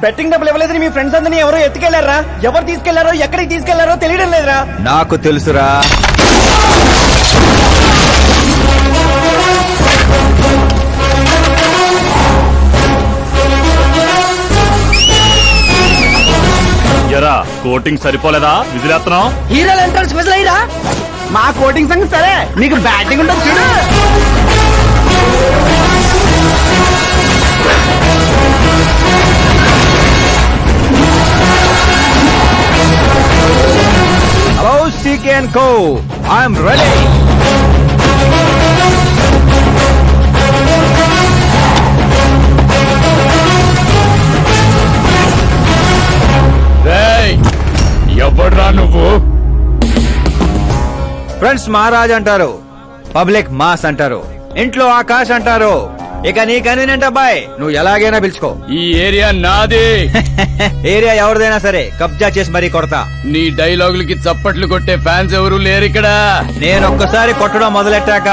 Betting డబ్బులు ఇవ్వలేదని మీ friends అందరినీ ఎవరో ఎత్తుకెళ్లారా? ఎవరు తీసుకెళ్లారో ఎక్కడికి తీసుకెళ్లారో తెలియడం లేదురా. నాకు తెలుసురా. ఎరా కోటింగ్ సరిపోలేదా? విజిలేస్తున్నావు. హీరోలు ఎంట్రన్స్ విజిల్ అయ్యిరా. మా కోటింగ్ సంగతి సరే, నీకు బ్యాటింగ్ ఉంటుంది చూడు. Hello CK and Co. I'm ready. ఎవడ్రా నువ్వు? ఫ్రెండ్స్ మహారాజ్ అంటారు, పబ్లిక్ మాస్ అంటారు, ఇంట్లో ఆకాశ్ అంటారు. ఇక నీ కన్వీనియంట్ అబ్బాయి, నువ్వు ఎలాగైనా పిలుచుకో. ఈ ఏరియా నాది. ఏరియా ఎవరిదైనా సరే కబ్జా చేసి మరీ కొడతా. నీ డైలాగులకి చప్పట్లు కొట్టే ఫ్యాన్స్ ఎవరు లేరు ఇక్కడ. నేను ఒక్కసారి కొట్టడం మొదలెట్టాక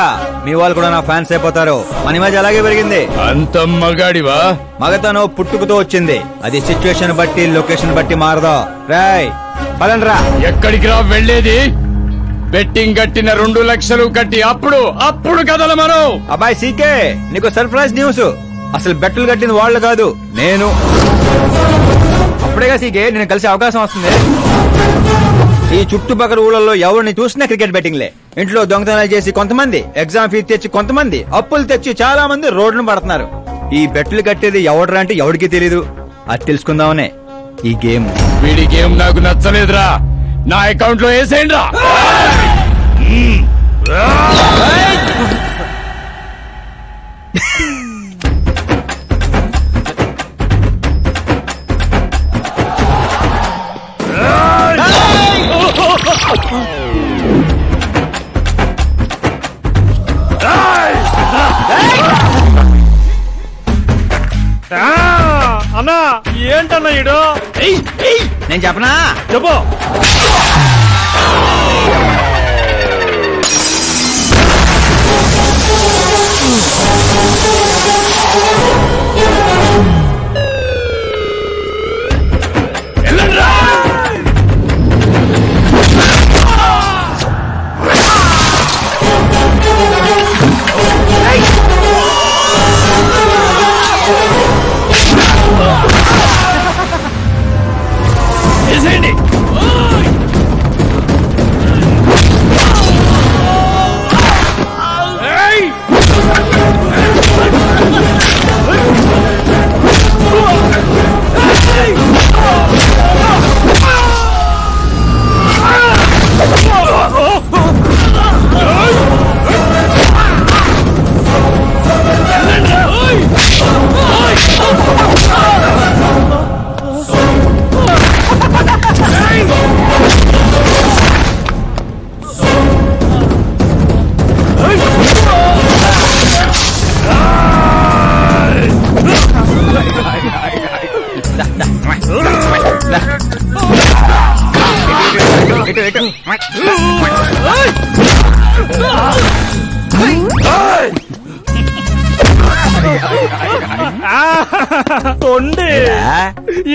మీ వాళ్ళు కూడా నా ఫ్యాన్స్ అయిపోతారు. మన ఇమేజ్ అలాగే పెరిగింది. అంత మగాడివా? మగతను పుట్టుకుతో వచ్చింది, అది సిచ్యువేషన్ బట్టి లొకేషన్ బట్టి మారదా. రాయ్ పదండ్రా. ఎక్కడికి రా వెళ్ళేది? బెట్టింగ్ కట్టిన 2 లక్షలు కట్టి అప్పుడు కదల మనం. అబ్బాయి సీకే, నీకు సర్ప్రైజ్ న్యూస్. అసలు బెట్టులు కట్టింది వాళ్ళు కాదు, నేను. అప్పుడేగా సీకే నేను కలిసే అవకాశం వస్తుంది. ఈ చుట్టుపక్కల ఊళ్ళల్లో ఎవరిని చూసినా క్రికెట్ బెట్టింగ్లే. ఇంట్లో దొంగతనాలు చేసి కొంతమంది, ఎగ్జామ్ ఫీజు తెచ్చి కొంతమంది, అప్పులు తెచ్చి చాలా మంది రోడ్లను పడుతున్నారు. ఈ బెట్టులు కట్టేది ఎవడరా అంటే ఎవరికి తెలీదు. అది తెలుసుకుందామనే ఈ గేమ్. వీడి గేమ్ నాకు నచ్చలేదురా. నా అకౌంట్ లో వేసేయండి రా. అన్నా ఏంటన్నా ఈడు? నేను చెప్పనా? చెప్పు.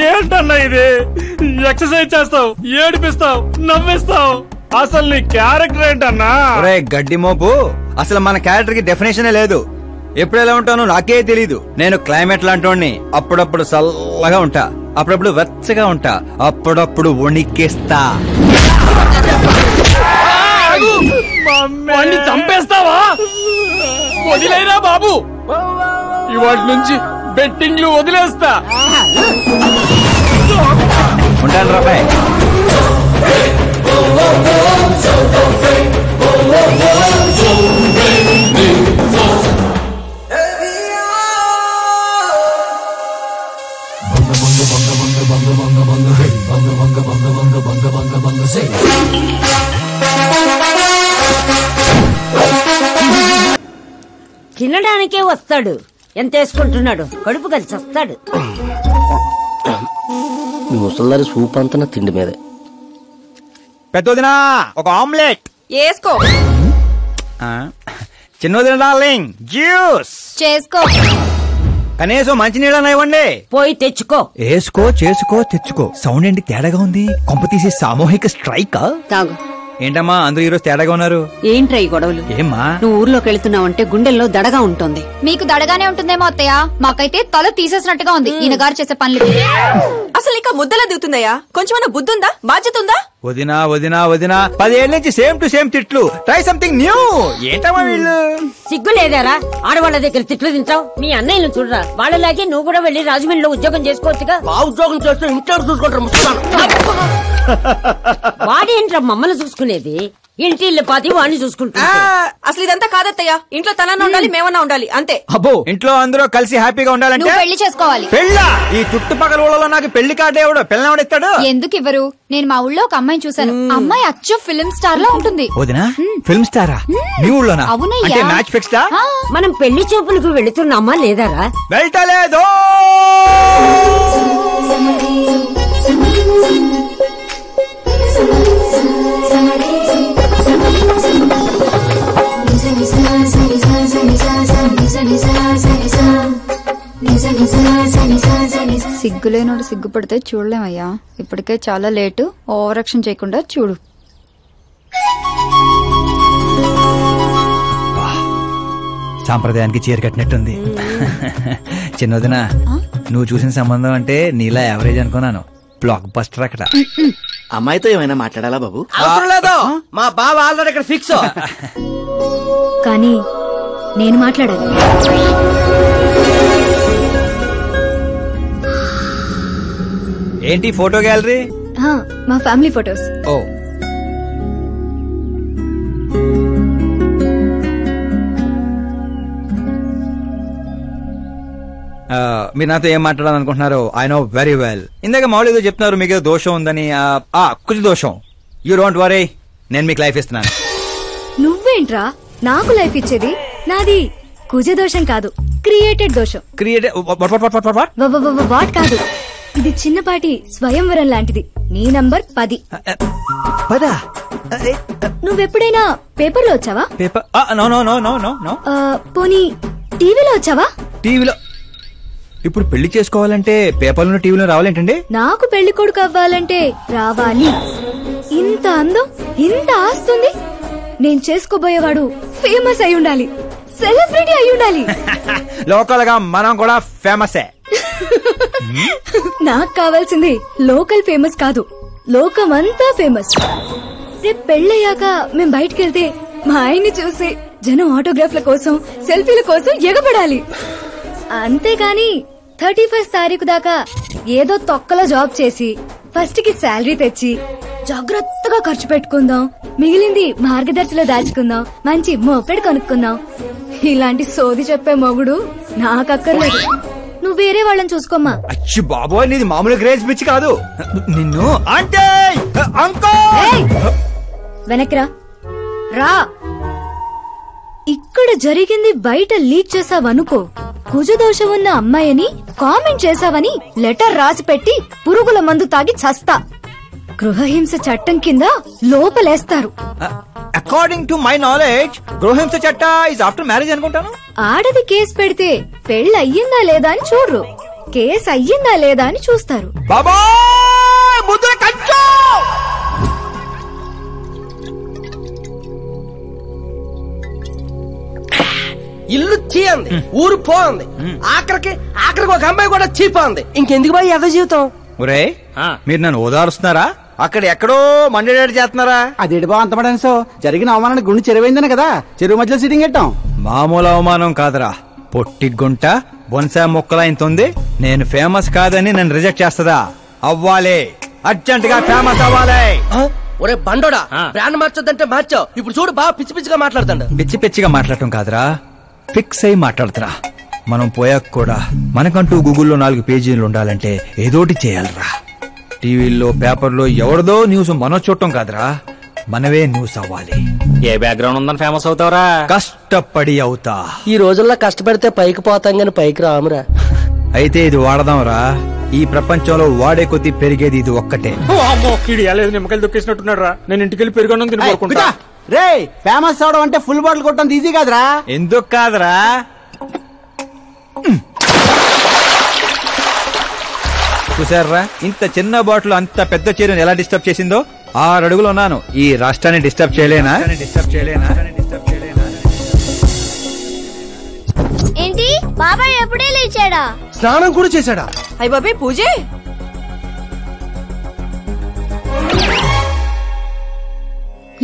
ఏంటన్నా ఇది? ఎక్సర్సైజ్ చేస్తావు, ఏడిపిస్తావు, నవ్విస్తావు. అసలు నీ క్యారెక్టర్ ఏంటన్నా? గడ్డి మోపు, అసలు మన క్యారెక్టర్ కి డెఫినేషన్ లేదు. ఎప్పుడు ఎలా ఉంటానో నాకే తెలీదు. నేను క్లైమేట్ లాంటి అప్పుడప్పుడు చల్లగా ఉంటా, అప్పుడప్పుడు వెచ్చగా ఉంటా, అప్పుడప్పుడు వణికేస్తా. చంపేస్తావా? వదిలేరా బాబు, ఇవాటి నుంచి బెట్టింగ్లు వదిలేస్తా. ఉంటాను రాబాయ్. తినడానికే వస్తాడు, ఎంత వేసుకుంటున్నాడు, కడుపు కలిసి వస్తాడు. ముసల్దారి సూప్ అంతా తిండి మీదే. పెద్దదినా ఒక ఆమ్లెట్ వేసుకో. చిన్నదిన డార్లింగ్ జ్యూస్ చేసుకో. కనీసం మంచినీళ్ళన్నా ఇవ్వండి. పోయి తెచ్చుకో. వేసుకో చేసుకో తెచ్చుకో. సౌండ్ ఏంటి తేడాగా ఉంది? కొంప తీసి సామూహిక స్ట్రైక్. తాగు. ఏంటమ్మా అందరూ ఈరోజు తేడాగా ఉన్నారు? ఏంట్రా ఈ గొడవలు? ఏమ్మా నువ్వు ఊర్లోకి వెళ్తున్నావంటే గుండెల్లో దడగా ఉంటుంది. మీకు దడగానే ఉంటుందేమో అత్తయ్య, మాకైతే తల తీసేసినట్టుగా ఉంది ఈయన గారు చేసే పనులు. అసలు ఇంకా ముద్దలా దిగుతుందయ్యా? కొంచెమన్నా బుద్ధి ఉందా, బాధ్యత ఉందా? వదినా వదినా వదినా 10 ఏళ్ళ నుంచి సేమ్ టు సేమ్ తిట్లు. Try something new. ఏంటమ్మా వీళ్ళు? సిగ్గు లేదారా ఆడవాళ్ళ దగ్గర తిట్లు తింటావు? మీ అన్నయ్యను చూడరా, వాళ్ళలాగే నువ్వు కూడా వెళ్లి రాజమండ్రిలో ఉద్యోగం చేసుకోవచ్చుగా. ఉద్యోగం చేస్తే ఇంట్లో చూసుకుంటారు. వాడేంట్రా మమ్మల్ని చూసుకునేది? ఇంటి ఇల్లు పాతి వాడిని చూసుకుంటా. అసలు ఇదంతా కాదత్తయ్యా, ఇంట్లో తనన్నా ఉండాలి, మేమన్నా ఉండాలి, అంతే. అబ్బో ఇంట్లో అందరూ కలిసి హ్యాపీగా ఉండాలంటే నువ్వు పెళ్లి చేసుకోవాలి. పెళ్ళా? ఈ చుట్టుపక్కల ఊళ్ళో నాకు పెళ్లి కార్డు ఎవడు పిల్లవాడిస్తాడు? ఎందుకు ఇవ్వరు? నేను మా ఊళ్ళో ఒక అమ్మాయిని చూసాను. అమ్మాయి అచ్చు ఫిల్మ్ స్టార్ లో ఉంటుంది. వదినా ఫిల్మ్ స్టారా? మీ ఊళ్ళోనా? అవునయ్యా. అంటే మ్యాచ్ ఫిక్స్డా? మనం పెళ్లి చూపులకు వెళుతున్నామా లేదారా? వెళ్ళలేదు. సిగ్గులేనోడు సిగ్గుపడితే చూడలేమయ్యా. ఇప్పటికే చాలా లేటు. ఓవర్ యాక్షన్ చేయకుండా చూడు. సాంప్రదాయానికి చీర కట్టినట్టుంది. చిన్నదిన నువ్వు చూసిన సంబంధం అంటే నీలా యావరేజ్ అనుకున్నాను. బ్లాక్ బస్టర్ అక్కడ. అమ్మాయితో ఏమైనా మాట్లాడాలా బాబు? అవసరం లేదు, మా బావ ఆల్రెడీ ఇక్కడ ఫిక్స్. కానీ నేను మాట్లాడాలి. ఏంటి ఫోటో గ్యాలరీ? మా ఫ్యామిలీ ఫొటోస్. ఓ మీరు నాతో ఏం మాట్లాడాలనుకుంటున్నారు? I know very well. ఇందాక మామూలు ఏదో చెప్తున్నారు, మీకు ఏదో దోషం ఉందని. కుజ దోషం. యూ డోంట్ వరీ, నేను మీకు లైఫ్ ఇస్తున్నాను. నువ్వేంట్రా నాకు లైఫ్ ఇచ్చేది? నాది కుజ దోషం కాదు, క్రియేటెడ్ దోషం. వాట్ కాదు, ఇది చిన్నపాటి స్వయంవరం లాంటిది. నీ నంబర్ 10. నువ్వెప్పుడైనా పేపర్లో వచ్చావా? Paper? No no no no no no. పోనీ టీవీలో వచ్చావా? టీవీలో? ఇప్పుడు పెళ్లి చేసుకోవాలంటే పేపర్లో టీవీలో రావాలేంటండి? నాకు పెళ్లి కొడుకు అవ్వాలంటే రావాలి. ఇంత అందం, ఇంత ఆస్తుంది. నేను చేసుకోబోయేవాడు ఫేమస్ అయి ఉండాలి, సెలబ్రిటీ అయి ఉండాలి. లోకల్ గా మనం కూడా ఫేమసే. నాకు కావాల్సింది లోకల్ ఫేమస్ కాదు, లోకమంతా ఫేమస్. రేపు పెళ్ళయ్యాక మేం బయటికి వెళ్తే మా ఆయన్ని చూసి జనం ఆటోగ్రాఫ్ల కోసం, సెల్ఫీల కోసం ఎగబడాలి. అంతేగాని 31st తారీఖు దాకా ఏదో తొక్కలో జాబ్ చేసి ఫస్ట్ కి శాలరీ తెచ్చి జాగ్రత్తగా ఖర్చు పెట్టుకుందాం, మిగిలింది మార్గదర్శిలో దాచుకుందాం, మంచి మోపెడు కొనుక్కుందాం. ఇలాంటి సోది చెప్పే మొగుడు నాకక్కర్లేదు. నువ్వు వేరే వాళ్ళని చూసుకోమ్మా. అచ్చి బాబోయ్, నీది మామూలు గ్రేజ్ పిచ్చి కాదు. నిన్ను అంటే వెనక్రా రా. ఇక్కడ జరిగింది బయట లీక్ చేసావనుకో, కుజదోషం ఉన్న అమ్మాయిని కామెంట్ చేసావని లెటర్ రాసి పెట్టి పురుగుల మందు తాగి చస్తా. గృహహింస చట్టం కింద లోపలేస్తారు. అకార్డింగ్ టు మై నాలెడ్జ్ గృహహింస చట్ట ఇస్ ఆఫ్టర్ మ్యారేజ్ అనుకుంటాను. ఆడది కేసు పెడితే పెళ్లి అయ్యిందా లేదా అని చూడరు, కేసు అయ్యిందా లేదా అని చూస్తారు. బాబా ముద్ర కంచు. ఇల్లు చీ అంది, ఊరు పో అంది, ఆఖరికి ఒక అమ్మాయి కూడా చీపా అంది. ఇంకెందుకు బాయ్ ఎద జీవితం? ఒరే మీరు నన్ను ఓదారుస్తున్నారా? అక్కడ ఎక్కడో మండేడాడు చేస్తున్నారా? అదేడు బావ అంత పడాను. జరిగిన అవమానానికి గుండె చెరువైందనే కదా చెరువు మధ్యలో సిట్టింగ్ పెట్టాం. మామూలు అవమానం కాదురా, పొట్టి గుంట బొన్సా మొక్కలైంతుంది. నేను ఫేమస్ కాదని నన్ను రిజెక్ట్ చేస్తదా? అవ్వాలి, అర్జెంట్ గా ఫేమస్ అవ్వాలి. ఒరే బండోడా, బ్రాండ్ మార్చొద్దంటే మార్చావు. ఇప్పుడు చూడు బాగా పిచ్చి పిచ్చిగా మాట్లాడుతాడు. పిచ్చి పిచ్చిగా మాట్లాడటం కాదురా, ఫిక్స్ అయి మాట్లాడుతురా. మనం పోయాక కూడా మనకంటూ గూగుల్లో 4 పేజీలు ఉండాలంటే ఏదోటి చేయాలరా. టీవీల్లో పేపర్లో ఎవరిదో న్యూస్ మనం చూడటం కాదురా, మనవే న్యూస్ అవ్వాలి. ఏ బ్యాక్గ్రౌండ్ ఉందని ఫేమస్ అవుతావురా? కష్టపడి అవుతా. ఈ రోజుల్లో కష్టపడితే పైకి పోతాం గాని పైకి రామురా. అయితే ఇది వాడదాంరా. ఈ ప్రపంచంలో వాడే కొద్ది పెరిగేది ఇది ఒక్కటే. నిమ్మకాయలు దొక్కేసినట్టున్నాడు రా. నేను ఇంటికి వెళ్ళి పెరుగన్నం తినకోరుకుంటా. రే ఫేమస్ అవడం అంటే ఫుల్ బాటిల్ కొట్టడం ఈజీ కాదురా. ఎందుకు కాదురా? చూసారా ఇంత చిన్న బాటిల్ అంత పెద్ద చీరను ఎలా డిస్టర్బ్ చేసిందో? 6 అడుగులు ఉన్నాను. ఈ రాష్ట్రాన్ని డిస్టర్బ్ చేయలేనా? ఏంటి బాబాయ్ ఎప్పుడే లేచాడా? స్నానం కూడా చేశాడా? అయ్య బాబాయ్ పూజే.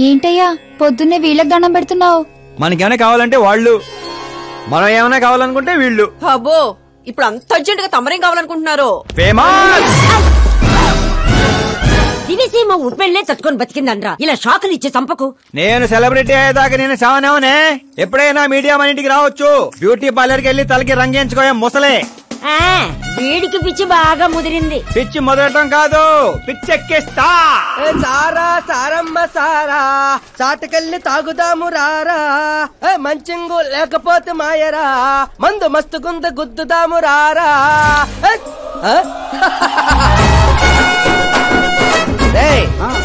ఏంటయ్యా పొద్దున్నే వీళ్ళకి దండం పెడుతున్నావు? మనకేమైనా కావాలంటే వాళ్ళు, మనం ఏమైనా కావాలనుకుంటే వీళ్ళు. అబ్బో ఇప్పుడు అంత అర్జెంట్ గా తమరేం కావాలనుకుంటున్నారు? ఫేమస్ దివిసీమ ఉప్పెళ్లే తట్టుకొని బతికిందనరా. ఇలా షాకులు ఇచ్చే చంపకు. నేను సెలబ్రిటీ అయ్యేదాకా నేను సావనేవనే. ఎప్పుడైనా మీడియా మన ఇంటికి రావచ్చు. బ్యూటీ పార్లర్కి వెళ్ళి తలకి రంగేయించుకోయా ముసలే. వీడికి పిచ్చి బాగా ముదిరింది. పిచ్చి మొదలటం కాదు, పిచ్చెక్కిస్తా. సారా సారమ్మ సారా చాటకెళ్ళి తాగుదాము రారా. మంచింగు లేకపోతే మాయరా, మందు మస్తు గుంద గుద్దుదాము రారా.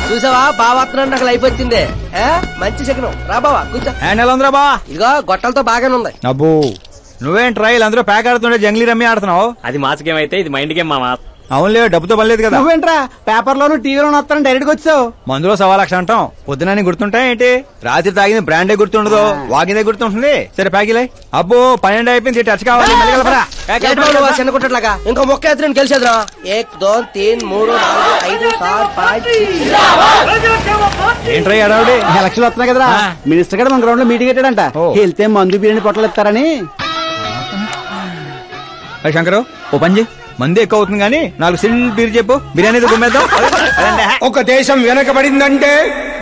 చూసావా బావాత్రం నాకు లైఫ్ వచ్చింది. మంచి శకనం. రా బావా కూర్చో. హ్యాండ్ ఎలా ఉందిరా బా? ఇదిగో గొట్టలతో బాగానే ఉంది. అబ్బో నువ్వేం ట్రైల్ అందరూ ప్యాక్ ఆడుతుండే జంగ్లీ రమ్మి ఆడుతున్నావు. అది మాస్ గేమ్ అయితే ఇది మైండ్ గేమ్ మామా. అవునులే, డబ్బుతో పనిలేదు కదా. నువ్వేంట్రా పేపర్ లోను టీవీలోను వస్తాను డైరెక్ట్ గా వచ్చావు. మందులో 1,00,000 అంటాం. పొద్దునని గుర్తుంటాయి ఏంటి? రాత్రి తాగింది బ్రాండే గుర్తుండదు, వాగిందే గుర్తుంటుంది. సరే ప్యాకిలే. అబ్బో 12 అయిపోయింది, టచ్ కావాలి. చిన్న కుట్టట్లాగా ఇంకో మొక్క ఎత్తుని గెలిచేద్రా. 1 2 3 4 5 6 5 ఏంట్రా అడావుడి? ఎలక్షన్లు వస్తున్నాయి కదరా. మినిస్టర్ గారు మన గ్రౌండ్ లో మీటింగ్ పెట్టాడంట. వెళ్తే మందు బిర్యానీ పొట్టలు ఇస్తారని. శంకరు ఓ పంజి, మంది ఎక్కువ అవుతుంది కానీ 4 సిల్ బీర్ చెప్పు, బిర్యానీ గుమ్మేద్దాం. ఒక దేశం వెనకబడిందంటే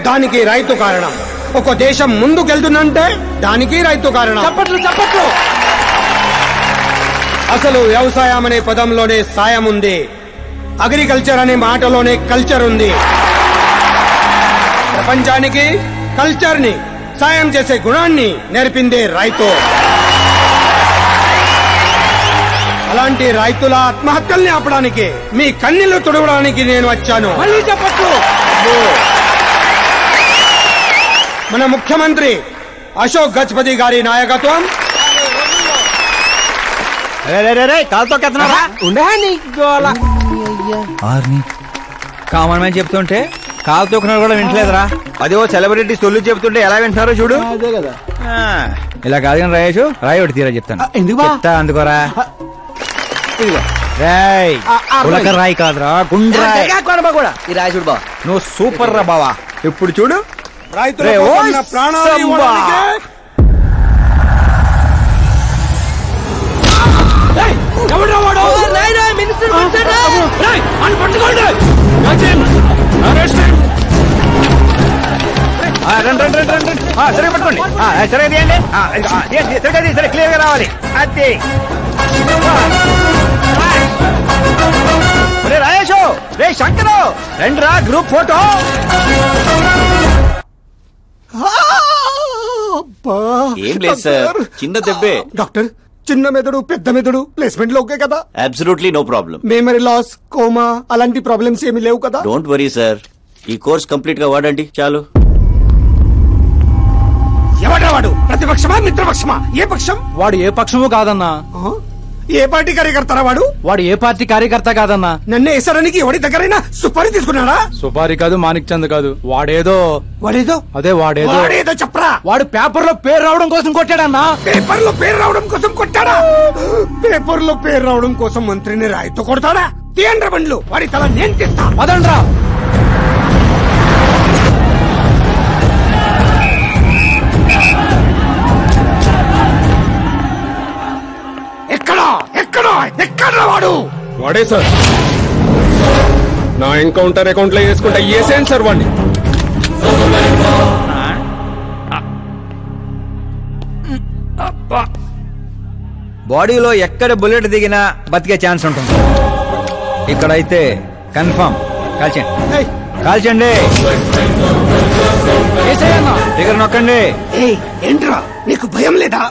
దానికి రైతు కారణం. ఒక దేశం ముందుకెళ్తుందంటే దానికి రైతు కారణం. చప్పట్లు చప్పట్లు. అసలు వ్యవసాయం అనే పదంలోనే సాయం ఉంది. అగ్రికల్చర్ అనే మాటలోనే కల్చర్ ఉంది. ప్రపంచానికి కల్చర్ ని, సాయం చేసే గుణాన్ని నేర్పిందే రైతు. అలాంటి రైతుల ఆత్మహత్యల్ని ఆపడానికి, మీ కన్నీళ్లు తుడవడానికి నేను వచ్చాను. మళ్ళీ చెప్పట్లు. మన ముఖ్యమంత్రి అశోక్ గజపతి గారి నాయకత్వం. కాలుతో కెత్తనారా? కామన్ మ్యాన్ చెప్తుంటే కాలు తొక్కున్నారు కూడా వింటలేదురా. అదే ఓ సెలబ్రిటీ సొల్లు చెప్తుంటే ఎలా వింటున్నారో చూడు. ఇలా కాదు కానీ రాయేషు, రాయి ఒకటి తీరా చెప్తాను. చెప్తా అందుకోరా. రాయి కాదురా, గుండ్రాయి. ఈ రాజుడు బా, నువ్వు సూపర్ రా బావా. ఇప్పుడు చూడు, రైతుల కోసం నా ప్రాణాలు ఇవ్వడానికే. సరే పట్టుకోండి, సరే తీయండి, సరే క్లియర్ గా రావాలి. అది రాయేషు, రే శంకరు, రండిరా గ్రూప్ ఫోటో. ఏం లేదు సార్, చిన్న దెబ్బే. డాక్టర్, చిన్న మెదడు పెద్ద మెదడు ప్లేస్మెంట్ లో ఓకే కదా? Absolutely no problem. Memory loss, coma అలాంటి ప్రాబ్లమ్స్ ఏమీ లేవు కదా? డోంట్ వరీ సార్, ఈ కోర్స్ కంప్లీట్ గా వాడండి చాలు. ఎవడా వాడు? ప్రతిపక్షమా మిత్రపక్షమా? ఏ పక్షం వాడు? ఏ పక్షము కాదన్నా. ఏ పార్టీ కార్యకర్తారా వాడు? వాడు ఏ పార్టీ కార్యకర్త కాదన్నా. నన్ను వేసడానికి ఎవడి దగ్గరైనా సుపారీ తీసుకున్నాడా? సుపారీ కాదు, మాణిక్ చంద్ కాదు. వాడేదో అదే వాడేదో చెప్పరా. వాడు పేపర్ లో పేరు రావడం కోసం కొట్టాడన్నా. పేపర్ లో పేరు రావడం కోసం కొట్టాడా? పేపర్ లో పేరు రావడం కోసం మంత్రిని రాయితో కొడతాడా? తీయండ్ర బండ్లు, వాడి తల నేను తీస్తా. పదండ్రా. ఎక్కడ వాడు? వాడే సార్, నా ఎన్కౌంటర్ అకౌంట్ లో వేసుకుంటా. ఏసేంటి సార్ వాడిని? బాడీలో ఎక్కడ బుల్లెట్ దిగినా బతికే ఛాన్స్ ఉంటుంది. ఇక్కడైతే కన్ఫర్మ్. కాల్చండి, కాల్చండి, దగ్గర నొక్కండి. ఏంట్రా నీకు భయం లేదా?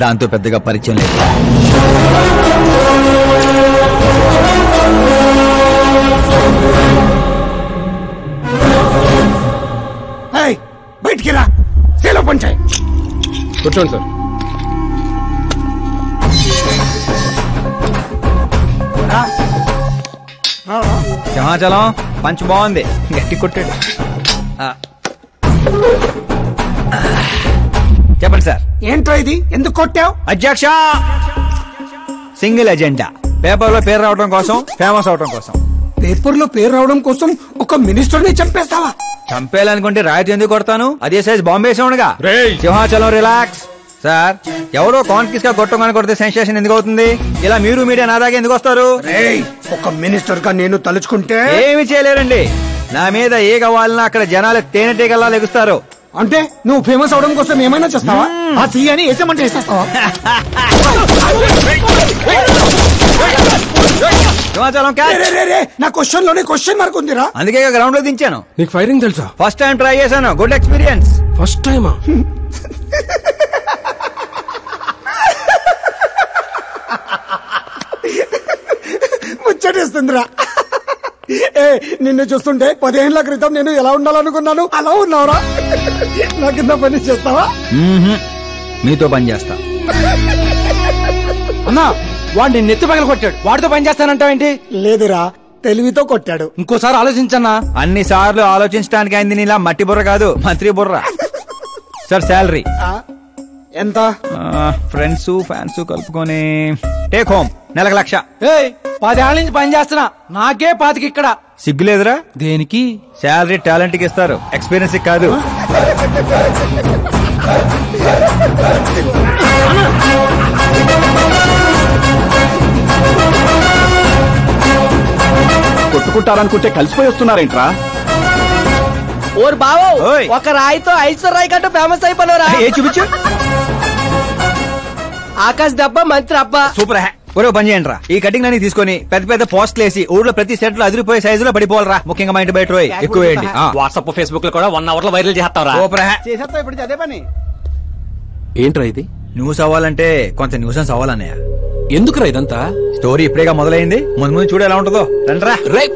దాంతో పెద్దగా పరిచయం లేదు. బయటికి రా, సేలో పంచాయి. కూర్చోండి సార్. సింహాచలం పంచ్ బాగుంది, గట్టి కొట్టాడు. చెప్పండి సార్. ఏంట్రా ఇది, ఎందుకు కొట్టావు? అధ్యక్ష, సింగిల్ ఎజెండా, పేపర్ లో పేరు రావడం కోసం, ఫేమస్ అవడం కోసం. పేపర్ లో పేరు రావడం కోసం ఒక మినిస్టర్ ని చంపేస్తావా? చంపేయాలనుకుంటే రాయితీ ఎందుకు కొడతాను, అదే సైజ్ బాంబే సౌండ్గా. సింహాచలం రిలాక్స్. సార్, ఎవరో కాన్ఫిస్ గా కొట్టగానే కొడితే సెన్సేషన్ ఎందుకు అవుతుంది? ఇలా మీరు మీడియా నా దాకా ఎందుకు వస్తారు? ఒక మినిస్టర్ గా నేను తలుచుకుంటే ఏమి చేయలేరండి. నా మీద ఏ కావాలన్నా అక్కడ జనాలు తేనెటీగల్లా లెగుస్తారు. అంటే నువ్వు ఫేమస్ అవడం కోసం ఏమైనా చేస్తావా? ఆ సీఎని వేసేమంటే వేసేస్తావా? నా క్వశ్చన్ లోనే క్వశ్చన్ మార్క్ ఉందిరా, అందుకే గ్రౌండ్ లో దించాను. నీకు ఫైరింగ్ తెలుసా? ఫస్ట్ టైం ట్రై చేశాను, గుడ్ ఎక్స్పీరియన్స్. ఫస్ట్ టైమా? ముచ్చటేస్తుందిరా. నిన్ను చూస్తుంటే 10 ఏళ్ల క్రితం నేను ఎలా ఉండాలనుకున్నాను అలా ఉన్నావురా. నా కింద పని చేస్తావా? మీతో పని చేస్తా. అన్నా, వాడిని నెత్తి పగల కొట్టాడు, వాడితో పని చేస్తానంటావేంటి? లేదురా, తెలివితో కొట్టాడు. ఇంకోసారి ఆలోచించన్నా. అన్ని సార్లు ఆలోచించడానికి అయింది నీలా మట్టి బుర్ర కాదు, మంత్రి బుర్ర. సార్, శాలరీ ఎంత? ఫ్రెండ్స్ ఫ్యాన్స్ కలుపుకొని టేక్ హోమ్ నెలకు 1,00,000. 10 ఏళ్ల నుంచి పని చేస్తున్నా, నాకే 25 ఇక్కడ. సిగ్గులేదురా? దేనికి? శాలరీ టాలెంట్ కి ఇస్తారు, ఎక్స్పీరియన్స్ కాదు. కొట్టుకుంటారనుకుంటే కలిసిపోయి వస్తున్నారేంట్రా? ఓర్ బావో, ఒక రాయితో ఐశ్వర్ రాయ్ కంటే ఫేమస్ అయిపోయినరా? ఏ చూపించు. ఆకాశ్ దెబ్బ, మంత్రి అబ్బా. సూపర్ హ్యా. ఒరే పని చేయండి రా, ఈ కటింగ్ అన్ని తీసుకొని పెద్ద పెద్ద పోస్టులు వేసి ఊళ్ళో ప్రతి సెట్ లో అదిరిపోయే సైజులో పడిపోవాలరా. ముఖ్యంగా మా ఇంటి బయట రోయ్ ఎక్కువ వేయండి. వాట్సాప్ ఫేస్బుక్ లో కూడా 1 hour లో వైరల్ చేస్తారా? సూపర్ హ్యా. చేసేస్తా ఇప్పుడు అదే పని. ఏంట్రా ఇది? న్యూస్ అవ్వాలంటే కొంత న్యూసెన్స్ అవ్వాలన్నయ్య. ఎందుకురా ఇదంతా? స్టోరీ ఇప్పుడేగా మొదలైంది, ముందు ముందు చూడ ఎలా ఉంటుందో. రండ్రా. రేయ్,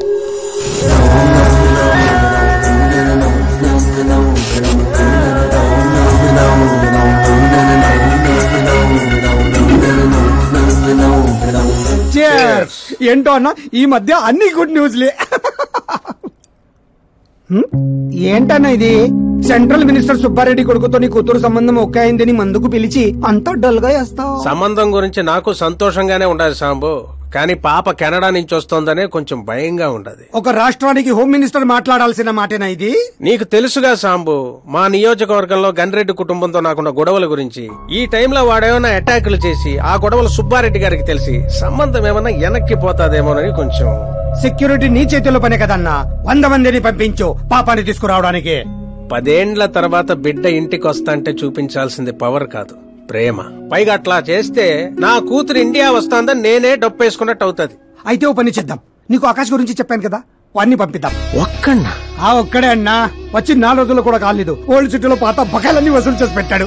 ఏంటో అన్న, ఈ మధ్య అన్ని గుడ్ న్యూస్లే. ఏంటన్నా ఇది? సెంట్రల్ మినిస్టర్ సుబ్బారెడ్డి కొడుకుతో నీ కూతురు సంబంధం ఒకే అయిందని మందుకు పిలిచి అంత డల్ గా వేస్తావు. సంబంధం గురించి నాకు సంతోషంగానే ఉండదు సాంబు, కానీ పాప కెనడా నుంచి వస్తోందనే కొంచెం భయంగా ఉండదు. ఒక రాష్ట్రానికి హోమ్ మినిస్టర్ మాట్లాడాల్సిన మాటేనా ఇది? నీకు తెలుసుగా సాంబు, మా నియోజకవర్గంలో గన్రెడ్డి కుటుంబంతో నాకున్న గొడవల గురించి. ఈ టైంలో వాడేమన్నా అటాకులు చేసి ఆ గొడవలు సుబ్బారెడ్డి గారికి తెలిసి సంబంధం ఏమన్నా వెనక్కి పోతాదేమోనని కొంచెం. సెక్యూరిటీ నీ చేతిలో పనే కదన్నా, 100 మందిని పంపించు పాపాన్ని తీసుకురావడానికి. 10 ఏండ్ల తర్వాత బిడ్డ ఇంటికి వస్తాంటే చూపించాల్సింది పవర్ కాదు, ప్రేమ. పైగా అట్లా చేస్తే నా కూతురు ఇండియా వస్తాందని నేనే డప్పేసుకున్నట్టు అవుతుంది. అయితే ఓ పని చేద్దాం, నీకు ఆకాశ్ గురించి చెప్పాను కదా, వాడిని పంపిద్దాం. ఒక్కన్నా? ఒక్కడే అన్నా, వచ్చి 4 రోజులు కూడా కాలేదు, ఓల్డ్ సిటీలో పాత బకాయిలన్నీ వసూలు చేసి పెట్టాడు.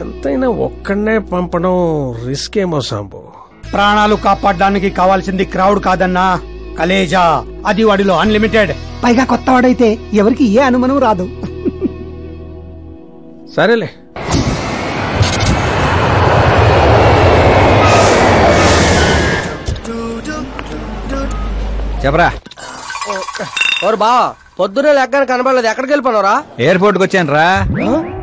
ఎంతైనా ఒక్కడనే పంపడం రిస్క్ ఏమో సాంబు. ప్రాణాలు కాపాడడానికి కావాల్సింది క్రౌడ్ కాదన్నా, కలేజా. అది వాడిలో అన్లిమిటెడ్. పైగా కొత్త వాడైతే ఎవరికి ఏ అనుమానం రాదు. సరేలే. చెప్పరా. ఓర్ బా, పొద్దునే లెక్కన కనబడలేదు, ఎక్కడికి వెళ్ళిపోనరా? ఎయిర్పోర్ట్ కి వచ్చాను రా.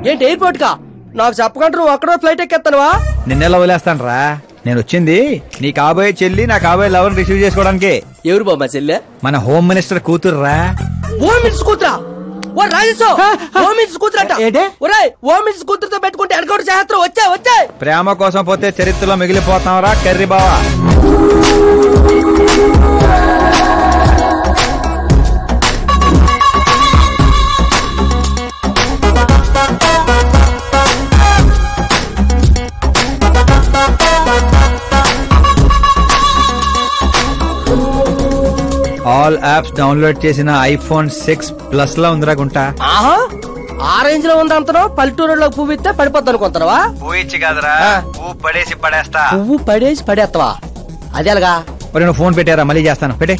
ఏంటి ఎయిర్పోర్ట్ కా? నాకు చెప్పకుండా నువ్వు అక్కడో ఫ్లైట్ ఎక్కేస్తానువా? నిన్నెలా వదిలేస్తాను రా. నేను వచ్చింది నీ కాబోయే చెల్లి, నా కాబోయే లవర్ రిసీవ్ చేసుకోవడానికి. ఎవరు బాబా చెల్లె? మన హోమ్ మినిస్టర్ కూతురు రా. హోమ్ మినిస్టర్ కూతురా? ఓ రాజేశో, హోమ్ మినిస్టర్ కూతురట. ఒరేయ్, హోమ్ మినిస్టర్ కూతురుతో పెట్టుకుంటే ఎడగొడు చేస్తారు. వచ్చే ప్రేమ కోసం పోతే చరిత్రలో మిగిలిపోతాం రా కర్రీ బావా. ఆల్ యాప్స్ డౌన్లోడ్ చేసిన ఐఫోన్ 6 ప్లస్ లా ఉందిరా గుంటా. ఆ రేంజ్ లో ఉంది అంతనో. పల్లెటూరులో పువ్వు ఇస్తే పడిపోద్ది అనుకుంటావా? పువ్వు ఇచ్చి కాదురా, పువ్వు పడేసి పడేస్తా. పువ్వు పడేసి పడేస్తావా? అదే అలాగా. మరి నువ్వు ఫోన్ పెట్టారా? మళ్ళీ చేస్తాను, పెట్టే.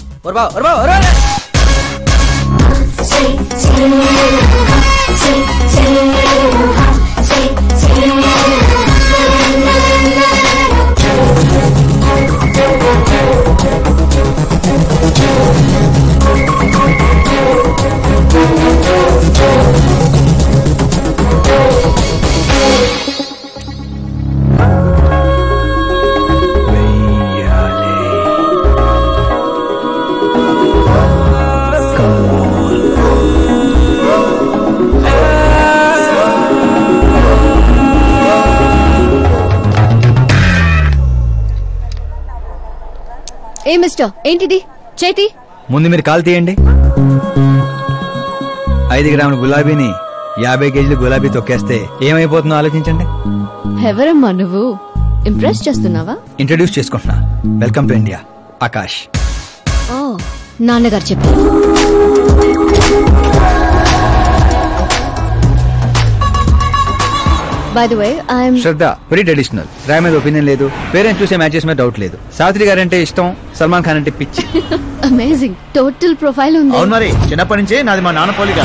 ఏ మిస్టర్ ఏంటిది చేతి? ముందు మీరు కాల్ తీయండి. 5 గ్రాముల గులాబీని 50 కేజీలు గులాబీ తొక్కేస్తే ఏమైపోతుందో ఆలోచించండి. ఎవరమ్మా నువ్వు? ఇంప్రెస్ చేస్తున్నావా? ఇంట్రడ్యూస్ చేసుకుంటున్నా. Welcome to India, Akash. ఓ నాన్నగారు చెప్పారు. By the way I'm Shraddha. Very traditional. రాయ్ మీద ఒపీనియన్ లేదు, పేరెంట్స్ చూసే మ్యాచెస్ మీద డౌట్ లేదు. సావిత్రి గారు అంటే ఇష్టం, సల్మాన్ ఖాన్ అంటే పిచ్చి. అమేజింగ్ టోటల్ ప్రొఫైల్ ఉంది. అవును మరి, చిన్నప్పటి నుంచే నాది మా నాన్న పోలిక.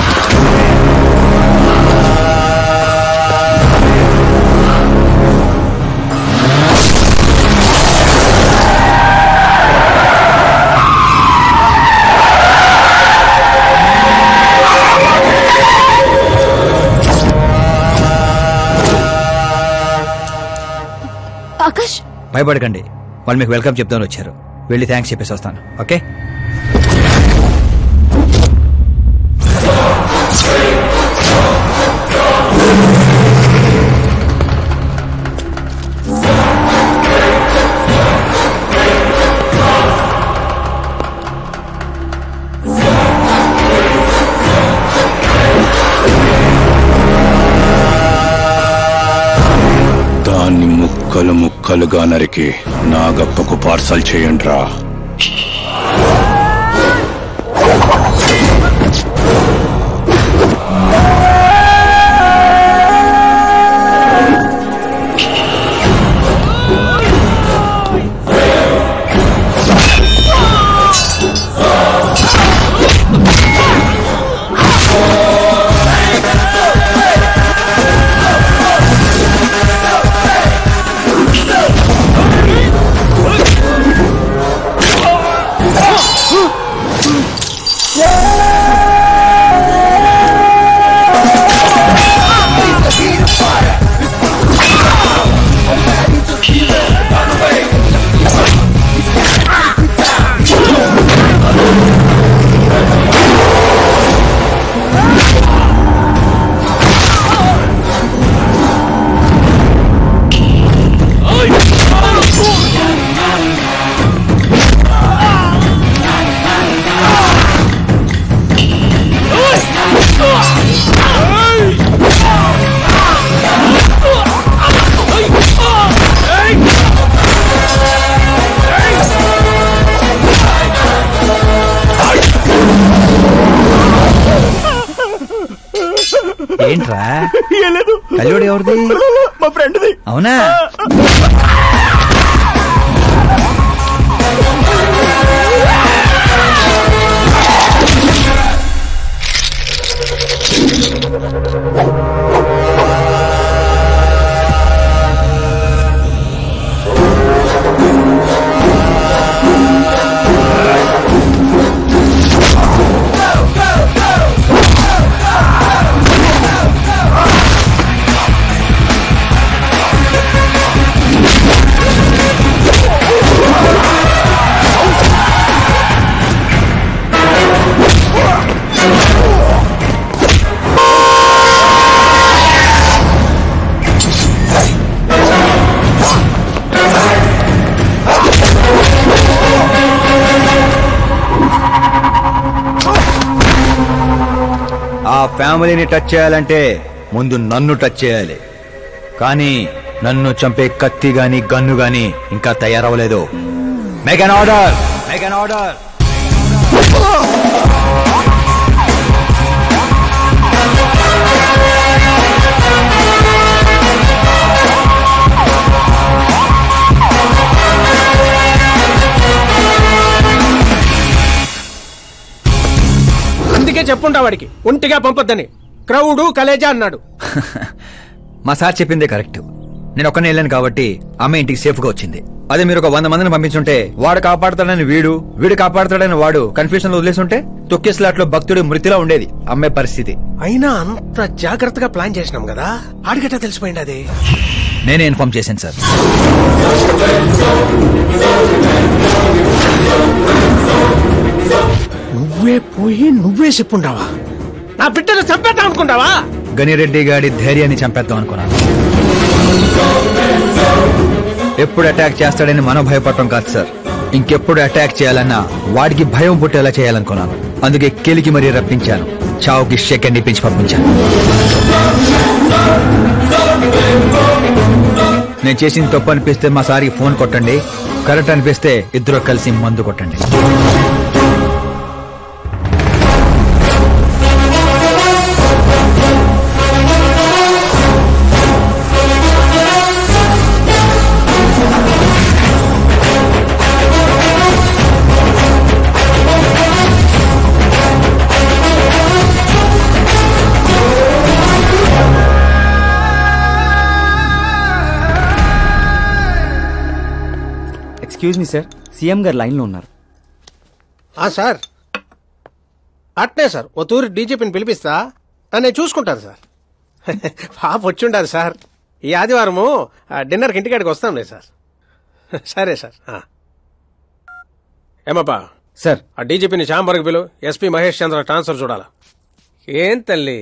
ఆకాష్ భయపడకండి, వాళ్ళు మీకు వెల్కమ్ చెప్తాను వచ్చారు. వెళ్ళి థ్యాంక్స్ చెప్పేసి వస్తాను. ఓకే? దాన్ని ముక్కలు ముక్కలుగా నరికి నాగప్పకు పార్సల్ చేయండిరా. ఏంట్రా కల్లుడు ఎవరిది? మా ఫ్రెండ్ది. అవునా? ఆ ఫ్యామిలీని టచ్ చేయాలంటే ముందు నన్ను టచ్ చేయాలి. కానీ నన్ను చంపే కత్తి గాని గన్ను గాని ఇంకా తయారవలేదు. Make an order, make an order. అందుకే చెప్పుంటా వాడికి ఒంటిగా పంపొద్దని. క్రౌడు కలేజా అన్నాడు. మా సార్ చెప్పిందే కరెక్ట్. నేను ఒక్కనే వెళ్ళాను కాబట్టి అమ్మ ఇంటికి సేఫ్ గా వచ్చింది. అదే మీరు ఒక 100 మందిని పంపించుంటే వాడు కాపాడుతాడని వీడు కాపాడుతాడని వాడు కన్ఫ్యూజన్ లో వదిలేసుంటే తొక్కే స్లాట్ లో భక్తుడి మృతిలా ఉండేది అమ్మే పరిస్థితి. అయినా అంత జాగ్రత్తగా ప్లాన్ చేసినాం కదా, ఆడిగట్టా తెలిసిపోయింది. అది నేనే ఇన్ఫార్మ్ చేశాను సార్. నువ్వే పోయి నువ్వే చెప్పుంటావా? నా బిడ్డను చంపేద్దాం అనుకుంటావా? గనిరెడ్డి గాడి ధైర్యాన్ని చంపేద్దాం అనుకున్నాను. ఎప్పుడు అటాక్ చేస్తాడని మనం భయపడటం కాదు సార్, ఇంకెప్పుడు అటాక్ చేయాలన్నా వాడికి భయం పుట్టేలా చేయాలనుకున్నాను. అందుకే కెలికి మరీ రప్పించాను. చావుకి సెకండ్ ఇప్పించి పంపించాను. నేను చేసిన తప్పు అనిపిస్తే మా సారికి ఫోన్ కొట్టండి. కరెక్ట్ అనిపిస్తే ఇద్దరు కలిసి మందు కొట్టండి. ఎక్స్క్యూజ్ మీ సార్, సీఎం గారు లైన్ లో ఉన్నారు. సార్ అట్నే సార్ ఓ తూరి డీజీపీని పిలిపిస్తా నేను చూసుకుంటాను సార్. పాప వచ్చిండారు సార్. ఈ ఆదివారము డిన్నర్కి ఇంటికాడికి వస్తాంలే సార్. సరే సార్. ఏమప్పా సార్, ఆ డీజీపీని చాంబర్కి పిలు. ఎస్పీ మహేష్ చంద్ర ట్రాన్స్ఫర్ చూడాలా. ఏం తల్లి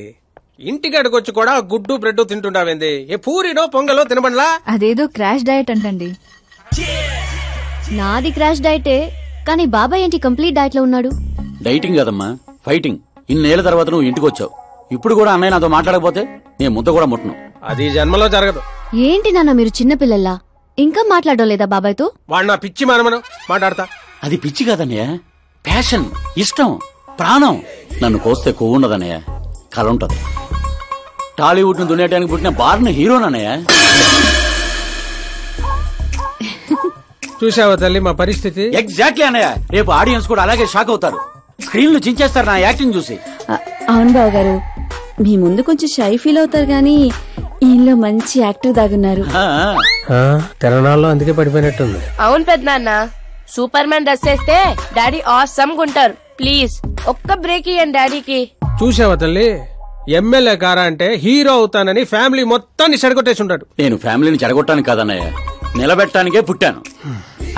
ఇంటికాడికి వచ్చి కూడా గుడ్డు బ్రెడ్ తింటుండావేంది? ఏ పూరినో పొంగలో తినబండ్లా? అదేదో క్రాష్ డయట్ అంటండి. నాది క్రాష్ డయటే, కానీ బాబాయ్ ఏంటి కంప్లీట్ డయట్ లో ఉన్నాడు? డైటింగ్ కదమ్మా, ఫైటింగ్. ఇన్నేళ్ల తర్వాత నువ్వు ఇంటికి వచ్చావు. ఇప్పుడు కూడా అన్నయ్య నాతో మాట్లాడకపోతే నేను ముద్ద కూడా ముట్టను. అది జన్మలో జరగదు. ఏంటి నాన్న మీరు చిన్న పిల్లల్లా ఇంకా మాట్లాడడం లేదా బాబాయ్తో? వాడు నా పిచ్చి మనమను మాట్లాడతా. అది పిచ్చి కాదన్నయ్య, ప్యాషన్, ఇష్టం, ప్రాణం. నన్ను కోస్తే కొవ్వు ఉండదన్నయ్య, కళ ఉంటది. టాలీవుడ్ ను దున్నేయడానికి పుట్టిన బార్న హీరోనన్నయ్య. చూసావా తల్లి మా పరిస్థితి? ఎగ్జాక్ట్లీ అన్నయ్య. రేపు ఆడియన్స్ కూడా అలాగే షాక్ అవుతారు. స్క్రీన్లు చించేస్తారు నా యాక్టింగ్ చూసి. అవును బావ గారు, మీ ముందు కొంచెం షై ఫీల్ అవుతారు గానీ ఈయనలో మంచి యాక్టర్ దాగున్నారు. తెలంగాణలో అందుకే పడిపోయినట్టుంది. అవును పెద్దనాన్న, సూపర్ మ్యాన్ డ్రెస్ వేస్తే డాడీ ఆసమ్ గుంటారు. ప్లీజ్ ఒక్క బ్రేక్ ఇయ్యండి డాడీకి. చూసావా తల్లి, ఎమ్మెల్యే కారా అంటే హీరో అవుతానని ఫ్యామిలీ మొత్తాన్ని చెడగొట్టేసి ఉంటాడు. నేను ఫ్యామిలీని చెడగొట్టాను కాదన్నయ్య, నిలబెట్టడానికే పుట్టాను.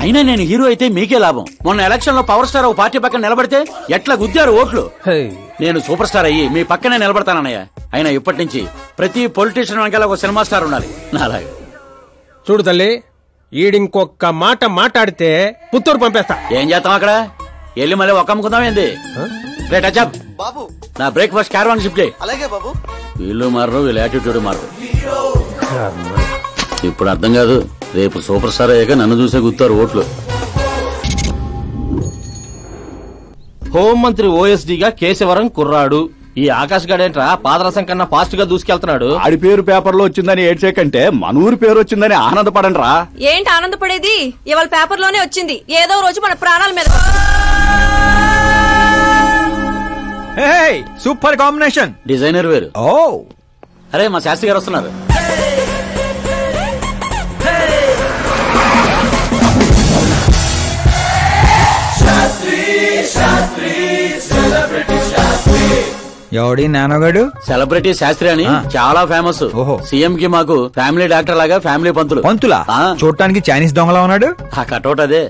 అయినా నేను హీరో అయితే మీకే లాభం. మొన్న ఎలక్షన్ లో పవర్ స్టార్ ఒక పార్టీ పక్కన నిలబడితే ఎట్లా గుద్దారు ఓట్లు. నేను సూపర్ స్టార్ అయ్యి మీ పక్కనే నిలబడతానన్నయ్య. అయినా ఇప్పటి నుంచి ప్రతి పొలిటీషియన్ వెనకాల ఒక సినిమా స్టార్ ఉండాలి నాలాగా. చూడు తల్లి, ఈడింకొక్క మాట మాట్లాడితే పుత్తూరు పంపేస్తా. ఏం చేస్తాం అక్కడ? వెళ్ళి మళ్ళీ ఒక అమ్ముకుందాం ఏంది? బాబు నా బ్రేక్ఫాస్ట్ క్యారవాన్ షిఫ్ట్ చేయి. అలాగే బాబు. వీళ్ళు మారరు, వీళ్ళ యాటిట్యూడ్ మారరు. ఇప్పుడు అర్థం కాదు, రేపు సూపర్ స్టార్ అయ్యాక నన్ను చూసే గుర్తారు ఓట్లు. హోంమంత్రి ఓఎస్డీగా కేశవరం కుర్రాడు. ఈ ఆకాశ్ గడేంట్రా పాదరసం కన్నా ఫాస్ట్ గా దూసుకెళ్తున్నాడు. ఆడి పేరు పేపర్ లో వచ్చిందని ఏడ్చేకంటే మన ఊరి పేరు వచ్చిందని ఆనందపడండి రా. ఏంటి ఆనందపడేది? ఇవాళ పేపర్ లోనే వచ్చింది. ఏదో రోజు మన ప్రాణాల మీద. Super combination. డిజైనర్ వేరు. ఓ అరే మా శాస్త్రి గారు వస్తున్నారు. ఎవడి నానోగాడు? సెలబ్రిటీ శాస్త్రి అని చాలా ఫేమస్. సీఎం కి మాకు ఫ్యామిలీ డాక్టర్ లాగా ఫ్యామిలీ పంతులు. పంతులా? చూడటానికి చైనీస్ దొంగలా ఉన్నాడు. ఆ కటౌట్ అదే.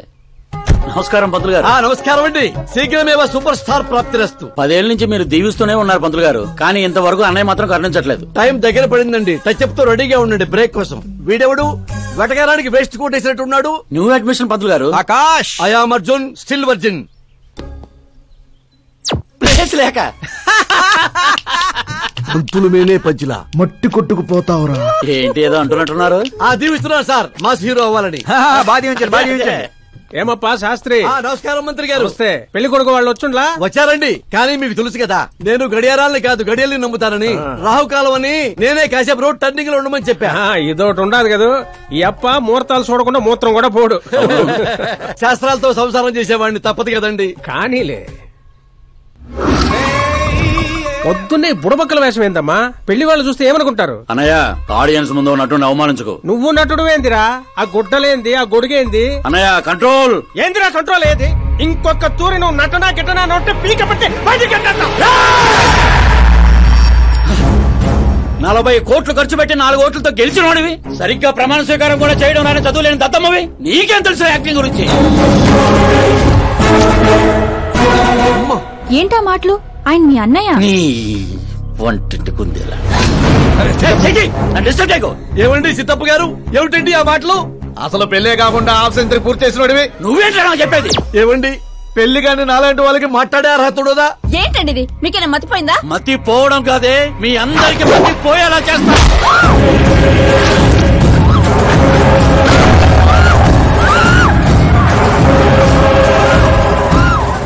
నమస్కారం పంతులు గారు. నమస్కారం అండి. శీఘ్రమేవో సూపర్ స్టార్ ప్రాప్తిరస్తు. 10 ఏళ్ల నుంచి మీరు దీవిస్తూనే ఉన్నారు పంతులు గారు, కానీ ఇంతవరకు అన్నయ్య మాత్రం కరుణించట్లేదు. టైం దగ్గర పడిందండి. టచ్అప్ తో రెడీగా ఉండండి బ్రేక్ కోసం. వీడెవడు వెటకారానికి వేస్ట్ కోట్ వేసినట్టు ఉన్నాడు. న్యూ అడ్మిషన్ పంతులు గారు. Akash. I'm Arjun, still virgin. Place లేక పంతులు మేనే పజ్జిలా మట్టి కొట్టుకుపోతావురా. ఏంటి ఏదో అంటున్నట్టున్నారు? దీవిస్తున్నారు సార్ మాస్ హీరో అవ్వాలని. ఏమప్పా శాస్త్రి? నమస్కారం మంత్రి గారు. వస్తే పెళ్లి కొడుకు వాళ్ళు వచ్చుండ్లా? వచ్చారండి. కానీ మీకు తెలుసు కదా, నేను గడియారాలని కాదు గడియల్ని నమ్ముతానని. రాహుకాలం అని నేనే కాసేపు రోడ్ టర్నింగ్ లో ఉండమని చెప్పా. ఇదొకటి ఉండదు కదా. ఈ అప్ప ముహూర్తాలు చూడకుండా మూత్రం కూడా పోడు. శాస్త్రాలతో సంసారం చేసేవాడిని, తప్పదు కదండి. కానీలే. పొద్దున్నే బుడబక్కల వేషం ఏందమ్మా? పెళ్లి వాళ్ళు చూస్తే ఏమనుకుంటారు? అన్నయ్య, ఆడియన్స్ ముందు నటుడిని అవమానించుకో. నువ్వు నటుడు ఏందిరా? ఆ గుడ్డలేంది, ఆ గొడుగేంది? అన్నయ్య కంట్రోల్. ఏందిరా కంట్రోల్ ఏది? ఇంకొక తూరి నువ్వు నటనా గిట్టనా నొట్టే పీక పట్టి బయటికి 40 కోట్లు ఖర్చు పెట్టి 4 ఓట్లతో గెలిచిన వాడివి, సరిగ్గా ప్రమాణ స్వీకారం కూడా చేయడం రాని చదువులేని దత్తమ్మవి, నీకేం తెలుసు యాక్టింగ్ గురించి? ఏంటా మాటలు? ఆయన మీ అన్నయ్య. నీ వంటింటి కుందేలా. ఏమండి సిద్ధప్ప గారు, ఏమిటండి ఆ మాటలు? అసలు పెళ్ళే కాకుండా హాఫ్ సెంచరీ పూర్తి చేసినోడివి. నువ్వేంటా చెప్పేది? ఏమండి పెళ్లి కానీ నాలాంటి వాళ్ళకి మాట్లాడే అర్హత ఉండదా? ఏంటండి ఇది? మీకేనా మతిపోయిందా? మతి పోవడం కాదే, మీ అందరికి మతి పోయేలా చేస్తా.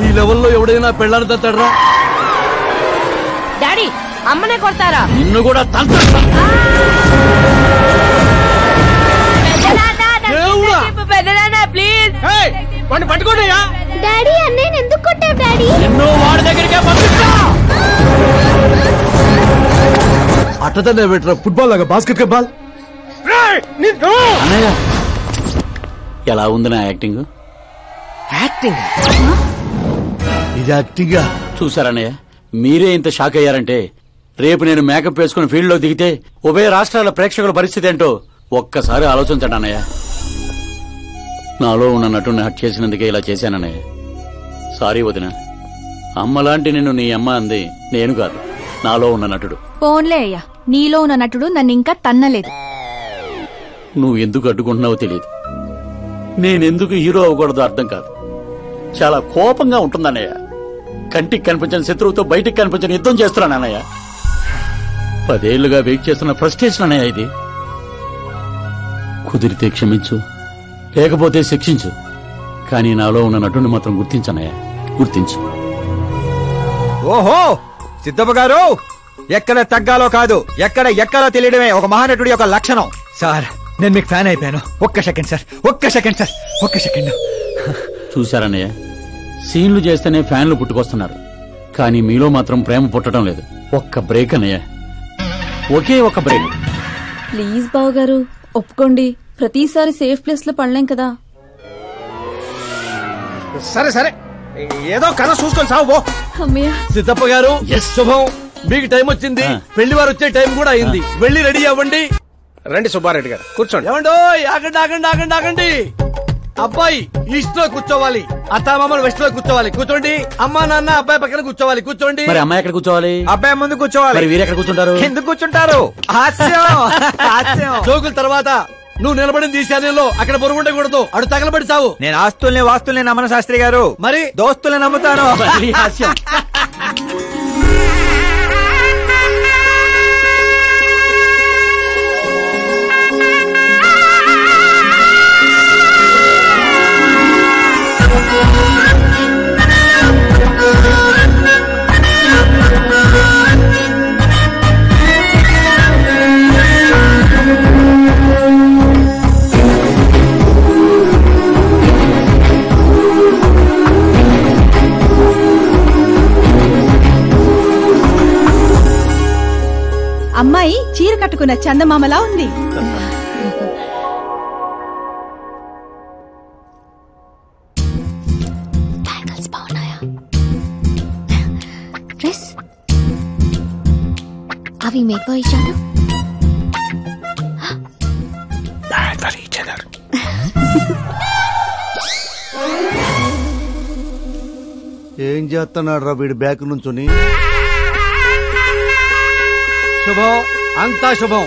ఈ లెవెల్లో ఎవడైనా పెళ్ళాన్ని తట్టడరా? డాడీ అమ్మనే కొడతారా? నిన్ను కూడా తంత్ర ప్లీజ్ పట్టుకోండియా. డాడీ అన్నయ్య ఎందుకు కొట్టావు డాడీ? నిన్ను వాడి దగ్గరికే పంపిస్తా. అట్టతనే పెట్టరా ఫుట్బాల్ లాగా బాస్కెట్ బాల్. అన్నయ్య ఎలా ఉంది నా యాక్టింగ్? యాక్టింగ్ ఇది యాక్టింగా? చూసారన్నయ్య, మీరే ఇంత షాక్ అయ్యారంటే రేపు నేను మేకప్ వేసుకుని ఫీల్డ్ లో దిగితే ఉభయ రాష్ట్రాల ప్రేక్షకుల పరిస్థితి ఏంటో ఒక్కసారి ఆలోచించండి అన్నయ్య. నాలో ఉన్న నటుని హట్ చేసినందుకే ఇలా చేశానన్నయ్య. సారీ వదిన. అమ్మలాంటి నిన్ను నీ అమ్మ అంది నేను కాదు, నాలో ఉన్న నటుడు. పోన్లే అయ్యా, నీలో ఉన్న నటుడు నన్ను ఇంకా తన్నలేదు. నువ్వు ఎందుకు అడ్డుకుంటున్నావో తెలియదు. నేనెందుకు హీరో అవ్వకూడదో అర్థం కాదు. చాలా కోపంగా ఉంటుందన్నయ్య. కంటికి కనిపించిన శత్రువుతో బయటికి కనిపించిన యుద్ధం చేస్తున్నాను అన్నయ్య. 10 ఏళ్లుగా వెయిట్ చేస్తున్న ఫ్రస్ట్రేషన్ అన్నయ్య ఇది. కుదిరితే క్షమించు, లేకపోతే శిక్షించు, కానీ నాలో ఉన్న నటుని మాత్రం గుర్తించనయ్యా, గుర్తించు. ఓహో సిద్ధప్ప గారు, ఎక్కడ తగ్గాలో కాదు ఎక్కడ ఎక్కాలో తెలియడమే ఒక మహానటుడి యొక్క లక్షణం. సార్ నేను మీకు ఫ్యాన్ అయిపోయాను. ఒక్క సెకండ్ సార్, ఒక్క సెకండ్ సార్, ఒక్క సెకండ్. చూశారన్నయ్య, సీన్లు చేస్తేనే ఫ్యాన్లు పుట్టుకొస్తున్నారు, కానీ మీలో మాత్రం ప్రేమ పుట్టడం లేదు. ఒక్క బ్రేక్ అన్నయ్య, ఒకే ఒక బ్రేక్. ప్లీజ్ బావు గారు ఒప్పుకోండి. ప్రతిసారి సేఫ్ ప్లేస్ లో పడలేం కదా. సరే సరే, ఏదో కథ చూసుకొని సాగు. సిద్ధప్ప గారు శుభం, మీకు టైం వచ్చింది. పెళ్లి వారు వచ్చే టైం కూడా అయింది. వెళ్ళి రెడీ అవ్వండి. రండి సుబ్బారెడ్డి గారు, కూర్చోండి. ఏమండో, ఆగండి ఆగండి ఆగండి ఆగండి. అబ్బాయి ఈస్ట్ లో కూర్చోవాలి, అత్తామామలు వెస్ట్ లో కూర్చోవాలి. కూర్చోండి. అమ్మా నాన్న అబ్బాయి పక్కన కూర్చోవాలి. కూర్చోండి. మరి అమ్మాయి ఎక్కడ కూర్చోవాలి? అబ్బాయి ముందు కూర్చోవాలి. మరి వీరు ఎక్కడ కూర్చుంటారు? ఎందుకు కూర్చుంటారు? జోకుల తర్వాత నువ్వు నిలబడింది ఈ శాన్యంలో, అక్కడ బరువు ఉండకూడదు. అడు తగలబడి సావు. నేను ఆస్తుల్ని వాస్తుల్ని నమ్మను శాస్త్రి గారు, మరి దోస్తుల్ని నమ్ముతాను. హాస్యం. అమ్మాయి చీర కట్టుకున్న చందమామలా ఉంది. అవి మేడ్ ఫర్ ఈచ్ అదర్. ఏం చేస్తున్నాడు రా వీడి బ్యాక్ నుంచుని? శుభం, అంతా శుభం.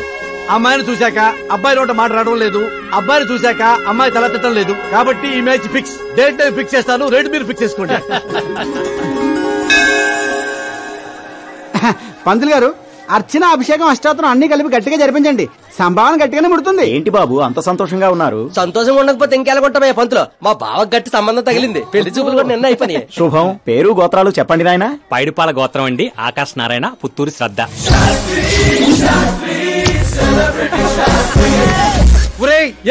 అమ్మాయిని చూశాక అబ్బాయి నోట మాట రావడం లేదు, అబ్బాయిని చూశాక అమ్మాయి తల తిట్టడం లేదు. కాబట్టి ఈ మ్యాచ్ ఫిక్స్. డేట్ నేను ఫిక్స్ చేస్తాను, రేట్ మీరు ఫిక్స్ చేసుకోండి. పంతులు గారు, అర్చన అభిషేకం అష్టాత్రం అన్ని కలిపి గట్టిగా జరిపించండి. సంభావన గట్టిగానే ముడుతుంది. ఏంటి బాబు అంత సంతోషంగా ఉన్నారు? సంతోషంగా ఉండకపోతే ఇంకెలాగుంటామయ్యా పంతులు. మా బావ గట్టి సంబంధం తగిలింది. పెళ్లి చూపులు కూడా నిన్న అయిపోయి. శుభం. పేరు గోత్రాలు చెప్పండి నాయన. పైడిపాల గోత్రం అండి, ఆకాశ్ నారాయణ, పుత్తూరు శ్రద్ధ.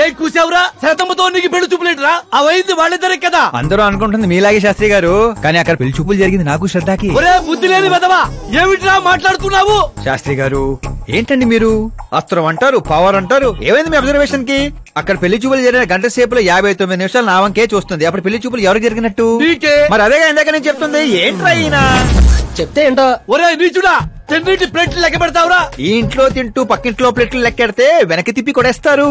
ఏం కూసావురా? శతంతో నీకు పెళ్లి చూపులేట్రా? అవైంది వాళ్ళిద్దరే కదా. అందరూ అనుకుంటుంది మీలాగే శాస్త్రి గారు, కానీ అక్కడ పెళ్లి చూపులు జరిగింది నాకు శ్రద్ధకి. ఒరే బుద్ధి లేని వెదవా, ఏమిట్రా మాట్లాడుతున్నావు? శాస్త్రి గారు ఏంటండి మీరు? అస్త్రం అంటారు, పవర్ అంటారు. ఏమైంది మీ అబ్జర్వేషన్ కి? అక్కడ పెళ్లి చూపులు జరిగిన గంట సేపులో 59 నిమిషాలు నా వంకే చూస్తుంది. అప్పుడు పెళ్లి చూపులు ఎవరు జరిగినట్టు? మరి అదేగా ఇందాక నేను చెప్తుంది. ఏంట్రా ఈయన చెప్తే ఏంటో. ఒరే నీచుడా, తిన్నింటి ప్లేట్లు లెక్క పెడతావురా? ఈ ఇంట్లో తింటూ పక్కింట్లో ప్లేట్లు లెక్కెడితే వెనక్కి తిప్పి కొడేస్తారు.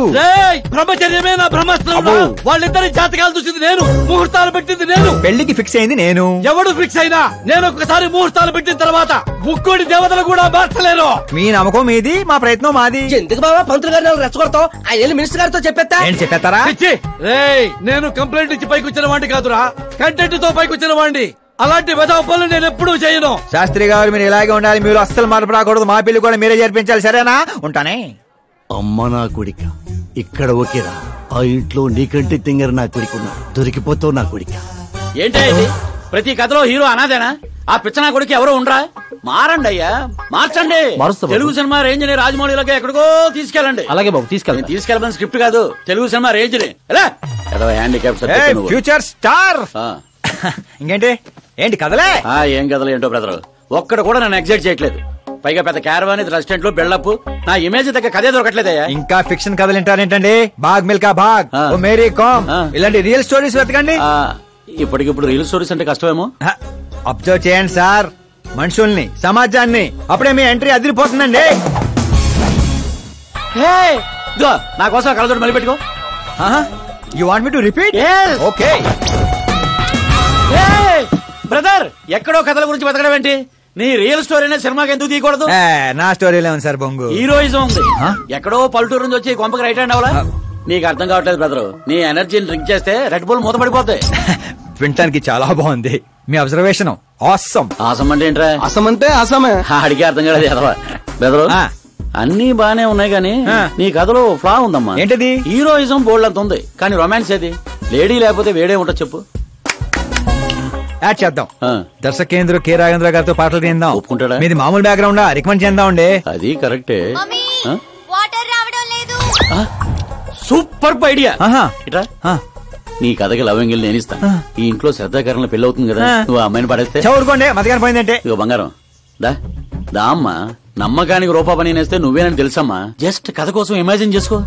బ్రహ్మచర్యమే నా బ్రహ్మాస్త్రం. వాళ్ళిద్దరి జాతకాలు చూసింది నేను, ముహూర్తాలు పెట్టింది నేను, పెళ్లికి ఫిక్స్ అయింది నేను. ఎవడు ఫిక్స్ అయినా నేను ఒక్కసారి ముహూర్తాలు పెట్టిన తర్వాత ముక్కోడి దేవతలు కూడా మార్చలేరు. మీ నమ్మకం మీది, మా ప్రయత్నం మాది. ఎందుకు బాబా పంతులు గారిని రెచ్చగొడతావు? ఆయన మినిస్టర్ గారితో చెప్పేస్తా. ఏంటి చెప్పేస్తారా? నేను కంప్లైంట్ ఇచ్చి పైకి వచ్చిన వాడిని కాదురా, కంటెంట్ తో పైకి వచ్చిన వాడిని. అలాంటి వెధవ పనులు నేను ఎప్పుడూ చేయను. శాస్త్రి గారు మీరు ఇలాగే ఉండాలి, మీరు అస్సలు మార్పు రాకూడదు. మా పెళ్లి కూడా మీరే జరిపించాలి, సరేనా? ఉంటానే. అమ్మ నా కొడిక ఇక్కడ ఓకేరా. ఆ ఇంట్లో నీకంటే తింగర నా కొడుకున్నా, దొరికిపోతావు నా కొడిక. ఏంటి ప్రతి కథలో హీరో అనాదేనా? ఆ పిచ్చనా కొడుకు ఎవరో ఉండరా? మారండి అయ్యా, మార్చండి. తెలుగు సినిమా రేంజ్ ని రాజమౌళిలోకి ఎక్కడికో తీసుకెళ్ళండి. అలాగే బాబు, తీసుకెళ్ళమని స్క్రిప్ట్ కాదు, తెలుగు సినిమా రేంజ్ ని. Handicap future star. ఇంకేంటి ఏంటి కథలే? ఏం కథలు ఏంటో బ్రదర్, ఒక్కడ కూడా నన్ను ఎగ్జైట్ చేయట్లేదు. పైగా పెద్ద క్యారవాన్, రెస్టారెంట్ లో బిల్డప్, నా ఇమేజ్ దగ్గర కథే దొరకట్లేదయ్యా. ఇంకా ఫిక్షన్ కథలు వింటారేంటండి? బాగ్ మిల్కా బాగ్, ఓ మేరీ కామ్, ఇలాంటి రియల్ స్టోరీస్ వెతకండి. ఇప్పటికిప్పుడు రియల్ స్టోరీస్ అంటే కష్టమేమో. అబ్జర్వ్ చేయండి సార్ మనుషుల్ని, సమాజాన్ని, అప్పుడే మీ ఎంట్రీ అదిరిపోతుందండి. నా కోసం కళ్ళతోటి మళ్ళీ పెట్టుకో. You want me to repeat? Okay. Brother, ఎక్కడో కథల గురించి బతకడం ఏంటి? నీ రియల్ స్టోరీనే సినిమాకి ఎందుకు తీయకూడదు? నా స్టోరీలో ఉంది సార్ బొంగు. హీరోయిజం ఉంది. ఎక్కడో పల్లెటూరు నుంచి వచ్చి కొంపకి రైట్ హ్యాండ్ అవలా? నీకు అర్థం కావట్లేదు బ్రదర్. నీ ఎనర్జీని డ్రింక్ చేస్తే రెడ్ బుల్ మూత పడిపోతాయి. వినటానికి చాలా బాగుంది మీ అబ్జర్వేషన్. ఆసమ్. ఆసమ్ అంటే ఏంట్రా? అసమ్ అంటే అసమే. అడిగే అర్థం కాలేదు ఎదవా. బ్రదర్ అన్ని బానే ఉన్నాయి గానీ నీ కథలో ఫ్లా ఉందమ్మా. ఏంటది? హీరోయిజం బోల్డ్ అంత ఉంది, కానీ రొమాన్స్ ఏది? లేడీ లేకపోతే వేడే ఉంటా చెప్పు. యాడ్ చేద్దాం. దర్శకేంద్ర కె రాఘవేంద్ర గారితో పాటలు తీద్దాం. ఒప్పుకుంటాడా? మీది మామూలు బ్యాక్గ్రౌండ్, రికమెండ్ చేద్దాం అండి. అది కరెక్టే. Super idea. ఇట్రా, నీ కథకి లవ్ ఎంగిల్ నేను ఇస్తాను. ఈ ఇంట్లో శ్రద్ధాకరణ పెళ్లి అవుతుంది కదా, నువ్వు ఆ అమ్మాయిని పడేస్తే చదువుకోండి. మతగాని పోయిందంటే ఇగో బంగారం దా దా అమ్మా. నమ్మకానికి రూపా పని నేస్తే నువ్వేనని తెలుసమ్మా. జస్ట్ కథ కోసం ఇమాజిన్ చేసుకో.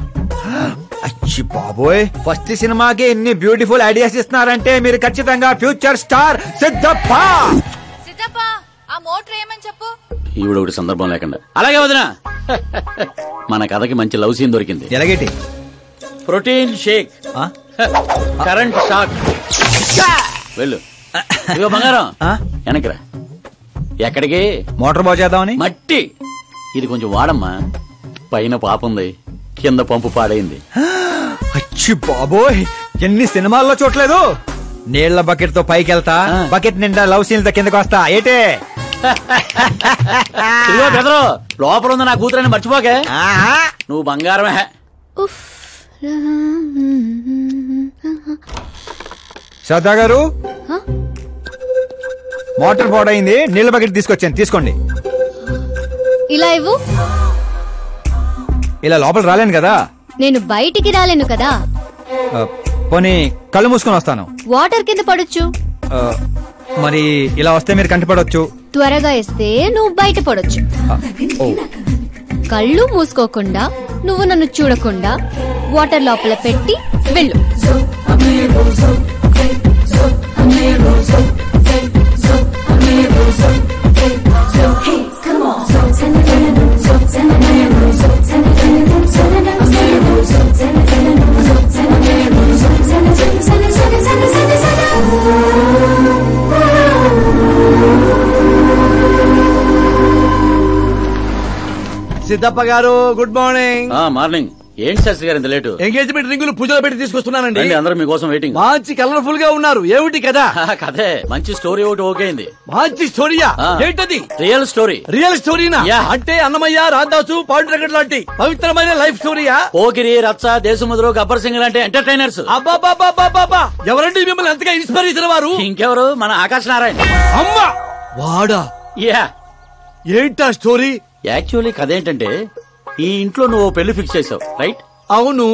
అచ్చి బాబోయ్, ఫస్ట్ సినిమాకి ఎన్ని బ్యూటిఫుల్ ఐడియాస్ ఇస్తున్నారంటే మీరు ఖచ్చితంగా ఫ్యూచర్ స్టార్ సిద్ధప్ప. ఈవిడ ఒకటి సందర్భం లేకుండా. అలాగే వదినా, మన కథకి మంచి లవ్ సీన్ దొరికింది. ఎలాగేటి? Protein shake, current shock. వెళ్ళు. ఇగో బంగారం వెనకరా. ఎక్కడికి? మోటార్ బాగు చేద్దామని. మట్టి ఇది కొంచెం వాడమ్మా. పైన పాపుంది, కింద పంపు పాడైంది. అచ్చి బాబోయ్, ఎన్ని సినిమాల్లో చూడలేదు. నీళ్ల బకెట్ తో పైకి వెళ్తా, బకెట్ నిండా లవ్ సీన్ తో కిందకి వస్తా. ఏటే బెదరు, లోపల ఉంది నా కూతురని మర్చిపోకే. నువ్వు బంగారమే. శ్రద్ధా గారు, మోటార్ పాడైంది, నీళ్ల బకెట్ తీసుకొచ్చాను, తీసుకోండి. ఇలా ఇవ్వు. ఇలా లోపల రాలేను కదా. నేను బయటికి రాలేను కదా. పోనీ కళ్ళు మూసుకొని వస్తాను. వాటర్ కింద పడొచ్చు. మరి ఇలా వస్తే మీరు కంటి పడవచ్చు. త్వరగా ఇస్తే నువ్వు బయట పడొచ్చు. కళ్ళు మూసుకోకుండా, నువ్వు నన్ను చూడకుండా వాటర్ లోపల పెట్టి వెళ్ళు. సిద్ధప్ప గారు, గుడ్ మార్నింగ్. మార్నింగ్. ఏంటి శాస్త్రి గారు ఇంత లేటు? ఎంగేజ్మెంట్ రింగులు పూజలో పెట్టి తీసుకొస్తున్నానండి. అందరూ మీకోసం వెయిటింగ్. మంచి కలర్ఫుల్ గా ఉన్నారు. ఏమిటి కదా? కథే మంచి స్టోరీ ఒకటి ఓకే అయింది. మంచి స్టోరీయా? ఏంటది? Real story. రియల్ స్టోరీనా? అంటే అన్నమయ్య, రాధాసు, పాండురంగడ్ లాంటి పవిత్రమైన లైఫ్ స్టోరీయా? పోకిరి, రచ్చ, దేశముద్రు, గబ్బర్ సింగ్ లాంటి ఎంటర్టైనర్స్. అబ్బాబాబాబాబా, ఎవరండి మిమ్మల్ని ఎంతగా ఇన్స్పైర్ చేసిన వారు? ఇంకెవరు, మన ఆకాశ్ నారాయణ. అమ్మా వాడా? ఏంటా స్టోరీ? యాక్చువల్లీ కథ ఏంటంటే, ఈ ఇంట్లో నువ్వు పెళ్లి ఫిక్స్ చేసావు, రైట్? అవును.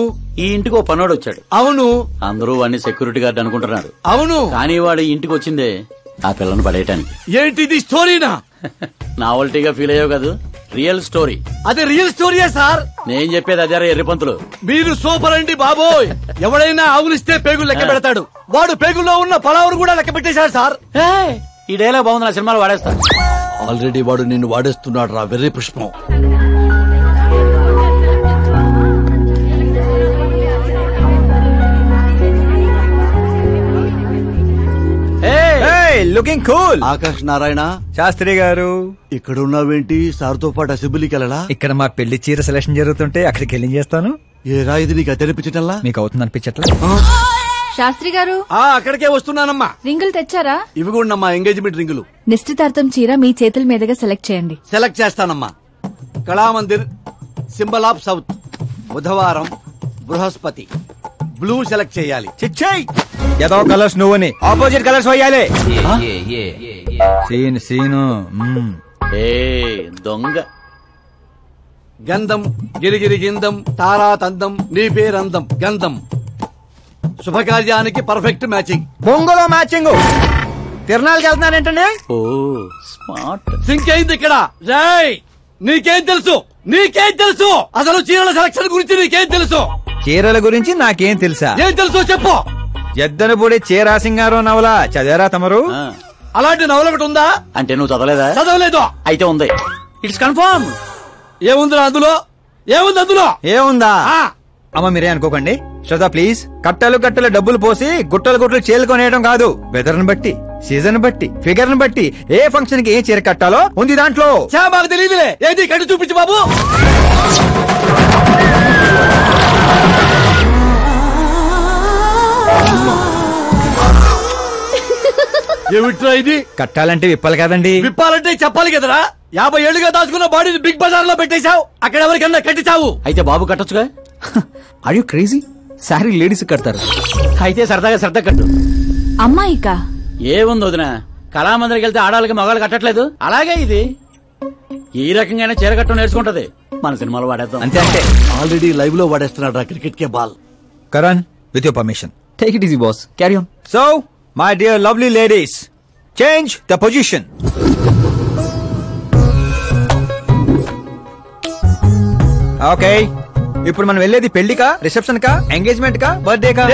ఈ ఇంటికి ఓ పనోడు వచ్చాడు. అవును. అందరూ వాడిని సెక్యూరిటీ గార్డ్ అనుకుంటున్నారు. అవును. కానీ వాడు ఇంటికి వచ్చిందే ఆ పిల్లను పడేయటానికి. ఏంటిది స్టోరీనా? నావల్టీగా ఫీల్ అయ్యావు కాదు, రియల్ స్టోరీ. అదే రియల్ స్టోరీయా సార్? నేను చెప్పేది అదే ఎర్రిపంతులు. మీరు సూపర్ అండి బాబోయ్. ఎవడైనా ఆవులిస్తే పేగులు లెక్క పెడతాడు. వాడు పేగుల్లో ఉన్న పలావురు కూడా లెక్క పెట్టేశాడు సార్. ఈ డైలాగ్ బాగుంది, నా సినిమాలో వాడేస్తా. ఆల్రెడీ వాడు నిన్ను వాడేస్తున్నాడు రా వెర్రి పుష్పం. Looking cool. ఆకాష్ నారాయణ శాస్త్రి గారు ఇక్కడ ఉన్నావేంటి? సార్తో పాటు అసెంబ్లీకి వెళ్ళలా? ఇక్కడ మా పెళ్లి చీర సెలక్షన్ జరుగుతుంటే అక్కడికి వెళ్ళి చేస్తాను. ఏ రాయిది నీకు తెలిపించటల్లా? మీకు అవుతుంది అనిపించట్లా? శాస్త్రి గారు అక్కడికే వస్తున్నానమ్మా. రింగులు తెచ్చారా? ఇవి కూడా నమ్మా ఎంగేజ్మెంట్ రింగులు. నిశ్చితార్థం చీర మీ చేతుల మీదుగా సెలెక్ట్ చేయండి. సెలెక్ట్ చేస్తానమ్మా. కళామందిర్ సింబల్ ఆఫ్ సౌత్, బుధవారం, బృహస్పతి. బ్లూ సెలెక్ట్ చేయాలి. చిచ్చాయి ఏదో కలర్స్ నువ్వుని ఆపోజిట్ కలర్స్ వేయాలి. సీను దొంగ. గంధం గిరిగిరి గిందం తారా తందం నీ పేరందం గంధం. శుభకార్యానికి పర్ఫెక్ట్ మ్యాచింగ్. బొంగులో మ్యాచింగ్. తిరణాలకి వెళ్తున్నారేంటండి? ఓ స్మార్ట్. సింక్ అయింది ఇక్కడ. రాయ్ నీకేం తెలుసు? నీకేం తెలుసు? అసలు చీరల సెలక్షన్ గురించి నీకేం తెలుసు? చీరల గురించి నాకేం తెలుసా? ఏం తెలుసు చెప్పు. ఎద్దను పొడి చీరా సింగారం నవల చదివారా తమరు? అలాంటి నవల ఒకటి ఉందా? అంటే నువ్వు చదవలేదా? చదవలేదు. అయితే ఉంది. It's confirm. ఏముందిరా అందులో? ఏముంది అందులో? ఏముందా? అమ్మ మీరే అనుకోకండి. శ్రద్ధ ప్లీజ్. కట్టలు కట్టలు డబ్బులు పోసి గుట్టలు గుట్టలు చీరకొనేయడం కాదు. వెదర్ ని బట్టి, సీజన్ బట్టి, ఫిగర్ ని బట్టి ఏ ఫంక్షన్ కి ఏ చీర కట్టాలో ఉంది దాంట్లో. మాకు తెలియదులే. ఏది కట్టి చూపించు బాబు. ఏమిట్రా ఇది? కట్టాలంటే విప్పాలి కదండి. విప్పాలంటే చెప్పాలి కదరా. 50 ఏళ్లుగా దాచుకున్న బాడీని బిగ్ బజార్ లో పెట్టేశావు. అక్కడ ఎవరికన్నా కట్టించావు. అయితే బాబు కట్టొచ్చుగా. Are you crazy? Sorry ladies కడతారు. అయితే సరదాగా సరదా కట్టు. అమ్మాయికా? ఏముంది వదిన, కళామందిరికి వెళ్తే ఆడాలకి మగవాళ్ళు కట్టట్లేదు, అలాగే ఇది ఈ రకంగానే చీర కట్టడం నేర్చుకుంటది. మన సినిమాలో వాడేద్దాం. అంతే అంటే ఆల్రెడీ లైవ్ లో వాడేస్తున్నాడు రా క్రికెట్ కే ball. Karan with your permission take it easy boss. Carry on. So my dear lovely ladies, change the position. Okay, ఇప్పుడు మనం వెళ్ళేది పెళ్లికా, రిసెప్షన్ కా, ఎంగేజ్మెంట్ కా, బర్త్డే కా?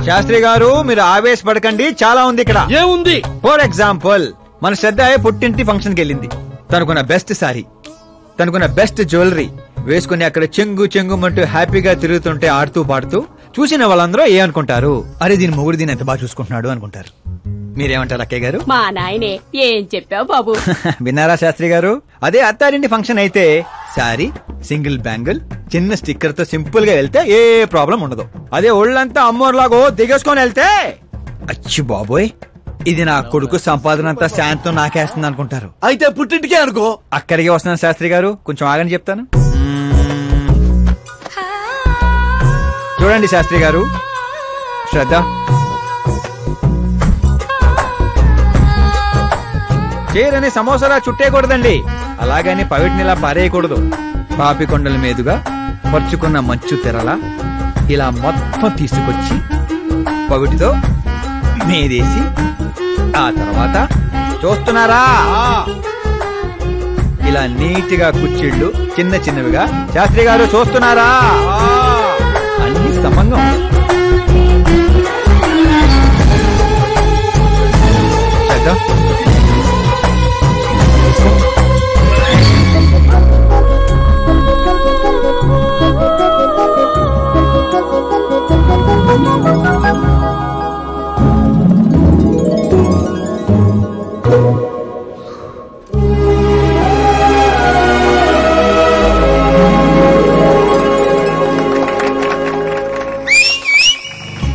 శాస్త్రి గారు మీరు ఆవేశపడకండి, చాలా ఉంది ఇక్కడ. ఏముంది? ఫర్ ఎగ్జాంపుల్ మన శ్రద్ధ పుట్టింటి ఫంక్షన్ కి వెళ్ళింది. తనకున్న బెస్ట్ సారీ, తనకున్న బెస్ట్ జ్యువెలరీ వేసుకుని అక్కడ చెంగు చెంగుమంటూ హ్యాపీగా తిరుగుతుంటే ఆడుతూ పాడుతూ చూసిన వాళ్ళందరూ ఏ అనుకుంటారు? అరే దీని మొగుడు దీని ఎంత బాగా చూసుకుంటున్నాడు అనుకుంటారు. మీరేమంటారు అక్కయ్య గారు? మా నాయనే ఏం చెప్పావు బాబు. విన్నారా శాస్త్రి గారు? అదే అత్తారింటి ఫంక్షన్ అయితే సారీ, సింగిల్ బ్యాంగిల్, చిన్న స్టిక్కర్ తో సింపుల్ గా వెళ్తే ఏ ప్రాబ్లం ఉండదు. అదే ఒళ్ళంతా అమ్మోర్లాగో దిగేసుకొని వెళ్తే అచ్చి బాబోయ్ ఇది నా కొడుకు సంపాదన అంతా శాంతం నాకేస్తుంది అనుకుంటారు. అయితే పుట్టింటికే అనుకో. అక్కడికి వస్తున్నాను శాస్త్రి గారు, కొంచెం ఆగని చెప్తాను. చూడండి శాస్త్రి గారు, శ్రద్ధ చీరని సమోసాలా చుట్టేయకూడదండి, అలాగని పవిటినిలా పారేయకూడదు. పాపికొండల మీదుగా పరుచుకున్న మంచు తెరలా ఇలా మొత్తం తీసుకొచ్చి పవిటితో మీదేసి ఆ తర్వాత చూస్తున్నారా ఇలా నీట్గా కుచ్చిళ్ళు చిన్న చిన్నవిగా. శాస్త్రి గారు చూస్తున్నారా? అన్ని సమంగా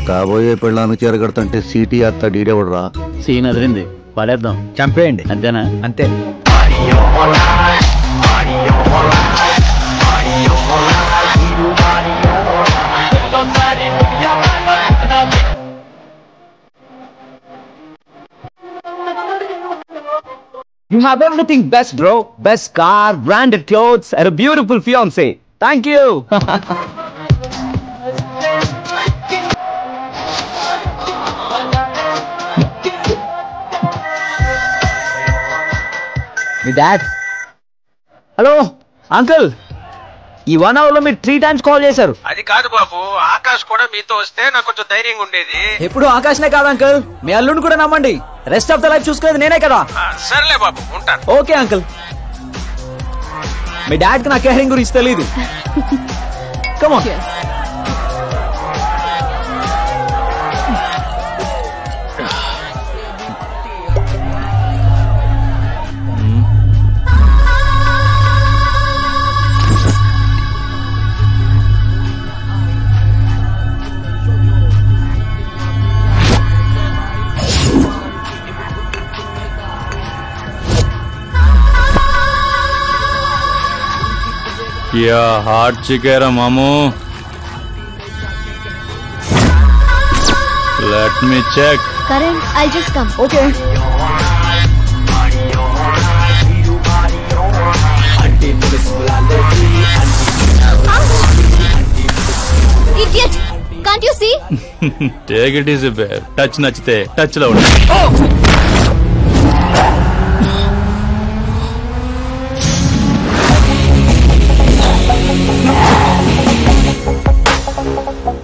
కాబోయే పెళ్ళాను చేరగడుతుంటే సీటీ అత్త డీడేవడరా. సీన్ అదిరింది, పడేద్దాం. చంపేయండి. అంతేనా? అంతే. You have everything best, bro. Best car, branded clothes, and a beautiful fiancé. Thank you. Me dad. Hello uncle, ఈ 1 hour లో మీరు 3 times కాల్ చేశారు. అది కాదు బాబు, ఆకాష్ కూడా మీతో వస్తే నాకు కొంచెం ధైర్యంగా ఉండేది. ఎప్పుడు ఆకాశనే కాదు అంకుల్, మీ అల్లుడిని కూడా నమ్మండి. రెస్ట్ ఆఫ్ ద లైఫ్ చూసుకునేది నేనే కదా. సర్లే బాబు, ఉంటాను. Okay uncle. మీ డాడ్ కి నా కేరింగ్ గురించి తెలీదు. Come on. क्या हार्ट चिकेरा मामू. Let me check. Karan, I'll just come. Okay. Idiot! Can't you see? Take it easy, babe. Touch nachte, touch lo undu.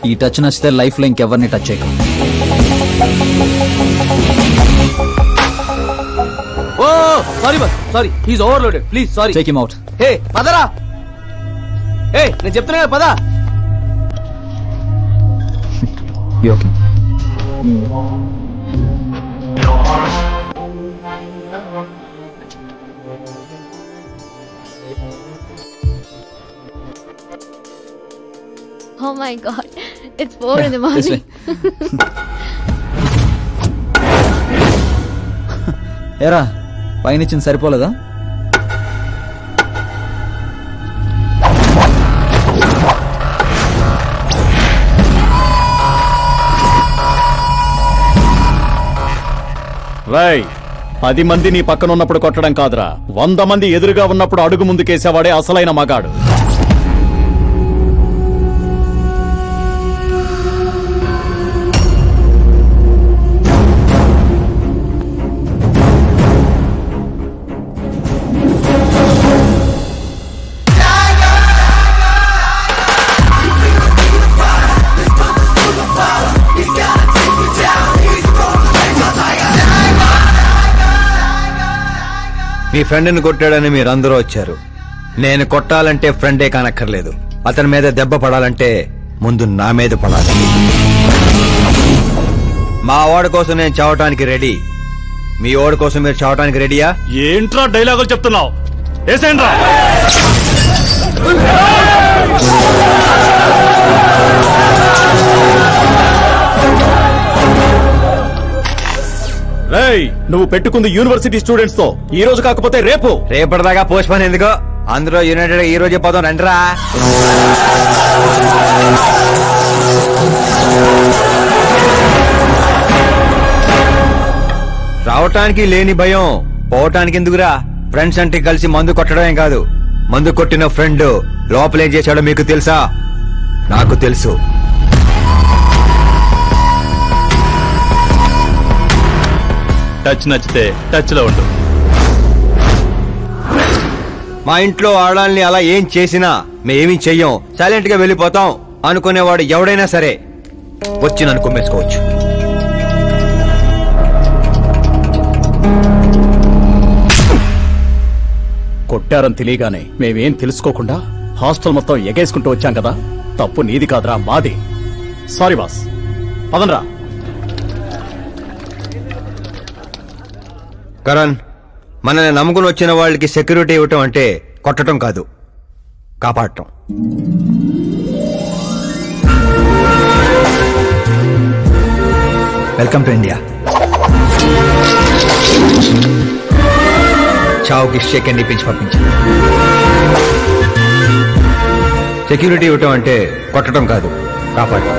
ఈ టచ్ నచ్చితే లైఫ్ లో ఇంకెవరిని టచ్ చేయకు. ఓ sorry boss, sorry, he's overloaded, please sorry. Take him out. Hey పదరా, hey నేను చెప్తున్నా కదా, పద. You okay? Oh my god, it's 4 in the morning. ఏరా పైనిచ్చింది సరిపోలేదా? రై 10 మంది నీ పక్కన ఉన్నప్పుడు కొట్టడం కాదురా, 100 మంది ఎదురుగా ఉన్నప్పుడు అడుగు ముందుకేసేవాడే అసలైన మగాడు. మీ ఫ్రెండ్ని కొట్టాడని మీరందరూ వచ్చారు. నేను కొట్టాలంటే ఫ్రెండే కానక్కర్లేదు, అతని మీద దెబ్బ పడాలంటే ముందు నా మీద పడాలి. మా వాడి కోసం నేను చావటానికి రెడీ, మీ వాడి కోసం మీరు చావటానికి రెడీయా? ఏంట్రా డైలాగులు చెప్తున్నావు? ఏసేంట్రా. రేయ్, నువ్వు పెట్టుకుంది యూనివర్సిటీ స్టూడెంట్స్ తో, ఈ రోజు కాకపోతే రేపు. రేపటిదాకా పోస్ట్ పోన్ ఎందుకో, అందరూ యునైటెడ్ ఈ రోజే పోదాం రండిరా. రావటానికి లేని భయం పోవటానికి ఎందుకురా? ఫ్రెండ్స్ అంటే కలిసి మందు కొట్టడమే కాదు, మందు కొట్టిన ఫ్రెండ్ లోపలేం చేశాడో మీకు తెలుసా? నాకు తెలుసు. టచ్ నచ్చితే టచ్ లో ఉండు. మా ఇంట్లో ఆడాలని అలా ఏం చేసినా మేమేమీ చెయ్యం, సైలెంట్ గా వెళ్ళిపోతాం అనుకునేవాడు ఎవడైనా సరే వచ్చి నన్ను కుమ్మేసుకోవచ్చు. కొట్టారని తెలియగానే మేమేం తెలుసుకోకుండా హాస్టల్ మొత్తం ఎగేసుకుంటూ వచ్చాం కదా, తప్పు నీది కాదురా, మాది. సారీ బాస్, పదండ్రా. కరణ్, మనల్ని నమ్ముకుని వచ్చిన వాళ్ళకి సెక్యూరిటీ ఇవ్వటం అంటే కొట్టడం కాదు, కాపాడటం. Welcome to India. చావుకి షేక్ ఇప్పించి పంపించాను. సెక్యూరిటీ ఇవ్వటం అంటే కొట్టడం కాదు, కాపాడటం.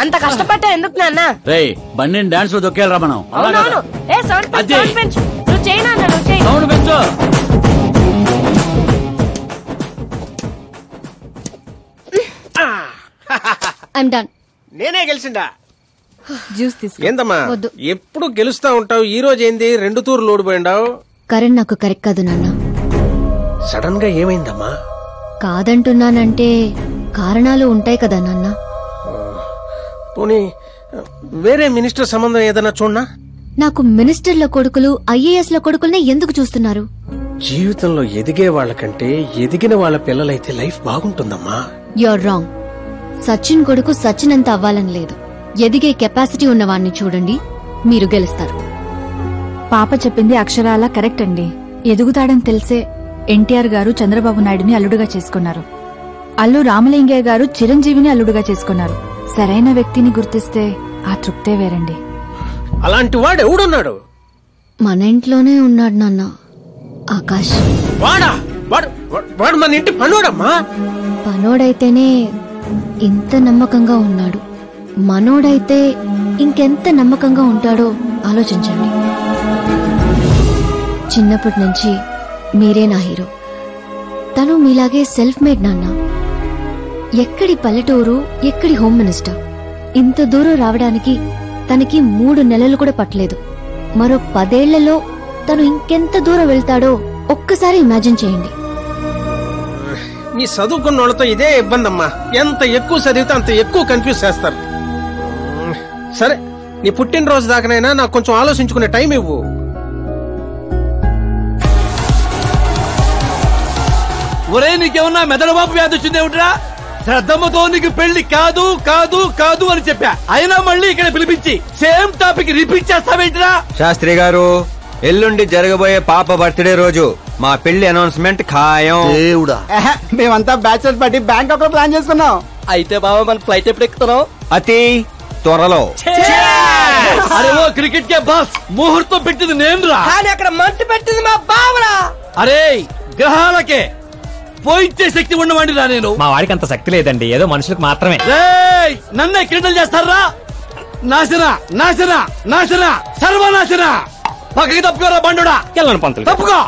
అంత కష్టపడ్డా ఎందుకు నాన్న? రేయ్, బండిని డాన్స్ లో దొక్కేయాలరా మనం. అవునవును. ఏ సౌండ్ పెంచు, నువ్వు చేయి నాన్న, నువ్వు చేయి. సౌండ్ పెంచు. I'm done. నేనే గెలిచిండా? జ్యూస్ తీసుకో. ఏందమ్మా వద్దు. ఎప్పుడు గెలుస్తా ఉంటావు, ఈ రోజు ఏంది 2 తూర్లు ఓడిపోయిండావు? కరణ్ నాకు కరెక్ట్ కాదు నాన్న. సడన్ గా ఏమైందమ్మా? కాదంటున్నానంటే కారణాలు ఉంటాయి కదా నాన్న. పోనీ వేరే మినిస్టర్ సంబంధం ఏదైనా చూడనా? నాకు మినిస్టర్ల కొడుకులు ఐఏఎస్ల కొడుకుల్ని ఎందుకు చూస్తున్నారు? జీవితంలో ఎదిగే వాళ్ళకంటే ఎదిగిన వాళ్ళ పిల్లలైతే లైఫ్ బాగుంటుందమ్మా. You're wrong. సచిన్ కొడుకు సచిన్ అంత అవ్వాలని లేదు. ఎదిగే కెపాసిటీ ఉన్నవాణ్ణి చూడండి, మీరు గెలుస్తారు. పాప చెప్పింది అక్షరాలా కరెక్ట్ అండి. ఎదుగుతాడని తెలిసే ఎన్టీఆర్ గారు చంద్రబాబు నాయుడుని అల్లుడుగా చేసుకున్నారు. అల్లు రామలింగయ్య గారు చిరంజీవిని అల్లుడుగా చేసుకున్నారు. సరైన వ్యక్తిని గుర్తిస్తే ఆ తృప్తే వేరండి. అలాంటి వాడు ఎవడున్నాడు? మన ఇంట్లోనే ఉన్నాడు నాన్న, ఆకాష్. వాడా? వాడు మన ఇంటి పనోడమ్మా. పనోడైతేనే ఇంత నమ్మకంగా ఉన్నాడు. మనోడైతే ఇంకెంత నమ్మకంగా ఉంటాడో ఆలోచించండి. చిన్నప్పటి నుంచి మీరే నా హీరో. తను మీలాగే సెల్ఫ్ మేడ్ నాన్న. ఎక్కడి పల్లెటూరు, ఎక్కడి హోమ్ మినిస్టర్. ఇంత దూరం రావడానికి తనకి 3 నెలలు కూడా పట్టలేదు. మరో 10 ఏళ్లలో తను ఇంకెంత దూరం వెళ్తాడో ఒక్కసారి ఇమాజిన్ చేయండి. మీ చదువుకున్న వాళ్ళతో ఇదే ఇబ్బంది అమ్మా. ఎంత ఎక్కువ చదివితే అంత ఎక్కువ కన్ఫ్యూజ్ చేస్తారు. సరే, నీ పుట్టినరోజు దాకానైనా నాకు కొంచెం ఆలోచించుకునే టైం ఇవ్వు. ఒరే, నీకేమన్నా మెదడువాపు వ్యాధి వచ్చిందేమిట్రా? శ్రద్ధమ్మతో నీకు పెళ్లి కాదు కాదు కాదు అని చెప్పా, అయినా మళ్ళీ ఇక్కడ పిలిపించి సేమ్ టాపిక్ రిపీట్ చేస్తావేంటిరా? శాస్త్రి గారు, ఎల్లుండి జరగబోయే పాప బర్త్డే రోజు మా పెళ్లి అనౌన్స్మెంట్ ఖాయం. దేవుడా, మేమంతా బ్యాచులర్ పార్టీ బ్యాంకాక్ లో ప్లాన్ చేసుకున్నాం. అయితే బాబా మన ఫ్లైట్ ఎప్పుడు ఎక్కుతున్నాం? అతి త్వరలో. అరే ఓ క్రికెట్ కే బాస్, ముహూర్తం పెట్టింది నేను రా. కానీ అక్కడ మంట పెట్టింది మా బావరా. అరే గ్రహాలకే పోయించే శక్తి ఉన్నవాడిరా నేను. మా వాడికి అంత శక్తి లేదండి, ఏదో మనుషులకు మాత్రమే. నన్నే క్రీడలు చేస్తారా? నాశన నాశన నాశన సర్వనాశన. పక్కకి తప్పుకోరా బండుడా. వెళ్ళను పంతులు, తప్పుకో.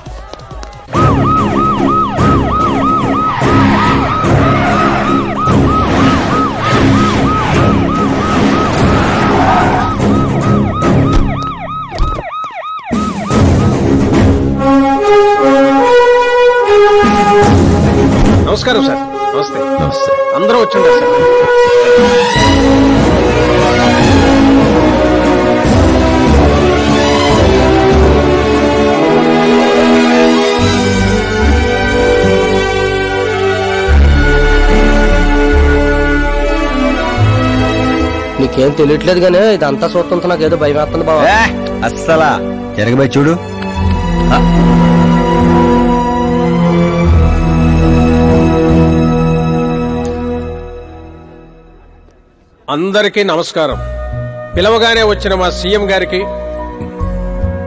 నమస్కారం సార్. నమస్తే. నమస్తే. అందరూ వచ్చిండారు సార్. నీకేం తెలియట్లేదు గానీ ఇదంతా చూస్తుంటే నాకు ఏదో భయం వేస్తుంది బాబా. అస్సలా జరగబోయి చూడు. అందరికీ నమస్కారం. పిలవగానే వచ్చిన మా సీఎం గారికి,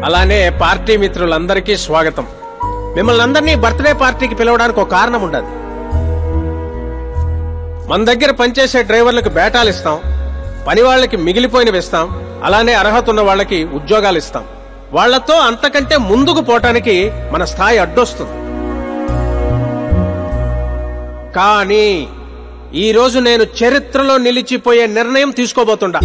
అలానే పార్టీ మిత్రులందరికీ స్వాగతం. మిమ్మల్ని అందరినీ బర్త్డే పార్టీకి పిలవడానికి ఒక కారణం ఉండదు. మన దగ్గర పనిచేసే డ్రైవర్లకు బేటాలు ఇస్తాం, పని వాళ్ళకి మిగిలిపోయినవి ఇస్తాం, అలానే అర్హత ఉన్న వాళ్ళకి ఉద్యోగాలు ఇస్తాం. వాళ్లతో అంతకంటే ముందుకు పోవటానికి మన స్థాయి అడ్డొస్తుంది. కానీ ఈ రోజు నేను చరిత్రలో నిలిచిపోయే నిర్ణయం తీసుకోబోతుండా.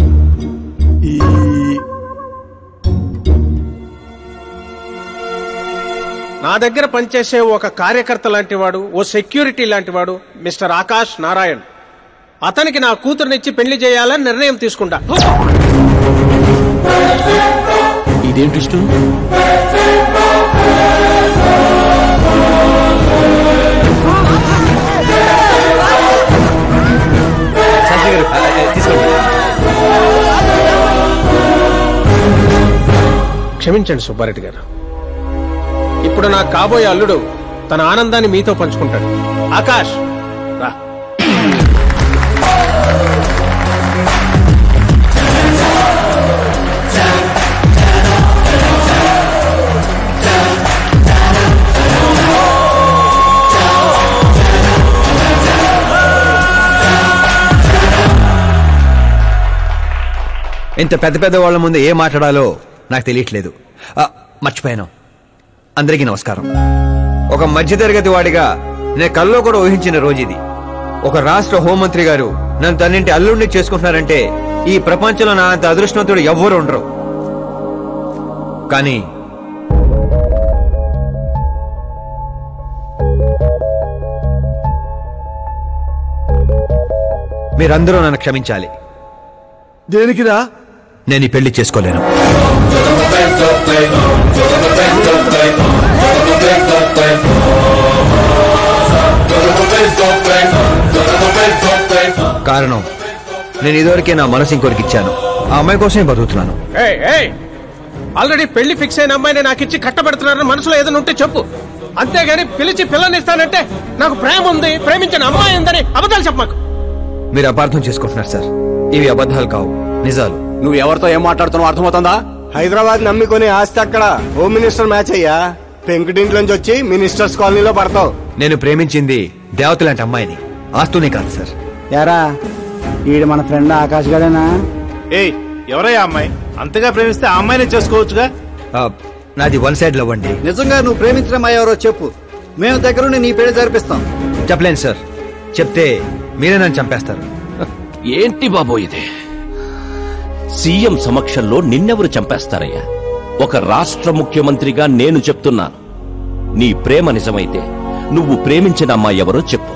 నా దగ్గర పనిచేసే ఒక కార్యకర్త లాంటి వాడు, ఓ సెక్యూరిటీ లాంటి వాడు మిస్టర్ ఆకాష్ నారాయణ్. అతనికి నా కూతురునిచ్చి పెళ్లి చేయాలని నిర్ణయం తీసుకుంటా. ఇదేంటి ఇష్టం? క్షమించండి సుబ్బారెడ్డి గారు. ఇప్పుడు నా కాబోయే అల్లుడు తన ఆనందాన్ని మీతో పంచుకుంటాడు. ఆకాష్ రా. ఇంత పెద్ద పెద్ద వాళ్ళ ముందు ఏం మాట్లాడాలో నాకు తెలియట్లేదు. మర్చిపోయాను. అందరికీ నమస్కారం. ఒక మధ్యతరగతి వాడిగా నేను కల్లో కూడా ఊహించిన రోజు ఇది. ఒక రాష్ట్ర హోంమంత్రి గారు నన్ను తన్నింటి అల్లుడిని చేసుకుంటున్నారంటే ఈ ప్రపంచంలో నా అంత అదృష్టవంతుడు ఎవ్వరు ఉండరు. కానీ మీరందరూ నన్ను క్షమించాలి. దేనికిరా? నేను ఈ పెళ్లి చేసుకోలేను. కారణం నేను ఇదివరకే నా మనసు ఇంకోరికి ఇచ్చాను. ఆ అమ్మాయి కోసమే బతుకుతున్నాను. ఆల్రెడీ పెళ్లి ఫిక్స్ అయిన అమ్మాయిని నాకు ఇచ్చి కట్టబెడుతున్నారని మనసులో ఏదైనా ఉంటే చెప్పు. అంతేగాని పిలిచి పిల్లని ఇస్తానంటే నాకు ప్రేమ ఉంది, ప్రేమించిన అమ్మాయి ఉందని అబద్ధాలు చెప్పమాకు. మీరు అపార్థం చేసుకుంటున్నారు సార్. ఇవి అబద్ధాలు కావు, నిజాలు. నువ్వు ఎవరితో ఏం మాట్లాడుతున్నావు అర్థమవుతుందా? హైదరాబాద్ నమ్మికొని ఆస్తి అక్కడ హోమ్ మినిస్టర్ మ్యాచ్ అయ్యా. పెంకుటింట్లోంచి వచ్చి మినిస్టర్స్ కాలనీలో పడతావు. నేను ప్రేమించింది దేవత లాంటి అమ్మాయిని, ఆస్తునే కాదు సార్. యారా ఈడు మన ఫ్రెండ్ ఆకాష్ గడేనా? ఏయ్ ఎవరయ్యా అమ్మాయి? అంతగా ప్రేమిస్తే ఆ అమ్మాయిని చేసుకోవచ్చుగా. నాది వన్ సైడ్ లవ్ అండి. నిజంగా నువ్వు ప్రేమించిన అమ్మాయి ఎవరో చెప్పు, మేము దగ్గరుండి నీ పెళ్లి జరిపిస్తాం. చెప్పలేను సార్. చెప్తే మీరే నన్ను చంపేస్తారు. ఏంటి బాబో ఇది? సీఎం సమక్షంలో నిన్నెవరు చంపేస్తారయ్యా? ఒక రాష్ట్ర ముఖ్యమంత్రిగా నేను చెప్తున్నాను, నీ ప్రేమ నిజమైతే నువ్వు ప్రేమించిన అమ్మాయి ఎవరో చెప్పు,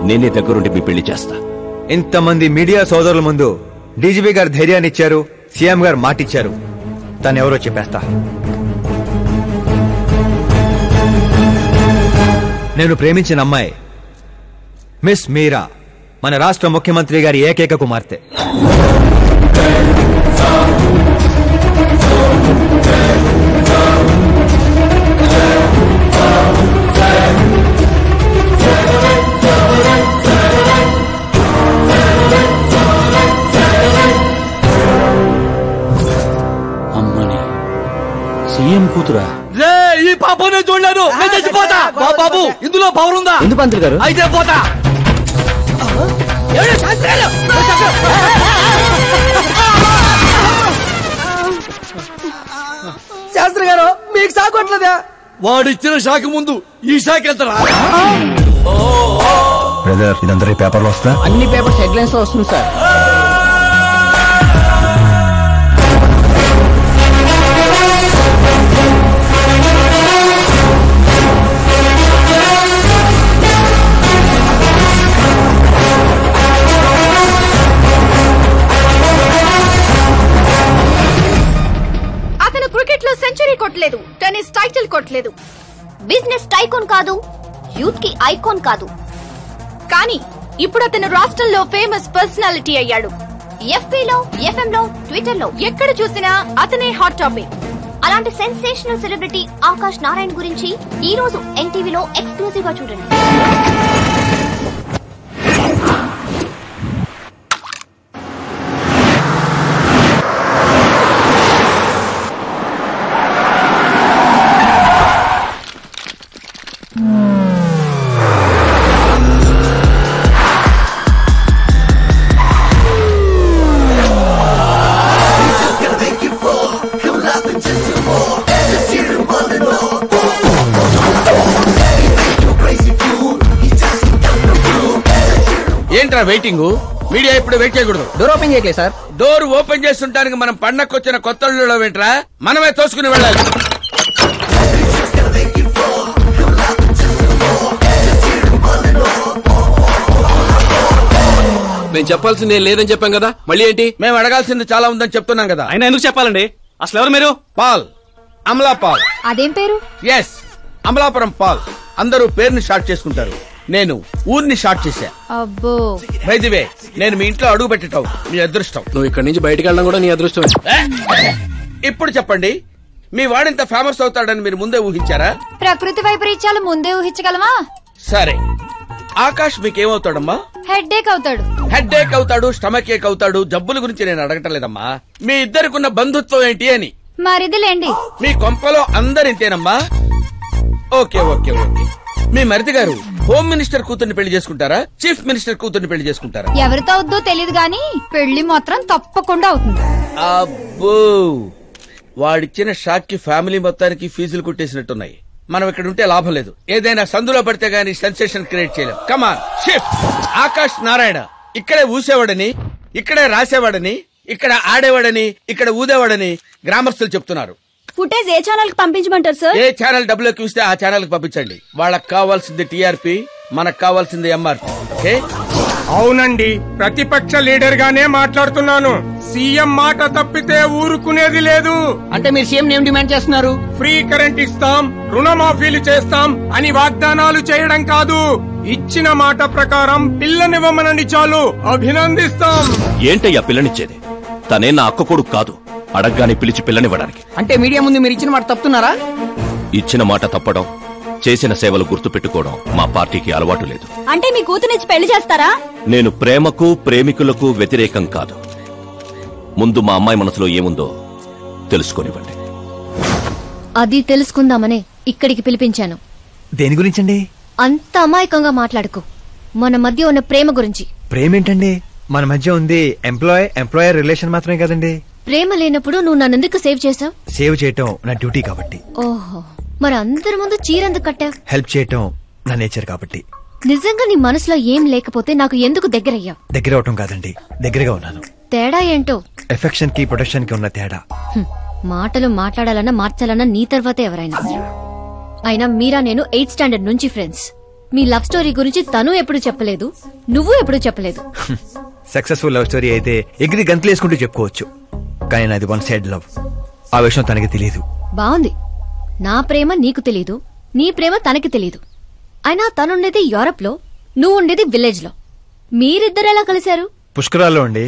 నేనే దగ్గరుండి మీ పెళ్లి చేస్తా. ఇంతమంది మీడియా సోదరుల ముందు డీజీపీ గారు ధైర్యాన్ని ఇచ్చారు, సీఎం గారు మాటిచ్చారు. తను ఎవరో చెప్పేస్తా. నేను ప్రేమించిన అమ్మాయి మిస్ మీరా, మన రాష్ట్ర ముఖ్యమంత్రి గారి ఏకైక కుమార్తె. అమ్మని సీఎం కూతురా? ఈ పాప నేను చూడలేను, నేను చచ్చిపోతా. బాబు ఇందులో పవర్ ఉందా? ఎందుకు పంతులు గారు? అయితే పోతా. శాస్త్రి గారు మీకు సాగొట్లేదా? వాడిచ్చిన శాఖ ముందు ఈ శాఖ ఎంతరా? బ్రదర్ ఇదందరూ పేపర్లో వస్తా? అన్ని పేపర్స్ హెడ్లైన్స్ లో వస్తుంది సార్. క్రికెట్ లో సెంచరీ కొట్టలేదు, టెన్నిస్ టైటిల్ కొట్టలేదు, బిజినెస్ టైకోన్ కాదు, యూత్ కి ఐకాన్ కాదు. కానీ ఇప్పుడు అతను రాష్ట్రంలో ఫేమస్ పర్సనాలిటీ అయ్యాడు. ఎఫ్బీ లో, ఎఫ్ఎం లో, ట్విట్టర్ లో ఎక్కడ చూసినా అతనే హాట్ టాపిక్. అలాంటి సెన్సేషనల్ సెలబ్రిటీ ఆకాష్ నారాయణ్ గురించి ఈ రోజు ఎన్టీవీలో ఎక్స్క్లూజివ్ గా చూడండి. ఏంట్రా వెయిటింగ్? మీడియా ఇప్పుడు వెయిట్ చేయకూడదు. డోర్ ఓపెన్ చేయట్లేదు సార్. డోర్ ఓపెన్ చేస్తుంటానికి మనం పండక్కొచ్చిన కొత్త ఇళ్ళలో వెంట్రా, మనమే తోసుకుని వెళ్ళాలి. మేము చెప్పాల్సింది ఏం లేదని చెప్పాం కదా, మళ్ళీ ఏంటి? మేము అడగాల్సింది చాలా ఉందని చెప్తున్నాం కదా. అయినా ఎందుకు చెప్పాలండి? అసలు ఎవరు మీరు? పాల్, అమలా పాల్. అదేం పేరు? ఎస్, అమలాపురం పాల్. అందరూ పేరుని షార్ట్ చేసుకుంటారు, నేను ఊరిని షార్ట్ చేశా. అబ్బో. బై ది వే, నేను మీ ఇంట్లో అడుగు పెట్టటం మీ అదృష్టం. నువ్వు ఇక్కడి నుంచి బయటకు వెళ్ళడం కూడా నీ అదృష్టం. ఇప్పుడు చెప్పండి, మీ వాడింత ఫేమస్ అవుతాడని మీరు ముందే ఊహించారా? ప్రకృతి వైపరీత్యాలు ముందే ఊహించగలమా? సరే, ఆకాష్ మీకేమవుతాడమ్మా? హెడ్ఏక్ అవుతాడు. హెడ్ఏక్ అవుతాడు, స్టమక్ ఏక్ అవుతాడు. జబ్బుల గురించి నేను అడగటం లేదమ్మా, మీ ఇద్దరికున్న బంధుత్వం ఏంటి అని. మరిదిలేండి. మీ కొంపలో అందరింతేనమ్మా? Okay okay okay. మీ మరిది గారు హోమ్ మినిస్టర్ కూతుర్ని పెళ్లి చేసుకుంటారా, చీఫ్ మినిస్టర్ కూతుర్ని పెళ్లి చేసుకుంటారా? ఎవరితో అవుద్దో తెలియదు గాని పెళ్లి మాత్రం తప్పకుండా అవుతుంది. అబ్బో, వాడిచ్చిన షాక్ కి ఫ్యామిలీ మొత్తానికి ఫీజులు కుట్టేసినట్టున్నాయి. మనం ఇక్కడ ఉంటే లాభం లేదు, ఏదైనా సందులో పడితే గానీ సెన్సేషన్ క్రియేట్ చేయలేం. Come on shift. ఆకాష్ నారాయణ ఇక్కడే ఊసేవాడని, ఇక్కడే రాసేవాడని, ఇక్కడ ఆడేవాడని, ఇక్కడ ఊదేవాడని గ్రామస్తులు చెప్తున్నారు. ఫుటేజ్ ఏ ఛానల్ కి పంపించమంటారు సార్? ఏ ఛానల్ డబ్బులోకి ఇస్తే ఆ ఛానల్ కి పంపించండి. వాళ్ళకి కావాల్సింది టీఆర్పీ, మనకు కావాల్సింది ఎంఆర్పీ. ఓకే? అవునండి, ప్రతిపక్ష లీడర్ గానే మాట్లాడుతున్నాను. సీఎం మాట తప్పితే ఊరుకునేది లేదు. అంటే మీరు సీఎం ఏం డిమాండ్ చేస్తున్నారు? ఫ్రీ కరెంట్ ఇస్తాం, రుణమాఫీలు చేస్తాం అని వాగ్దానాలు చేయడం కాదు, ఇచ్చిన మాట ప్రకారం పిల్లనివ్వమనండి చాలు, అభినందిస్తాం. ఏంటయ్యా పిల్లనిచ్చేది? తనే నా అక్క కొడుకు కాదు, అడగ్గానే పిలిచి పిల్లనివ్వడానికి. అంటే మీడియా ముందు మీరు ఇచ్చిన మాట తప్పుతున్నారా? ఇచ్చిన మాట తప్పడం, చేసిన సేవలు గుర్తు పెట్టుకోవడం మా పార్టీకి అలవాటు లేదు. అంటే మీ కూతురిచ్చి పెళ్లి చేస్తారా? నేను ప్రేమకు ప్రేమికులకు వ్యతిరేకం కాదు. ముందు మా అమ్మాయి మనసులో ఏముందో తెలుసుకొనివ్వండి. అది తెలుసుకుందామనే ఇక్కడికి పిలిపించాను. దేని గురించండి? అంత అమాయకంగా మాట్లాడుకో. మన మధ్య ఉన్న ప్రేమ గురించి. ప్రేమేంటండి? మన మధ్య ఉంది ఎంప్లాయర్ రిలేషన్ మాత్రమే కదండి. ప్రేమ లేనప్పుడు నువ్వు నన్నెందుకు సేవ్ చేసావు? సేవ్ చేయటం నా డ్యూటీ కాబట్టి. ఓహో, మరి అందరి ముందు చీరెందుకు కట్టావు? హెల్ప్ చేయటం నా నేచర్ కాబట్టి. నిజంగా నీ మనసులో ఏం లేకపోతే నాకు ఎందుకు దగ్గరయ్యావు? దగ్గర అవటం కాదండి, దగ్గరగా ఉన్నాను. తేడా ఏంటో? ఎఫెక్షన్ కి ప్రొటెక్షన్ కి ఉన్న తేడా. మాటలు మాట్లాడాలన్నా మార్చాలన్నా నీ తర్వాతే ఎవరైనా. అయినా మీరా నేను 8th స్టాండర్డ్ నుంచి ఫ్రెండ్స్. మీ లవ్ స్టోరీ గురించి తను ఎప్పుడు చెప్పలేదు, నువ్వు ఎప్పుడు చెప్పలేదు. సక్సెస్ఫుల్ లవ్ స్టోరీ అయితే ఎగిరి గంతులేసుకుంటూ చెప్పుకోవచ్చు, కానీ నాది వన్ సైడ్ లవ్. ఆ విషయం తనకి తెలియదు. బాగుంది. నా ప్రేమ నీకు తెలీదు, నీ ప్రేమ తనకి తెలీదు. అయినా తనుండేది యూరప్ లో, నువ్వు ఉండేది విలేజ్ లో. మీరిద్దరు ఎలా కలిశారు? పుష్కరాల్లో అండి.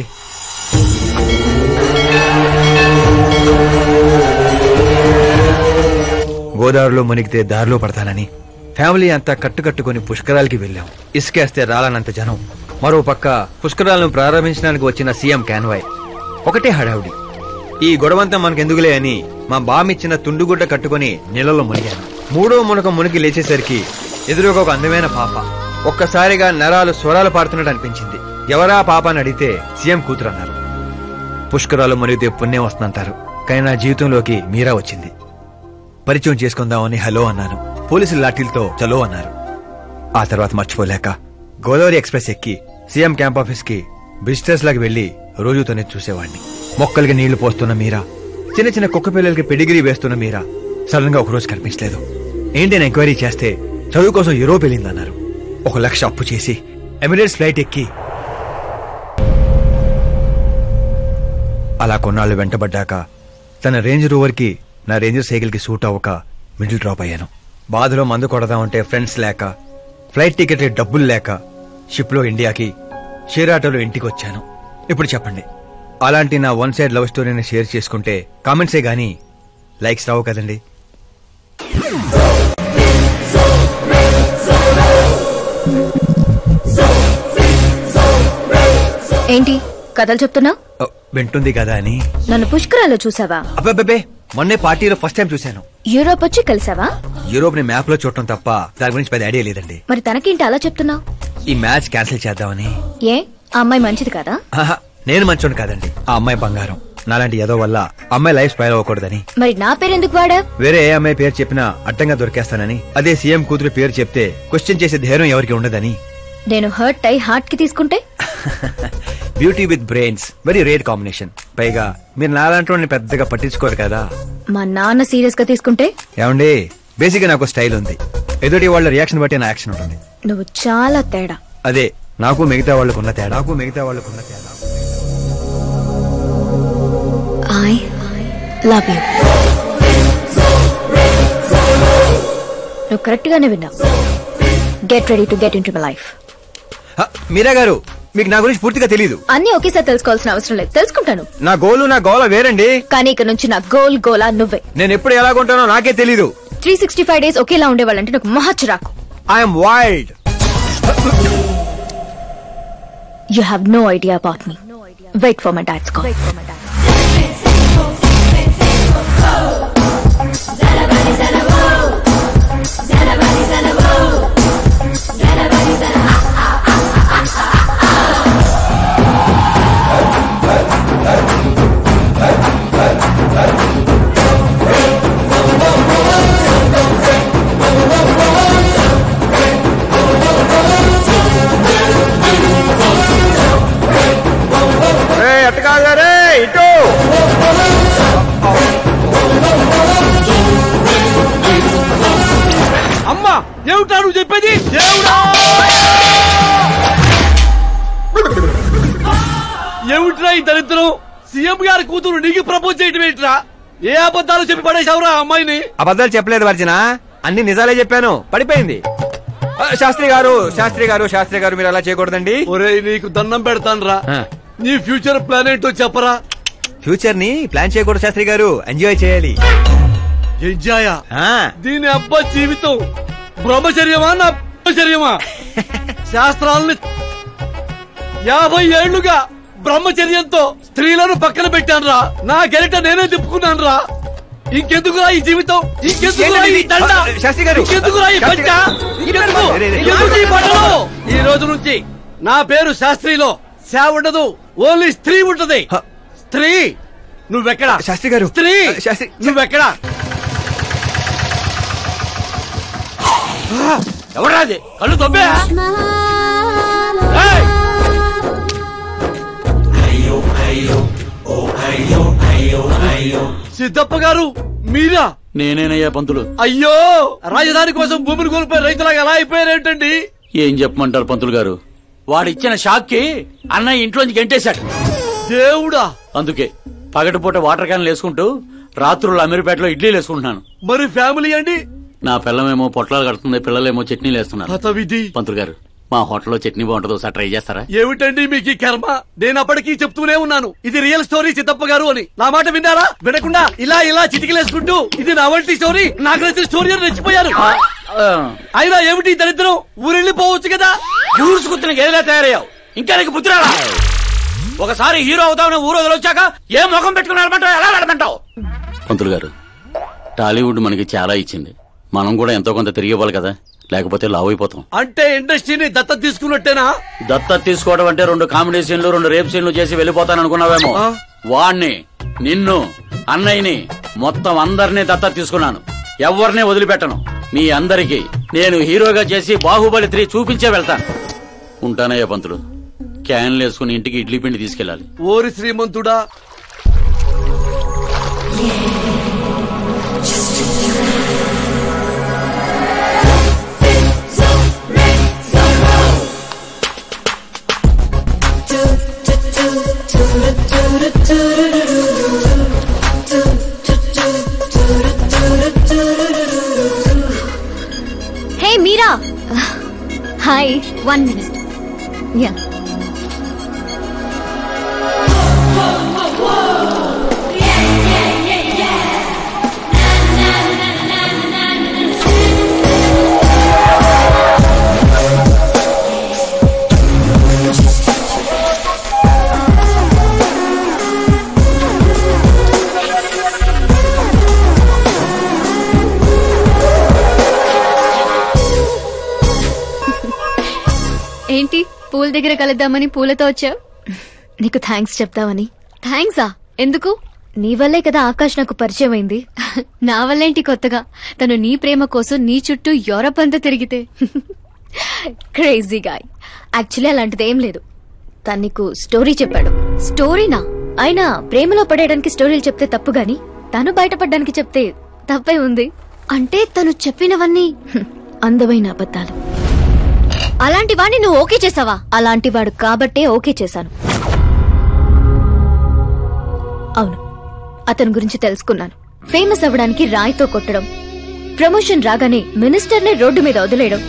గోదావరిలో మునిగితే దారిలో పడతానని ఫ్యామిలీ అంతా కట్టుకట్టుకుని పుష్కరాలకి వెళ్ళాం. ఇసుకేస్తే రాలనంత జనం. మరో పక్క పుష్కరాలను ప్రారంభించడానికి వచ్చిన సీఎం కాన్వాయ్. ఒకటే హడావుడి. ఈ గొడవంతా మనకెందుకులే అని మా బామిచ్చిన తుండుగుడ్డ కట్టుకుని నీళ్ళలో మునిగాను. మూడో మునక మునిగి లేచేసరికి ఎదురుగా ఒక అందమైన పాప. ఒక్కసారిగా నరాలు స్వరాలు పాడుతున్నట్టు అనిపించింది. ఎవరా పాప అని అడిగితే సీఎం కూతురు అన్నారు. పుష్కరాలు మునిగితే పుణ్యం వస్తుందంటారు, కానీ నా జీవితంలోకి మీరా వచ్చింది. పరిచయం చేసుకుందామని హలో అన్నాను. పోలీసుల లాఠీలతో చలో అన్నారు. ఆ తర్వాత మర్చిపోలేక గోదావరి ఎక్స్ప్రెస్ ఎక్కి సీఎం క్యాంప్ ఆఫీస్ కి విజిటర్స్ లాగా వెళ్లి రోజు తనే చూసేవాడిని. మొక్కలకి నీళ్లు పోస్తున్న మీరా, చిన్న చిన్న కుక్క పిల్లలకి పెడిగిరీ వేస్తున్న మీరా సడన్ గా ఒకరోజు కనిపించలేదు. ఏంటని ఎంక్వైరీ చేస్తే చదువు కోసం యూరోప్ వెళ్ళిందన్నారు. 1 లక్ష అప్పు చేసి ఎమిరేట్స్ ఫ్లైట్ ఎక్కి అలా కొన్నాళ్ళు వెంటబడ్డాక తన రేంజ్ రోవర్ కి నా రేంజర్ సైకిల్ కి సూట్ అవ్వక మిడిల్ డ్రాప్ అయ్యాను. బాధలో మందు కొడదామంటే ఫ్రెండ్స్ లేక, ఫ్లైట్ టికెట్ డబ్బులు లేక షిప్ లో ఇండియాకి, షేర్ ఆటోలో ఇంటికి వచ్చాను. ఇప్పుడు చెప్పండి, అలాంటి నా వన్ సైడ్ లవ్ స్టోరీని షేర్ చేసుకుంటే కామెంట్సే గానీ లైక్స్ రావు కదండి. ఏంటి కథలు చెప్తున్నా? వింటుంది కదా అని. నన్ను పుష్కరాల్లో చూసావా? అబ్బే, మొన్నే పార్టీలో ఫస్ట్ టైం చూశాను. యూరోప్ వచ్చి కలిసావా? యూరోప్ ని మ్యాప్ లో చూడటం తప్ప దాని గురించి పెద్ద ఐడియా లేదండి. మరి తనకేంటి అలా చెప్తున్నావు? ఈ మ్యాచ్ క్యాన్సిల్ చేద్దామని. ఏ ఆ అమ్మాయి మంచిది కదా? నేను మంచోని కాదండి, ఆ అమ్మాయి బంగారం. నాలాంటి ఏదో వల్ల అమ్మాయి లైఫ్ స్పైల్ అవ్వకూడదని. మరి నా పేరు ఎందుకు వాడా? వేరే ఏ అమ్మాయి పేరు చెప్పినా అడ్డంగా దొరికేస్తానని. అదే సీఎం కూతురు పేరు చెప్తే క్వశ్చన్ చేసే ధైర్యం ఎవరికి ఉండదని. నేను హర్ట్ అయి హార్ట్ కి తీసుకుంటే? Beauty with brains very rare combination. పైగా మీరు నాలాంటి పెద్దగా పట్టించుకోరు కదా. మా నాన్న సీరియస్ గా తీసుకుంటే? ఏమండి, బేసిక్ గా నాకు స్టైల్ ఉంది. ఎదుటి వాళ్ళ రియాక్షన్ బట్టి నా యాక్షన్ ఉంటుంది. నువ్వు చాలా తేడా. అదే నాకు మిగతా వాళ్ళకున్న తేడా. I love you. నువ్వు కరెక్ట్ గానే విన్నావు. Get ready to get into my life. Meera గారు, మీకు నా గురించి పూర్తిగా తెలీదు. అన్ని ఒకేసారి తెలుసుకోవాల్సిన అవసరం లేదు, తెలుసుకుంటాను. నా గోల వేరండి. కానీ ఇక నుంచి నా గోలా నువ్వే. నేను ఎప్పుడు ఎలాగుంటానో నాకే తెలీదు. 365 days ఒకేలా ఉండేవాళ్ళంటే నాకు మహచ్చరాకు. I'm wild. You have no idea about me. Wait for my dad's call. CM గారి కూతురు నీకు ప్రపోజ్ చేయటం ఏంట్రా? ఏ అబద్ధాలు చెప్పి పడేశావురా అమ్మాయిని? అబద్ధాలు చెప్పలేదు వర్జన, అన్ని నిజాలే చెప్పాను. పడిపోయింది. శాస్త్రి గారు మీరు అలా చేయకూడదండి. ఒరేయ్ నీకు దండం పెడతాను రా, నీ ఫ్యూచర్ ప్లాన్ ఏంటో చెప్పరా. ఫ్యూచర్ ని ప్లాన్ చేయకూడదు శాస్త్రి గారు, ఎంజాయ్ చేయాలి. ఎంజాయా? దీని అబ్బా జీవితం బ్రహ్మచర్యమా నా బ్రహ్మచర్యమా? శాస్త్రాలని 50 ఏళ్లుగా బ్రహ్మచర్యంతో స్త్రీలను పక్కన పెట్టాను రా. నా గెరిట నేనే తిప్పుకున్నాను రా. ఇంకెందుకురా ఈ జీవితం? ఇంకెందుకురా ఈ దండ? ఇంకెందుకురా ఈ పంట? ఎందుకు ఈ బట్టలు? ఈ రోజు నుంచి నా పేరు శాస్త్రిలో శా ఉండదు, ఓన్లీ స్త్రీ ఉంటది. స్త్రీ నువ్వెక్కడా? శాస్త్రి గారు స్త్రీ నువ్వెక్కడా? ఎవరాది? కళ్ళు తొబ్బే. సిద్ధప్ప గారు మీరా? నేనేనయ్యా పంతులు. అయ్యో, రాజధాని కోసం భూమిని కోల్పోయి రైతులాగా ఎలా అయిపోయారేంటండి? ఏం చెప్పమంటారు పంతులు గారు, వాడిచ్చిన షాక్ కి అన్నయ్య ఇంట్లోంచి గెంటేశాడు. దేవుడా! అందుకే పగటిపూట వాటర్ క్యాన్లు వేసుకుంటూ రాత్రులు అమీర్పేటలో ఇడ్లీలు వేసుకుంటున్నాను. మరి ఫ్యామిలీ అండి? నా పిల్లమేమో పొట్లాలు కడుతుంది, పిల్లలేమో చట్నీలు వేస్తున్నారు. పంతులు గారు, మా హోటల్లో చట్నీ బాగుంటుందో ఒకసారి ట్రై చేస్తారా? ఏమిటండి మీకు ఈ కర్మ? నేను అప్పటికీ చెప్తూనే ఉన్నాను ఇది రియల్ స్టోరీ సిద్ధప్ప గారు అని. నా మాట విన్నారా? వినకుండా ఇలా చిటికలేసుకుంటూ ఇది నా వంటి స్టోరీ, నాకు నచ్చిన స్టోరీ అని రెచ్చిపోయారు. అయినా ఏమిటి దరిద్రం? ఊరెళ్ళిపోవచ్చు కదా. ఊరుసుకుతున్న గేదెలా తయారయ్యావు, ఇంకా నీకు బుద్ధి రాలా? ఒకసారి హీరో అవుతావు, ఊరు వదిలొచ్చాక ఏ ముఖం పెట్టుకుని వెళ్ళమంటావు, ఎలా వెళ్ళమంటావు? పంతులు గారు, టాలీవుడ్ మనకి చాలా ఇచ్చింది, మనం కూడా ఎంతో కొంత తిరిగి ఇవ్వాలి కదా, లేకపోతే లావ్ అయిపోతాం. అంటే ఇండస్ట్రీని దత్తత తీసుకున్నట్టేనా? దత్తత తీసుకోవడం అంటే 2 కామెడీ సీన్లు 2 రేప్ సీన్లు చేసి వెళ్ళిపోతాననుకున్నావేమో. వాణ్ణి, నిన్ను, అన్నయ్యని, మొత్తం అందరినీ దత్తత తీసుకున్నాను. ఎవరిని వదిలిపెట్టను. మీ అందరికీ నేను హీరోగా చేసి బాహుబలి 3 చూపించే వెళ్తాను. ఉంటానయ్యా పంతులు. క్యాన్లు వేసుకుని ఇంటికి ఇడ్లీ పిండి తీసుకెళ్ళాలి. ఓరి శ్రీమంతుడా! Hey Meera. Hi, 1 minute. Yeah. ఏంటి పూల దగ్గర కలుద్దామని పూలతో వచ్చావు? నీకు థ్యాంక్స్ చెప్తావని. థ్యాంక్సా? ఎందుకు? నీ వల్లే కదా ఆకాష్ నాకు పరిచయం అయింది. నా వల్లేంటి కొత్తగా? తను నీ ప్రేమ కోసం నీ చుట్టూ యూరప్ అంతా తిరిగితే. Crazy guy. యాక్చువల్లీ అలాంటిదేం లేదు. తను నీకు స్టోరీ చెప్పాడు. స్టోరీనా? అయినా ప్రేమలో పడేయడానికి స్టోరీలు చెప్తే తప్పు గాని తను బయటపడడానికి చెప్తే తప్పే ఉంది. అంటే తను చెప్పినవన్నీ అందమైన అబద్ధాలు. అలాంటి వాడిని నువ్వు ఓకే చేసావా? అలాంటి వాడు కాబట్టే ఓకే చేశాను. అవును, అతని గురించి తెలుసుకున్నాను. ఫేమస్ అవ్వడానికి రాయితో కొట్టడం, ప్రమోషన్ రాగానే మినిస్టర్నే రోడ్డు మీద వదిలేయడం,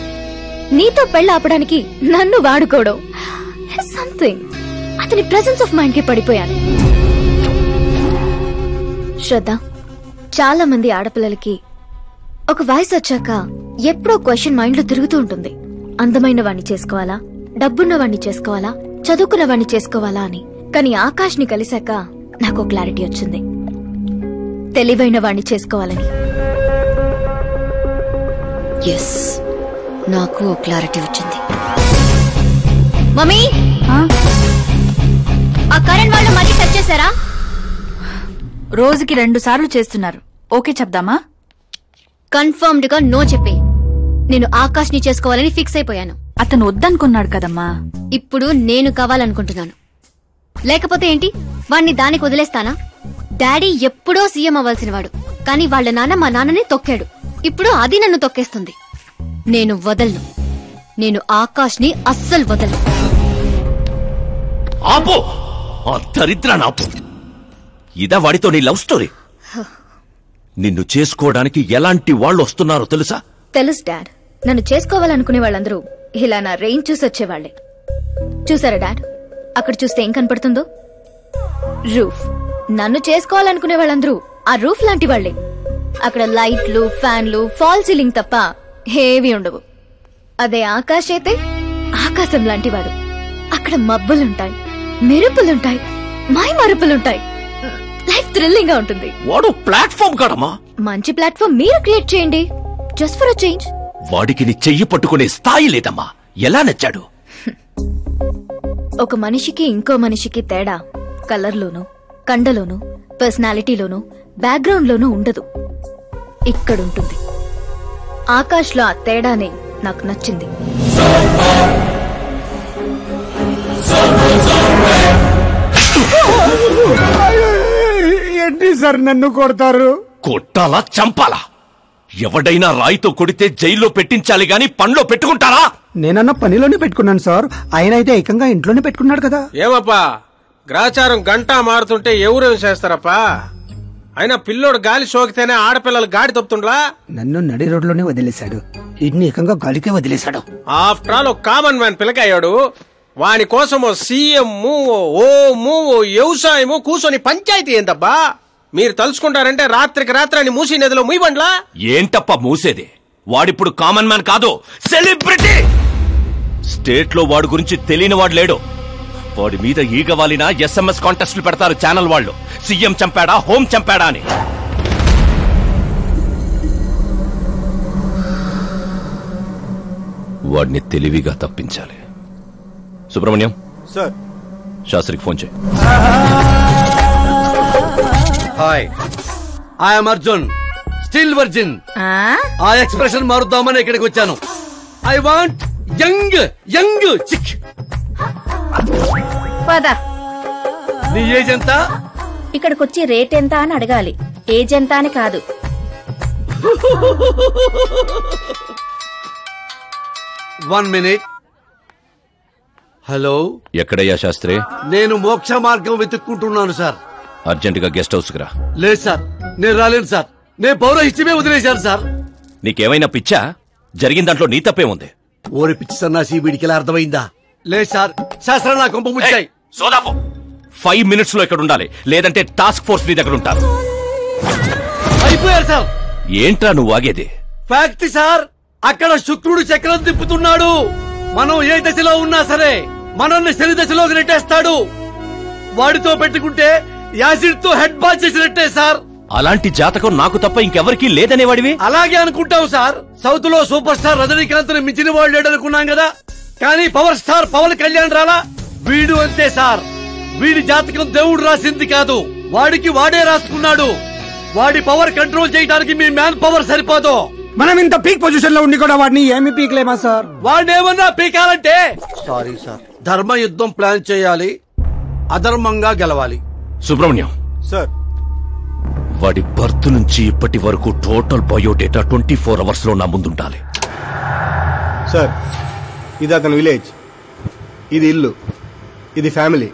నీతో పెళ్లి ఆపడానికి నన్ను వాడుకోవడం. సంథింగ్. అతని ప్రెసెన్స్ ఆఫ్ మైండ్ కి పడిపోయాను. శ్రద్ధ, చాలా మంది ఆడపిల్లలకి ఒక వయసు వచ్చాక ఎప్పుడో క్వశ్చన్ మైండ్ లో తిరుగుతూ ఉంటుంది. అందమైన వాణ్ణి చేసుకోవాలా, డబ్బున్న వాణ్ణి చేసుకోవాలా, చదువుకున్న వాణ్ణి చేసుకోవాలా అని. కానీ ఆకాష్ ని కలిశాక నాకు క్లారిటీ వచ్చింది. తెలివైన వాణ్ణి చేసుకోవాలని. ఎస్, నాకు క్లారిటీ వచ్చింది. మమ్మీ, ఆ కరెంట్ వాళ్ళు మళ్ళీ టచ్ చేశారా? రోజుకి 2 సార్లు చేస్తున్నారు. ఓకే చెప్దామా? కన్ఫర్మ్డ్ గా నో చెప్పే. నేను ఆకాష్ ని చేసుకోవాలని ఫిక్స్ అయిపోయాను. అతను వద్దనుకున్నాడు కదమ్మా. ఇప్పుడు నేను కావాలనుకుంటున్నాను. లేకపోతే ఏంటి, వాణ్ణి దానికి వదిలేస్తానా? డాడీ ఎప్పుడో సీఎం అవ్వాల్సినవాడు, కానీ వాళ్ళ నాన్న మా నాన్నని తొక్కాడు. ఇప్పుడు అది నన్ను తొక్కేస్తుంది. నేను వదలను. నేను ఆకాష్ ని అస్సలు వదలను. ఆపు! ఆ దరిద్రాన్ని ఆపు. ఇదా వాడితో నీ లవ్ స్టోరీ? నిన్ను చేసుకోవడానికి ఎలాంటి వాళ్ళు వస్తున్నారో తెలుసా? తెలుసు డాడ్. నన్ను చేసుకోవాలనుకునే వాళ్ళందరూ ఇలా నా రేంజ్ చూసి వచ్చేవాళ్లే. చూసారా డాడ్, అక్కడ చూస్తే ఏం కనపడుతుందో? రూఫ్. నన్ను చేసుకోవాలనుకునే వాళ్ళందరూ ఆ రూఫ్ లాంటి వాళ్లే. అక్కడ లైట్లు, ఫ్యాన్లు, ఫాల్ సీలింగ్ తప్ప హేవీ ఉండవు. అదే ఆకాశ్ అయితే ఆకాశం లాంటివాడు. అక్కడ మబ్బులుంటాయి, మెరుపులుంటాయి, మై మరుపులుంటాయి. లైఫ్ థ్రిల్లింగ్ గా ఉంటుంది. వాడు ప్లాట్ఫామ్ కాడమ్మా. మంచి ప్లాట్ఫామ్ మీరు క్రియేట్ చేయండి, జస్ట్ ఫర్ అ చేంజ్. వాడికి నీ చెయ్యి పట్టుకునే స్థాయి లేదమ్మా. ఎలా నచ్చాడు? ఒక మనిషికి ఇంకో మనిషికి తేడా కలర్లోనూ, కండలోనూ, పర్సనాలిటీలోనూ, బ్యాక్గ్రౌండ్ లోనూ ఉండదు. ఇక్కడుంటుంది. ఆకాశ్ లో ఆ తేడానే నాకు నచ్చింది. ఏంటి సార్ నన్ను కొడతారు? కొట్టాలా చంపాలా? ఎవడైనా రాయితో కొడితే జైల్లో పెట్టించాలి గాని పనిలో పెట్టుకుంటారా? నేనన్న పనిలోనే పెట్టుకున్నాను సార్. ఆయన అయితే ఏకంగా ఇంట్లోనే పెట్టుకున్నాడు కదా. ఏమప్పా గ్రాచారం గంటా మారుతుంటే ఎవరేం చేస్తారప్పా? అయినా పిల్లోడు గాలి సోకితేనే ఆడపిల్లలు గాడి తప్పుతుండ్లా? నన్ను నడి రోడ్లోనే వదిలేశాడు, ఇన్ని ఏకంగా గాలికే వదిలేశాడు. ఆఫ్టర్ ఆల్ ఒక కామన్ మ్యాన్ పిల్లకయ్యాడు. వాని కోసం సీఎం ఓ వ్యవసాయము కూర్చొని పంచాయతీ ఏందబ్బా? మీరు తలుచుకుంటారంటే రాత్రికి రాత్రి మూసి నదిలో ముయ్యబండ్లా? ఏంటప్ప మూసేది? వాడిప్పుడు కామన్ మ్యాన్ కాదు, సెలబ్రిటీ. స్టేట్ లో వాడి గురించి తెలియని వాడు లేడు. వాడి మీద ఈగవాలినా SMS కాంటెస్ట్లు పెడతారు ఛానల్ వాళ్ళు. సీఎం చంపాడా, హోం చంపాడా అని. వాడిని తెలివిగా తప్పించాలి. సుబ్రహ్మణ్యం సార్, శాస్త్రికి ఫోన్ చేయి. Hi, I'm Arjun, still virgin. ఆ ఎక్స్ప్రెషన్ మారుద్దామని ఇక్కడికి వచ్చాను. I want young young chick. పదా, నీ ఏజ్ ఎంత? ఇక్కడికొచ్చి రేట్ ఎంత అని అడగాలి, ఏజ్ ఎంత అని కాదు. One minute. హలో, ఎక్కడయ్యా శాస్త్రి? నేను మోక్ష మార్గం వెతుక్కుంటున్నాను సార్. అర్జెంటుగా గెస్ట్ హౌస్ కి రా. లేదు సార్, నేను రాలేను సార్. నేను పౌరహిత్యమే వదిలేశాను సార్. నీకేమైనా పిచ్చా? జరిగిన దాంట్లో నీ తప్పే ఉంది. ఓరి పిచ్చి సన్నాసి, వీడికి ఎలా అర్థమైందా? లేదు సార్, శాస్త్రం నా కొంప ముచ్చాయి. సోదాపు 5 minutes లో ఇక్కడ ఉండాలి, లేదంటే టాస్క్ ఫోర్స్ నీ దగ్గర ఉంటారు. అయిపోయారు సార్. ఏంట్రా నువ్వు ఆగేది? ఫ్యాక్ట్ సార్, అక్కడ శుక్రుడు చక్రం తిప్పుతున్నాడు. మనం ఏ దశలో ఉన్నా సరే మనల్ని శని దశలోకి నెట్టేస్తాడు. వాడితో పెట్టుకుంటే యాసిడ్ తో హెడ్ బాల్ చేసినట్టే సార్. అలాంటి జాతకం నాకు తప్ప ఇంకెవరికీ లేదనేవాడివి? అలాగే అనుకుంటాం సార్. సౌత్ లో సూపర్ స్టార్ రజనీకాంత్ ని మించిన వాడు లేడనుకున్నాం కదా, కానీ పవర్ స్టార్ పవన్ కళ్యాణ్ రాలా? వీడు అంతే సార్. వీడి జాతకం దేవుడు రాసింది కాదు, వాడికి వాడే రాసుకున్నాడు. వాడి పవర్ కంట్రోల్ చేయడానికి మీ మ్యాన్ పవర్ సరిపోదు. మనం ఇంత పీక్ పొజిషన్ లో ఉండి కూడా వాడిని ఏమి పీక్లేమా సార్? వాడినేమన్నా పీకాలంటే సారీ సార్, ధర్మ యుద్ధం ప్లాన్ చేయాలి, అధర్మంగా గెలవాలి. సుబ్రహ్మణ్యం సార్, వాడి బర్త్ నుంచి ఇప్పటి వరకు టోటల్ బయోడేటా 24 hours లో నా ముందుండాలి. సార్, ఇది అతని విలేజ్, ఇది ఇల్లు, ఇది ఫ్యామిలీ.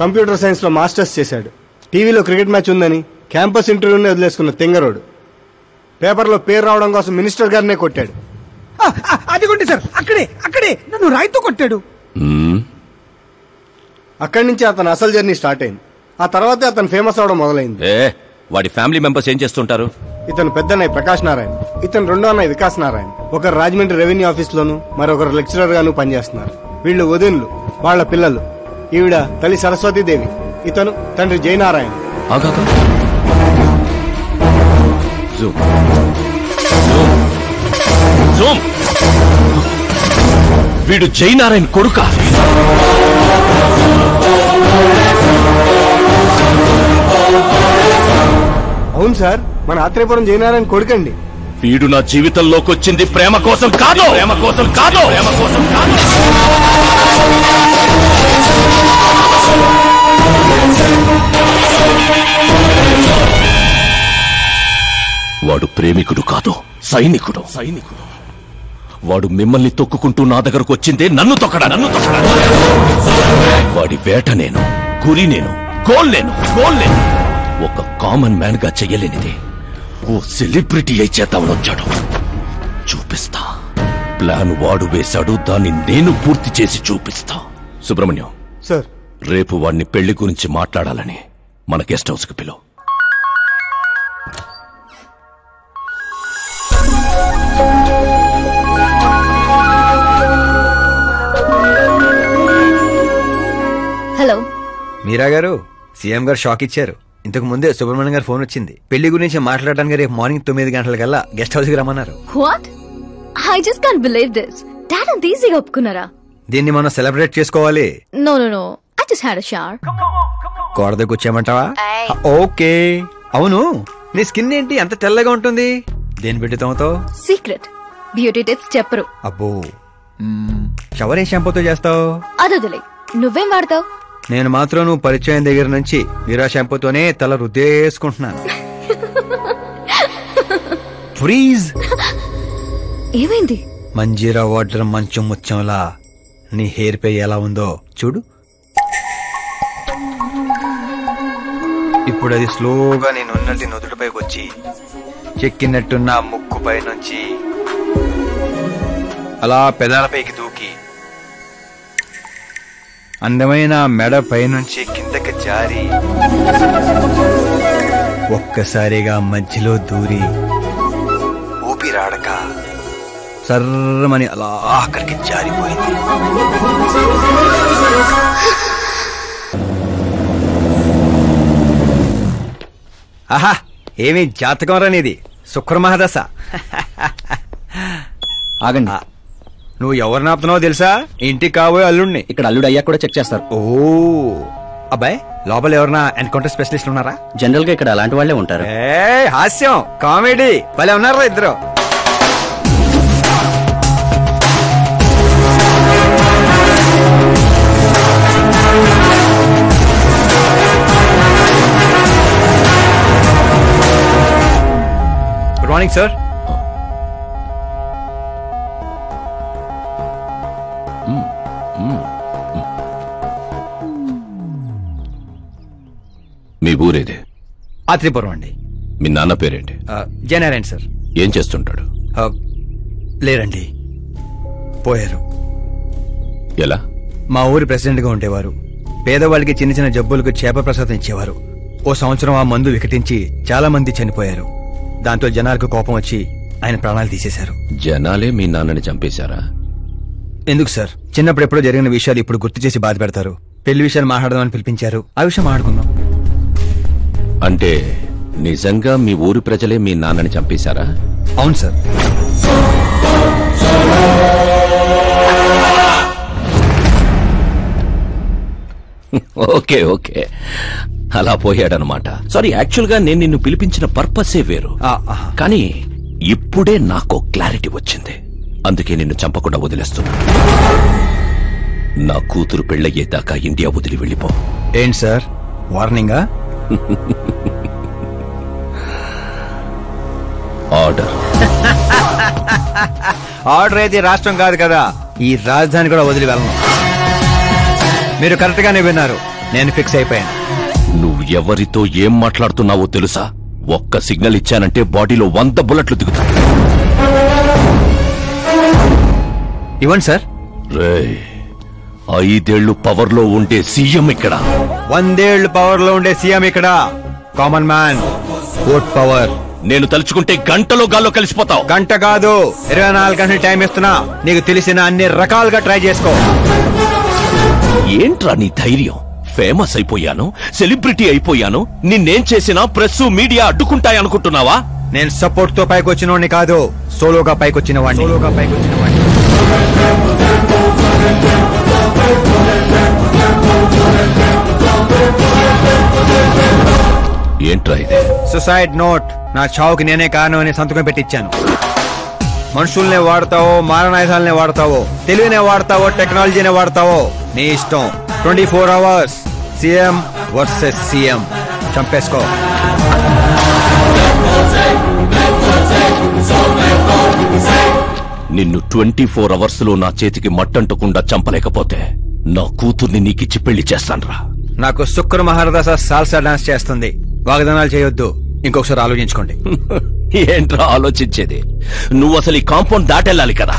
కంప్యూటర్ సైన్స్ లో మాస్టర్స్ చేశాడు. టీవీలో క్రికెట్ మ్యాచ్ ఉందని క్యాంపస్ ఇంటర్వ్యూనే వదిలేసుకున్న తెంగరోడు. పేపర్లో పేరు రావడం కోసం మినిస్టర్ గారినే కొట్టాడు. అదిగోండి సార్, అక్కడే నన్ను రాయితో కొట్టాడు. అక్కడి నుంచి అతను అసలు జర్నీ స్టార్ట్ అయింది. ఆ తర్వాతే అతను ఫేమస్ అవడం మొదలైంది. వాడి ఫ్యామిలీ మెంబర్స్ ఏం చేస్తుంటారు? ఇతను పెద్దన్నయ్య ప్రకాష్ నారాయణ, ఇతను రెండో అన్నయ్య వికాస్ నారాయణ. ఒకరు రాజమండ్రి రెవెన్యూ ఆఫీస్ లోను, మరొకరు లెక్చరర్ గాను పనిచేస్తున్నారు. వీళ్ళు వదినులు, వాళ్ల పిల్లలు. ఈవిడ తల్లి సరస్వతీదేవి, ఇతను తండ్రి జయనారాయణ. వీడు జయనారాయణ కొడుకా? అవును సార్, మన ఆత్రేయపురం జయనారాయణ కొడుకండి. వీడు నా జీవితంలోకి వచ్చింది ప్రేమ కోసం కాదు, ప్రేమ కోసం కాదు, ప్రేమ కోసం కాదు. వాడు ప్రేమికుడు కాదు, సైనికుడు. వాడు మిమ్మల్ని తొక్కుకుంటూ నా దగ్గరకు వచ్చిందే నన్ను తొక్కడా. వాడి వేట నేను, గురి నేను, గోల్ నేను. ఒక కామన్ మ్యాన్ గా చెయ్యలేనిది ఓ సెలబ్రిటీ అయి చేద్దామని వచ్చాడు. చూపిస్తా. ప్లాన్ వాడు వేశాడు, దాన్ని నేను పూర్తి చేసి చూపిస్తా. సుబ్రహ్మణ్యం సార్, రేపు వాడిని పెళ్లి గురించి మాట్లాడాలని మన గెస్ట్ హౌస్ కి పిలువు. హలో మీరా గారు, సీఎం గారు షాక్ ఇచ్చారు. ఇంతకు ముందే సుబ్రహ్మణ్యం గారు ఫోన్ వచ్చింది. పెళ్లి గురించి మాట్లాడడానికి రేపు మార్నింగ్ 9 గంటలకల్లా గెస్ట్ హౌస్ కి రమ్మన్నారు. What? I just can't believe this. Dad అంత ఈజీగా ఒప్పుకున్నారా? దీన్ని మనం సెలబ్రేట్ చేసుకోవాలి. No no no, I just had a shower. కోడ దగ్గర కూర్చోమంటావా? ఓకే. అవును, నీ స్కిన్ ఏంటి అంత తెల్లగా ఉంటుంది? దేని పెట్టి తోమతో? సీక్రెట్ బ్యూటీ టిప్స్ చెప్పరు. అబ్బో, షవర్ ఏ షాంపూతో చేస్తావు? అదొదిలే, నువ్వేం వాడతావు? నేను మాత్రం నువ్వు పరిచయం దగ్గర నుంచి వీరా షాంపూతోనే తల రుద్దేసుకుంటున్నాను. ఫ్రీజ్. ఏమైంది? మంజీరా వాటర్ మంచు ముత్యంలా నీ హెయిర్ పై ఎలా ఉందో చూడు. ఇప్పుడు అది స్లోగా నేను ఉన్నట్టు నుదుటిపైకి వచ్చి చెక్కినట్టున్న ముక్కుపై నుంచి అలా పెదాలపైకి దూకి అందమైన మెడ పైనుంచి కిందకి జారి ఒక్కసారిగా మధ్యలో దూరి ఊపిరాడక సర్రమని అలా అక్కడికి జారిపోయింది. ఆహా, ఏమి జాతకం రానిది, శుక్రమహాదశ. ఆగండి, నువ్వు ఎవరిని ఆపుతున్నావో తెలుసా? ఇంటికి కాబోయే అల్లుడిని. ఇక్కడ అల్లుడు అయ్యా కూడా చెక్ చేస్తారు. ఓ అబ్బాయి, లోపల ఎవరన్నా ఎన్కౌంటర్ స్పెషలిస్ట్ ఉన్నారా? జనరల్ గా ఇక్కడ అలాంటి వాళ్ళే ఉంటారు. హాస్యం, కామెడీ భలే ఉన్నారా ఇద్దరు. Good morning sir. మీ ఊరేదే? ఆత్రిపురం అండి. మీ నాన్న పేరేంటి? జయనారాయణ సార్. ఏం చేస్తుంటాడు? లేరండి, పోయారు. ఎలా? మా ఊరి ప్రెసిడెంట్ గా ఉండేవారు. పేదవాళ్ళకి చిన్న చిన్న జబ్బులకు చేప ప్రసాదం ఇచ్చేవారు. ఓ సంవత్సరం ఆ మందు వికటించి చాలా మంది చనిపోయారు. దాంతో జనాలకు కోపం వచ్చి ఆయన ప్రాణాలు తీసేశారు. జనాలే మీ నాన్నని చంపేశారా? ఎందుకు సార్, చిన్నప్పుడు ఎప్పుడో జరిగిన విషయాలు ఇప్పుడు గుర్తు చేసి బాధ పెడతారు. పెళ్లి విషయాలు మాట్లాడదామని పిలిపించారు, ఆ విషయం మాట్లాడుకుందాం. అంటే నిజంగా మీ ఊరి ప్రజలే మీ నాన్నని చంపేశారా? అవును సార్. ఓకే ఓకే, అలా పోయాడనమాట. సారీ, యాక్చువల్ గా నేను నిన్ను పిలిపించిన పర్పసే వేరు. కానీ ఇప్పుడే నాకు క్లారిటీ వచ్చింది. అందుకే నిన్ను చంపకుండా వదిలేస్తున్నా. నా కూతురు పెళ్ళయ్యేదాకా ఇండియా వదిలి వెళ్ళిపో. ఏంటి సార్, వార్నింగా? ఆర్డర్. ఆర్డర్ అయితే రాష్ట్రం కాదు కదా, ఈ రాజధాని కూడా వదిలి వెళ్ళను. మీరు కరెక్ట్ గానే విన్నారు, నేను ఫిక్స్ అయిపోయాను. నువ్వు ఎవరితో ఏం మాట్లాడుతున్నావో తెలుసా? ఒక్క సిగ్నల్ ఇచ్చానంటే బాడీలో 100 బుల్లెట్లు దిగుతాయి. ఇవ్వండి సార్. రేయ్, 5 ఏళ్లు పవర్ లో ఉండే సీఎం ఇక్కడ, 100 ఏళ్లు పవర్ లో ఉండే సీఎం ఇక్కడ. Common man, vote power. నేను తలుచుకుంటే గంటలో గాల్లో కలిసిపోతావు. గంట కాదు, 24 గంటలు టైం ఇస్తున్నా. నీకు తెలిసిన అన్ని రకాలుగా ట్రై చేసుకో. ఏంట్రా నీ ధైర్యం? ఫేమస్ అయిపోయాను, సెలబ్రిటీ అయిపోయాను, నిన్నేం చేసినా ప్రెస్ మీడియా అడ్డుకుంటాయనుకుంటున్నావా? నేను సపోర్ట్ తో పైకి వచ్చిన వాడిని కాదు, సోలోగా పైకి వచ్చిన వాడిని. ఏంట్రా ఇది? Suicide note. నా చావుకి నేనే కారణం అని సంతకం పెట్టించాను. మనుషుల్నే వాడతావో, మారణాయుధాలనే వాడతావో, తెలివినే వాడతావో, టెక్నాలజీనే వాడతావో, నీ ఇష్టం. 24 hours సీఎం వర్సెస్ సీఎం. చంపేసుకో. నిన్ను 24 hours లో నా చేతికి మట్టంటకుండా చంపలేకపోతే నా కూతుర్ని నీకిచ్చి పెళ్లి చేస్తాన్రా. నాకు శుక్ర మహారదశ సాల్సా డాన్స్ చేస్తుంది. వాగ్దానాలు చేయొద్దు. ఇంకొకసారి ఆలోచించుకోండి. ఏంట్రా ఆలోచించేది? నువ్వు అసలు ఈ కాంపౌండ్ దాటెళ్ళాలి కదా.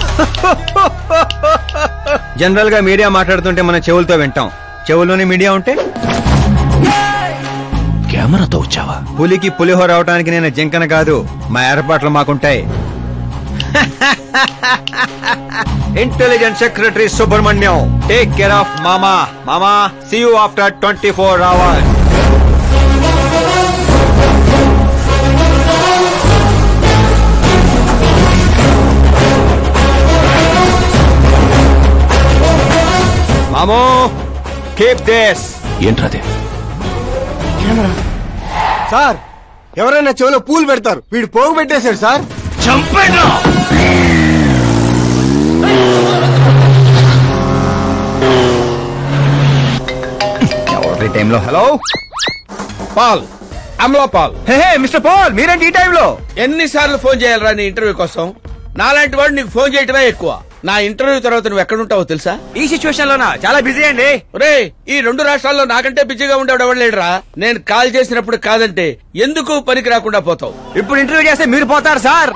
జనరల్ గా మీడియా మాట్లాడుతుంటే మన చెవులతో వింటాం. చెవుల్లోనే మీడియా ఉంటే కెమెరాతో వచ్చావా? పులికి పులిహోర అవటానికి నేను జింకన కాదు. మా ఏర్పాట్లు మాకుంటాయి. Intelligence secretary Subrahmanyam, take care of మామా. మామా, సీ యూ ఆఫ్టర్ 24 hours. మామో, కీప్ దిస్. ఏంట్రాదే? సార్, ఎవరైనా చెవిలో పూలు పెడతారు. వీడు పోగు పెట్టేశాడు సార్. చంపేనా? టైంలో hello Paul, Amala Paul. Hey mister Paul, మీరేంటి ఈ టైంలో? ఎన్నిసార్లు ఫోన్ చేయాలరా నీ ఇంటర్వ్యూ కోసం? నాలాంటి వాడు నీకు ఫోన్ చేయటమే ఎక్కువ. నా ఇంటర్వ్యూ తర్వాత నువ్వు ఎక్కడుంటావో తెలుసా? ఈ సిచ్యువేషన్ లోనా? చాలా బిజీ అండి. రే, ఈ 2 రాష్ట్రాల్లో నాకంటే బిజీగా ఉండేవాడు ఎవడు లేడురా. నేను కాల్ చేసినప్పుడు కాదంటే ఎందుకు పనికి రాకుండా పోతావు. ఇప్పుడు ఇంటర్వ్యూ చేస్తే మీరు పోతారు సార్.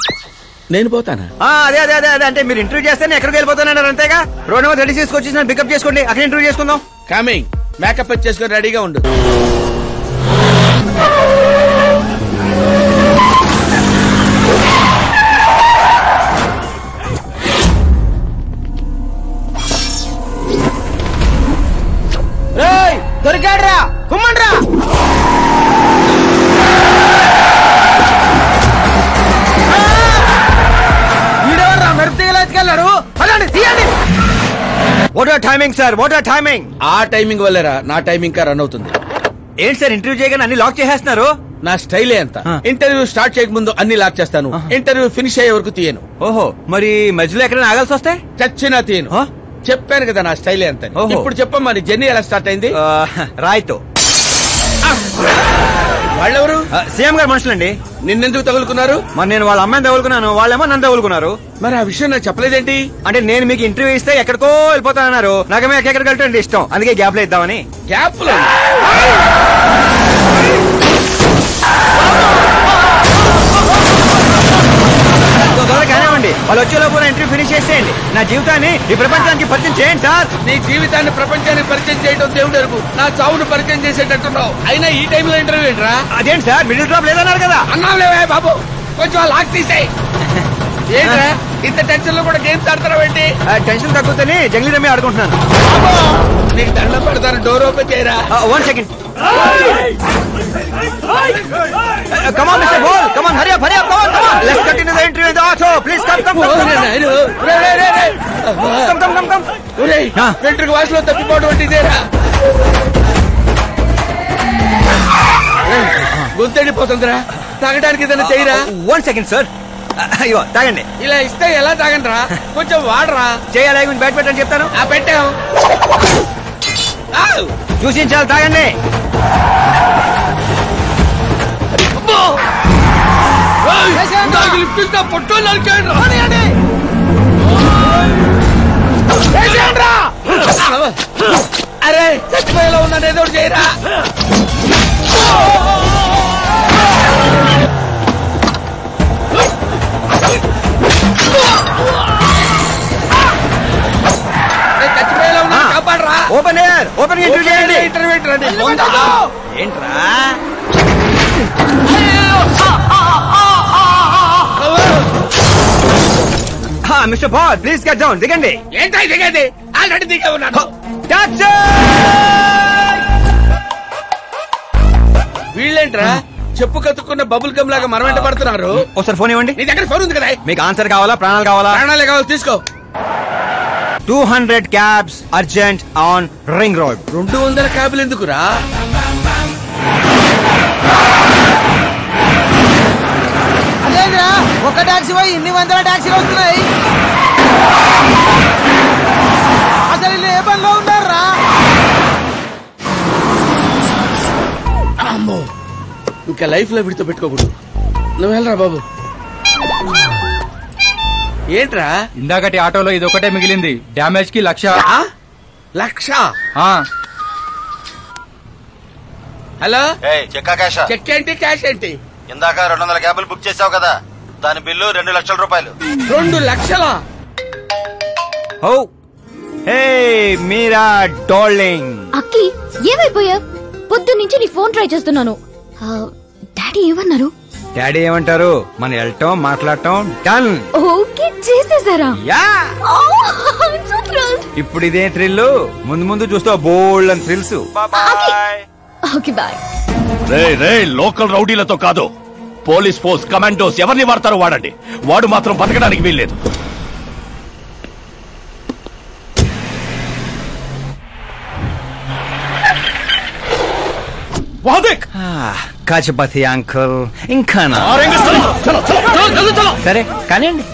నేను పోతానా? అదే అదే అదే అదే అంటే మీరు ఇంటర్వ్యూ చేస్తే ఎక్కడికి వెళ్ళిపోతానన్నారు అంతేగా. రోడ్ నెంబర్ 36 వచ్చి నన్ను పికప్ చేసుకోండి. అక్కడ ఇంటర్వ్యూ చేసుకుందాం. కమింగ్. మేకప్ చేసుకుని రెడీగా ఉండు. దొరికాడ్రా, కుమ్మండ్రా. వీడెవర్రా మెరుపు తీగలు ఎత్తుకెళ్ళాడు? పదండి, తీయండి. What are timing sir? What are timing? ఆ టైమింగ్ వల్లేరా నా టైమింగ్ కా రన్ అవుతుంది. ఏంటి సార్ ఇంటర్వ్యూ చేయగానే అన్ని లాక్ చేసేస్తున్నారు? నా స్టైలే అంత. ఇంటర్వ్యూ స్టార్ట్ చేయక ముందు అన్ని లాక్ చేస్తాను. ఇంటర్వ్యూ ఫినిష్ అయ్యే వరకు తీయను. ఓహో, మరి మధ్యలో ఎక్కడైనా ఆగాల్సి వస్తే? చచ్చినా తీయను. చెప్పాను కదా నా స్టైలే అంత. ఇప్పుడు చెప్పమ్మా, నీ జర్నీ ఎలా స్టార్ట్ అయింది? రాయ్తో. వాళ్ళెవరు? సీఎం గారు మనుషులండి. నిన్నెందుకు తగులుకున్నారు? మరి నేను వాళ్ళ అమ్మాయిని తగులుకున్నాను, వాళ్ళేమో నన్ను తగులుకున్నారు. మరి ఆ విషయం నాకు చెప్పలేదేంటి? అంటే నేను మీకు ఇంటర్వ్యూ ఇస్తే ఎక్కడికో వెళ్ళిపోతానన్నారు. నాకేమో ఎక్కడికి వెళ్ళటం ఇష్టం, అందుకే గ్యాప్ లో ఇద్దామని. గ్యాప్ లో కానివ్వండి, వాళ్ళు వచ్చేలోపు ఇంటర్వ్యూ ఫినిష్ చేసేయండి. నా జీవితాన్ని ఈ ప్రపంచానికి పరిచయం చేయండి సార్. నీ జీవితాన్ని ప్రపంచానికి పరిచయం చేయడం దేవుడు వరకు, నా చావును పరిచయం చేసేటట్టున్నావు. అయినా ఈ టైంలో ఇంటర్వ్యూ ఏంట్రా? అదేంటి సార్, మిడిల్ డ్రాప్ లేదన్నారు కదా? అన్నావులేవే బాబు, కొంచెం లాక్ తీసేయి. ఏంట్రా ఇంత టెన్షన్ లో కూడా గేమ్స్ ఆడతారా? టెన్షన్ తగ్గుతుంది, జంగ్లీ రమ్మి ఆడుకుంటున్నాను. నీకు దండం పెడతాను, డోర్ ఓపెన్ చేయరా. 1 second. Come on, Mr. Ball. Come on, hurry up, come on. Let's continue the interview in the auto. Please come. Come. వెంట్రుక వాసులో తప్పిపోవడం వంటిదేరా. గొంతెడిపోతుందిరా, తాగడానికి ఏదైనా చేయరా. 1 second, sir. అయ్యో, తాగండి. ఇలా ఇస్తే ఎలా తాగండిరా? కొంచెం వాడరా. చేయాలి, బ్యాట్ పెట్టని చెప్తాను. పెట్టాం. చూసించాలి, తాగండి. అరే చచ్చిపోయేలా ఉన్నాను, ఏదో చేయరా. చచ్చిపోయేలా ఉన్నా, కాపాడరా. ఓపెన్ ఇంటర్వ్యూ చేయండి. ఇంటర్వ్యూ ఏంట్రా? Mister Paul, please get down. దిగండి. ఏంటో దిగండి, ఆల్రెడీ దిగే ఉన్నాను. వీళ్ళేంట్రా చెప్పు కత్తుకున్న బబుల్ గమ్ లాగా మనం వెంట పడుతున్నారు. ఒకసారి ఫోన్ ఇవ్వండి. నీ దగ్గర ఫోన్ ఉంది కదా? మీకు ఆన్సర్ కావాలా, ప్రాణాలు కావాలా? ప్రాణాలే కావాలి, తీసుకో. 200 cabs urgent on ring road. 200 క్యాబ్లు ఎందుకురా? అదేంద్రా, ఒక టాక్సీ పోయి ఇన్ని వందల టాక్సీలు వస్తున్నాయి. అసలు వీళ్ళు ఏ పనిలో ఉన్నారా? అమ్మో, ఇంకా లైఫ్ లో విడితో పెట్టుకోకూడదు. నువ్వు వెళ్ళరా బాబు. ఏంట్రా? ఇందాకటి ఆటోలో ఇది ఒకటే మిగిలింది. డ్యామేజ్ కి 1,00,000. 1,00,000? హలో చెక్కా క్యాష్? చెక్ ఏంటి క్యాష్ ఏంటి? ఇందాక 200 క్యాబులు బుక్ చేసావు కదా, దాని బిల్లు 2 లక్షల రూపాయలు. 2 లక్షలా? ఓ హే మీరా డార్లింగ్. అక్కి ఏమైపోయా? పొద్దున్నుంచి నీ ఫోన్ ట్రై చేస్తున్నాను. డాడీ ఏమన్నారు? డాడీ ఏమంటారు? మన వెళ్ళటం మాట్లాడటం డన్. ఓకే చేసేసారా? యా. ఇప్పుడు ఇదే థ్రిల్, ముందు ముందు చూస్తావు బోల్డ్ అని థ్రిల్స్. Okay boy. రే లోకల్ రౌడీలతో కాదు, పోలీస్ ఫోర్స్ కమాండోస్ ఎవరిని వాడతారో వాడండి. వాడు మాత్రం బతకడానికి వీల్లేదు. కాచపతి అంకుల్ ఇంకా సరే కానివ్వండి.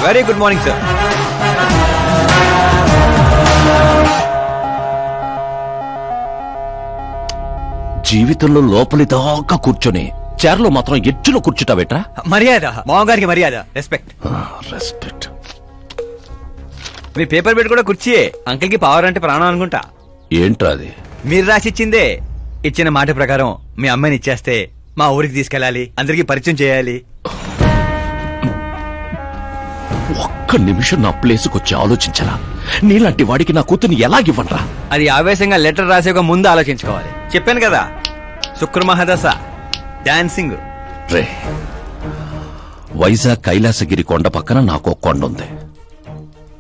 Very good morning sir. జీవితంలో లోపలి దాకా కూర్చొని చైర్లో మాత్రం ఎడ్జులో కూర్చుంటావేట్రా? మర్యాద, మామగారికి మర్యాద, రెస్పెక్ట్. రెస్పెక్ట్. మీ పేపర్ పెట్టి కూడా కుర్చీయే. అంకిల్ కి పవర్ అంటే ప్రాణం అనుకుంటా. ఏంట్రా అది? మీరు రాసిచ్చిందే. ఇచ్చిన మాట ప్రకారం మీ అమ్మాయిని ఇచ్చేస్తే మా ఊరికి తీసుకెళ్ళాలి, అందరికి పరిచయం చేయాలి. ఒక్క నిమిషం నా ప్లేసుకు వచ్చి ఆలోచించరా? నీలాంటి వాడికి నా కూతుర్ని ఎలాగివ్వనరా? అది ఆవేశంగా లెటర్ రాసే ముందు ఆలోచించుకోవాలి. చెప్పాను కదా, శుక్రమహాదశ, డాన్సింగ్. రే, వైజాగ్ కైలాసగిరి కొండ పక్కన నాకు ఒక కొండ ఉంది.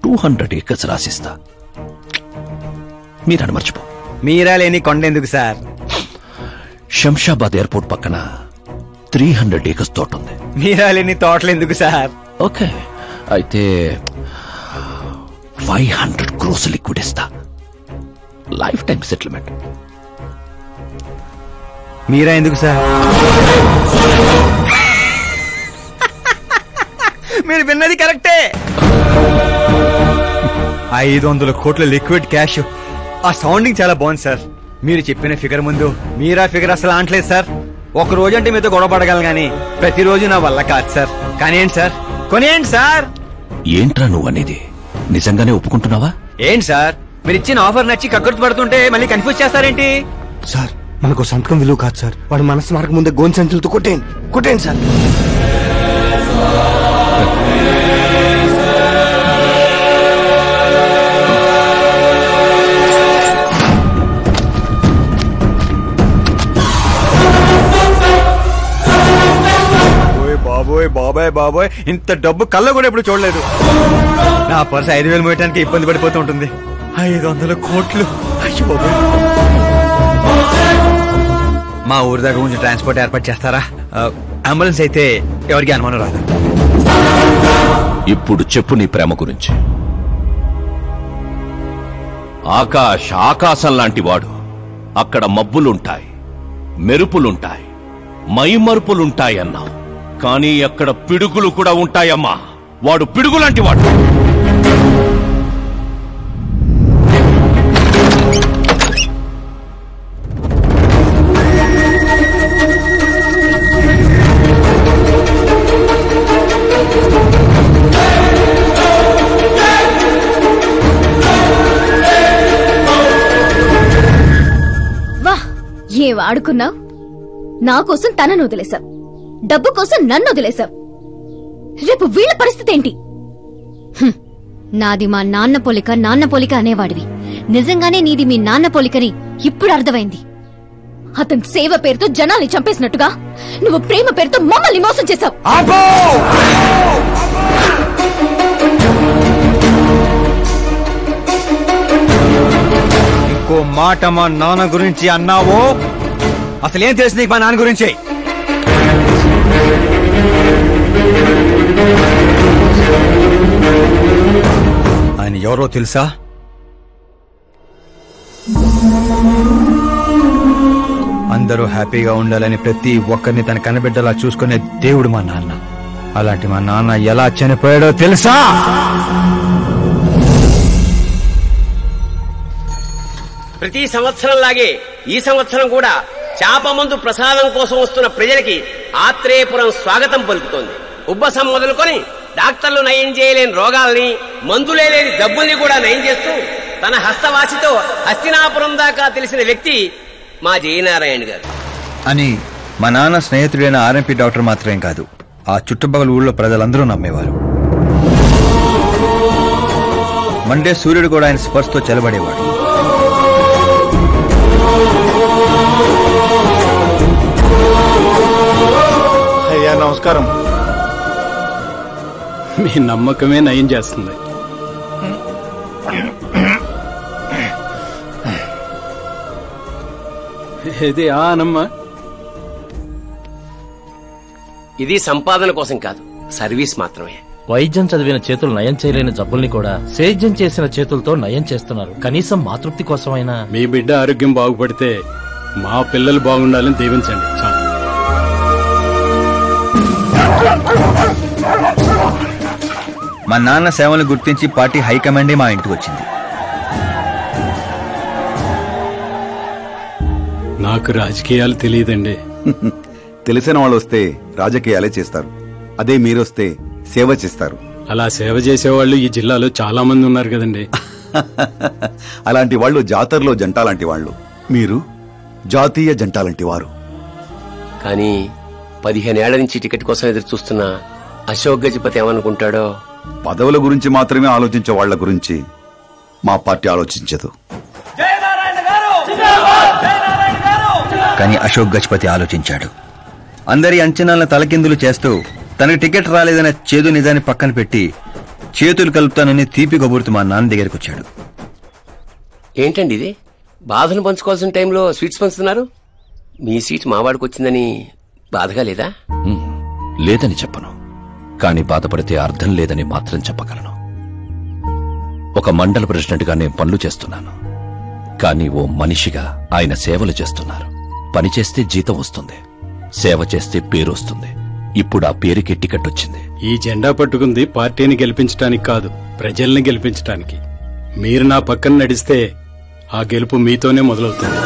200 acres రాసిస్తా. మీరని మర్చిపో. మీరా లేని కొండ ఎందుకు సార్? శంషాబాద్ ఎయిర్పోర్ట్ పక్కన 300 acres తోట ఉంది. మీరా లేని తోటలు ఎందుకు సార్? ఓకే, అయితే 500 crores లిక్విడ్ ఇస్తా. Lifetime settlement. మీరా ఎందుకు సార్? మీరు విన్నది కరెక్టే. 500 కోట్ల లిక్విడ్ క్యాష్. ఆ సౌండింగ్ చాలా బాగుంది సార్. మీరు చెప్పిన ఫిగర్ ముందు మీరా ఫిగర్ అసలు అంటలేదు సార్. ఒక రోజు అంటే మీతో గొడవ పడగలను గానీ ప్రతిరోజు నా వల్ల కాదు సార్. కానివ్వండి సార్, కొనియండి సార్. ఏంట్రా నువ్వు అనేది? నిజంగానే ఒప్పుకుంటున్నావా? ఏంటి సార్, మీరు ఇచ్చిన ఆఫర్ నచ్చి కక్కుర్తి పడుతుంటే మళ్ళీ కన్ఫ్యూజ్ చేస్తారేంటి? సార్, మనకు సంతకం విలువ కాదు సార్. వాడు మనసు మారక ముందే గోన్ సంచులతో కొట్టేయండి సార్. బాబోయ్ బాబాయ్ బాబోయ్, ఇంత డబ్బు కళ్ళ కూడా ఎప్పుడు చూడలేదు. నా పర్స్ 5,000 మోయటానికి ఇబ్బంది పడిపోతూ ఉంటుంది. 500 కోట్లు. అయ్యో బాబోయ్. మా ఊరి దగ్గర కొంచెం ట్రాన్స్పోర్ట్ ఏర్పాటు చేస్తారా? అంబులెన్స్ అయితే ఎవరికి అనుమానం రాదు. ఇప్పుడు చెప్పు నీ ప్రేమ గురించి. ఆకాశం లాంటి వాడు. అక్కడ మబ్బులుంటాయి, మెరుపులుంటాయి, మైమరుపులుంటాయన్నా. కానీ అక్కడ పిడుగులు కూడా ఉంటాయమ్మా. వాడు పిడుగులాంటి వాడు. ఏం ఆడుకున్నావు? నా కోసం తనను వదిలేశావు, డబ్బు కోసం నన్ను వదిలేశావు. రేపు వీళ్ళ పరిస్థితి ఏంటి? నాది మా నాన్న పోలిక అనేవాడివి. నిజంగానే నీది మీ నాన్న పోలికని ఇప్పుడు అర్థమైంది. అతని సేవ పేరుతో జనాల్ని చంపేసినట్టుగా నువ్వు ప్రేమ పేరుతో మమ్మల్ని మోసం చేశావు. ఇంకో మాట మా నాన్న గురించి అన్నావో అసలేం తెలుసు నీకు మా నాన్న గురించి? ఆయన ఎవరో తెలుసా? అందరూ హ్యాపీగా ఉండాలని ప్రతి ఒక్కరిని తన కనబిడ్డలా చూసుకునే దేవుడు మా నాన్న. అలాంటి మా నాన్న ఎలా చనిపోయాడో తెలుసా? ప్రతి సంవత్సరం లాగే ఈ సంవత్సరం కూడా చాప మందు ప్రసాదం కోసం వస్తున్న ప్రజలకి ఆత్రేయపురం స్వాగతం పలుకుతోంది. ఉబ్బసం మొదలుకొని డాక్టర్లు నయం చేయలేని రోగాల్ని, మందులే లేని జబ్బుల్ని కూడా నయం చేస్తూ తన హస్తవాసితో హస్తినాపురం దాకా తెలిసిన వ్యక్తి మా జయనారాయణ గారు. అని మా నాన్న స్నేహితుడైన ఆర్ఎంపీ డాక్టర్ మాత్రమే కాదు, ఆ చుట్టుపక్కల ఊళ్ళో ప్రజలందరూ నమ్మేవారు. మండే సూర్యుడు కూడా ఆయన స్పర్శతో చెలబడేవాడు. అయ్యా నమస్కారం. మీ నమ్మకమే నయం చేస్తుంది. ఇది ఆనమ్మా. ఇది సంపాదన కోసం కాదు, సర్వీస్ మాత్రమే. వైద్యం చదివిన చేతులు నయం చేయలేని జబ్బుల్ని కూడా సేద్యం చేసిన చేతులతో నయం చేస్తున్నారు. కనీసం మాతృప్తి కోసమైనా. మీ బిడ్డ ఆరోగ్యం బాగుపడితే మా పిల్లలు బాగుండాలని దీవించండి చాలు. మా నాన్న సేవలు గుర్తించి పార్టీ హైకమాండే మా ఇంటికి వచ్చింది. నాకు రాజకీయాలు తెలియదండి. తెలిసిన వాళ్ళు వస్తే రాజకీయాలే చేస్తారు, అదే మీరొస్తే సేవ చేస్తారు. అలా సేవ చేసేవాళ్ళు ఈ జిల్లాలో చాలా మంది ఉన్నారు కదండి. అలాంటి వాళ్ళు జాతరలో జంటాలాంటి వాళ్ళు, మీరు జాతీయ జంటాలాంటి వారు. కానీ 15 ఏళ్ల నుంచి టికెట్ కోసం ఎదురు చూస్తున్న అశోక్ గజపతి ఏమనుకుంటాడో. పదవుల గురించి మాత్రమే ఆలోచించే వాళ్ల గురించి మా పార్టీ ఆలోచించదు. కానీ అశోక్ గజపతి ఆలోచించాడు. అందరి అంచనాలను తలకిందులు చేస్తూ తనకు టికెట్ రాలేదనే చేదు నిజాన్ని పక్కన పెట్టి చేతులు కలుపుతానని తీపి కబురుతూ మా నాన్న దగ్గరికి వచ్చాడు. ఏంటండి ఇది? బాధను పంచుకోవాల్సిన టైంలో స్వీట్స్ పంచుతున్నారు. మీ సీట్ మావాడికి వచ్చిందని బాధగా లేదా? లేదని చెప్పను, కానీ బాధపడితే అర్థం లేదని మాత్రం చెప్పగలను. ఒక మండల ప్రెసిడెంట్ గా నేను పనులు చేస్తున్నాను, కానీ ఓ మనిషిగా ఆయన సేవలు చేస్తున్నారు. పని చేస్తే జీతం వస్తుంది, సేవ చేస్తే పేరు వస్తుంది. ఇప్పుడు ఆ పేరుకి టికెట్ వచ్చింది. ఈ జెండా పట్టుకుంది పార్టీని గెలిపించడానికి కాదు, ప్రజల్ని గెలిపించడానికి. మీరు నా పక్కన నడిస్తే ఆ గెలుపు మీతోనే మొదలవుతుంది.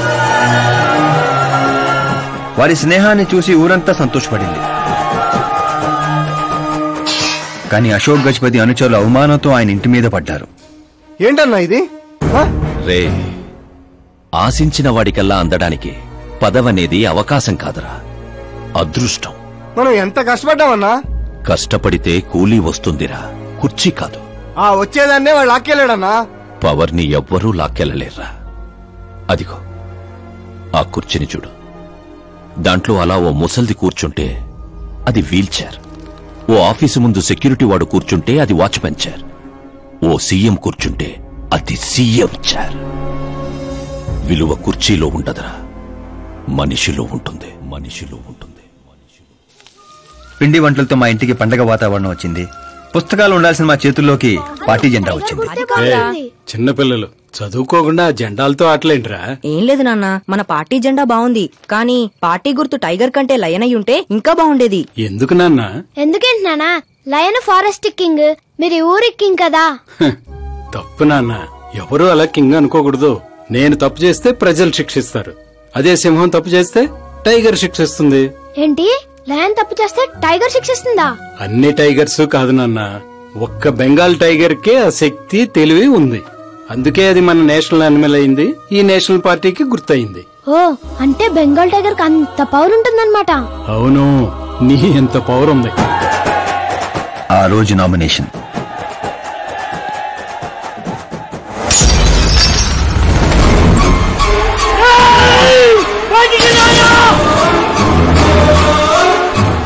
వారి స్నేహాన్ని చూసి ఊరంతా సంతోషపడింది. కానీ అశోక్ గజపతి అనుచరుల అవమానంతో ఆయన ఇంటి మీద పడ్డారు. ఏంటన్నా ఇది? రే, ఆశించిన వాడికల్లా అందడానికి పదవనేది అవకాశం కాదురా, అదృష్టం. మనం ఎంత కష్టపడ్డామన్నా? కష్టపడితే కూలీ వస్తుందిరా, కుర్చీ కాదు. ఆ వచ్చేదాన్నే వాళ్ళు లాక్కెళ్ళాడన్నా. పవర్ని ఎవ్వరూ లాక్కెళ్ళలేర్రా. అదిగో ఆ కుర్చీని చూడు, దాంట్లో అలా ఓ ముసల్ది కూర్చుంటే అది వీల్ చైర్. ఓ ఆఫీసు ముందు సెక్యూరిటీ వాడు కూర్చుంటే అది వాచ్మెన్ చైర్, ఓ సీఎం కూర్చుంటే అది సీఎం చైర్. విలువ కుర్చీలో ఉండదురా, మనిషిలో ఉంటుంది. మనిషిలో ఉంటుంది. పిండి వంటలతో మా ఇంటికి పండగ వాతావరణం వచ్చింది. పుస్తకాలు ఉండాల్సిన మా చేతుల్లోకి పార్టీ జెండా వచ్చింది. చిన్నపిల్లలు చదువుకోకుండా జెండాలతో ఆటలేంట్రా? ఏం లేదు నాన్న, మన పార్టీ జెండా బాగుంది, కానీ పార్టీ గుర్తు టైగర్ కంటే లయన్ అయి ఉంటే ఇంకా బాగుండేది. ఎందుకు నాన్న? ఎందుకేంటి నాన్న? లయన్ ఫారెస్ట్ కింగ్, మీరు ఊరి కింగ్ కదా. తప్పు నాన్న, ఎవరు అలా కింగ్ అనుకోకూడదు. నేను తప్పు చేస్తే ప్రజలు శిక్షిస్తారు, అదే సింహం తప్పు చేస్తే టైగర్ శిక్షిస్తుంది. ఏంటి, లయన్ తప్పు చేస్తే టైగర్ శిక్షిస్తుందా? అన్ని టైగర్స్ కాదు నాన్న, ఒక్క బెంగాల్ టైగర్ కే ఆ శక్తి తెలివి ఉంది. అందుకే అది మన నేషనల్ యానిమల్ అయింది, ఈ నేషనల్ పార్టీకి గుర్తయింది. ఓ, అంటే బెంగాల్ టైగర్ కి అంత పవర్ ఉంటుందన్నమాట. అవును, నీ ఎంత పవర్ ఉంది. ఆ రోజు నామినేషన్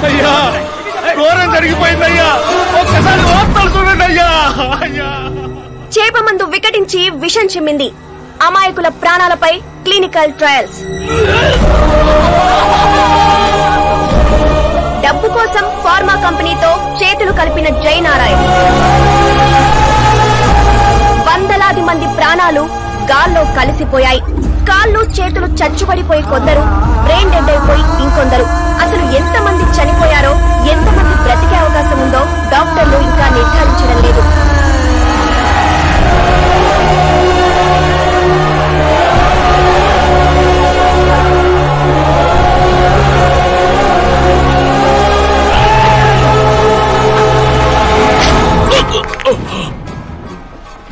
అయ్యా, ఘోరం జరిగిపోయిందయ్యా, ఒక్కసారి వార్తలు చూడండి అయ్యా. చేప మందు వికటించి విషం చిమ్మింది, అమాయకుల ప్రాణాలపై క్లినికల్ ట్రయల్స్. డబ్బు కోసం ఫార్మా కంపెనీతో చేతులు కలిపిన జయనారాయణ. వందలాది మంది ప్రాణాలు గాల్లో కలిసిపోయాయి. కాళ్ళు చేతులు చచ్చుబడిపోయి కొందరు, బ్రెయిన్ డెడ్ అయిపోయి ఇంకొందరు. అసలు ఎంతమంది చనిపోయారో, ఎంతమంది బ్రతికే అవకాశం ఉందో డాక్టర్లు ఇంకా నిర్ధారించడం లేదు.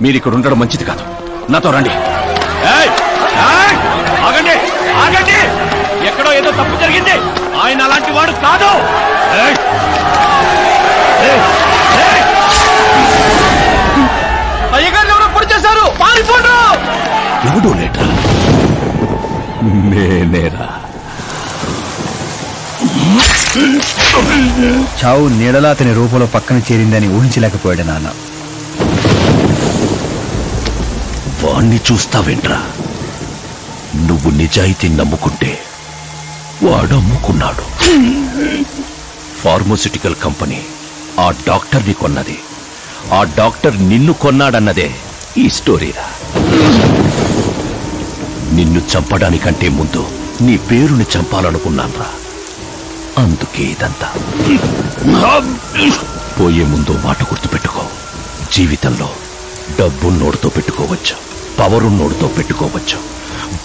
మీరిక్కడ ఉండడం మంచిది కాదు, నాతో రండి. ఆగండి, ఆగండి, ఎక్కడో ఏదో తప్పు జరిగింది, ఆయన అలాంటి వాడు కాదు. అయ్యగారు ఎవరో పొడి చేశారు, పారిపోండి. ఎవడో లేటా, నేనేరా. చావు నీడలా అతని రూపంలో పక్కన చేరిందని ఊహించలేకపోయాడు నాన్న. వాణ్ణి చూస్తావేంట్రా? నువ్వు నిజాయితీ నమ్ముకుంటే వాడు అమ్ముకున్నాడు. ఫార్మస్యూటికల్ కంపెనీ ఆ డాక్టర్ని కొన్నది, ఆ డాక్టర్ నిన్ను కొన్నాడన్నదే ఈ స్టోరీరా. నిన్ను చంపడానికంటే ముందు నీ పేరుని చంపాలనుకున్నాన్రా, అందుకే ఇదంతా. పోయే ముందు మాట గుర్తుపెట్టుకో, జీవితంలో డబ్బున్నోడితో పెట్టుకోవచ్చు, పవరున్నోడితో పెట్టుకోవచ్చు,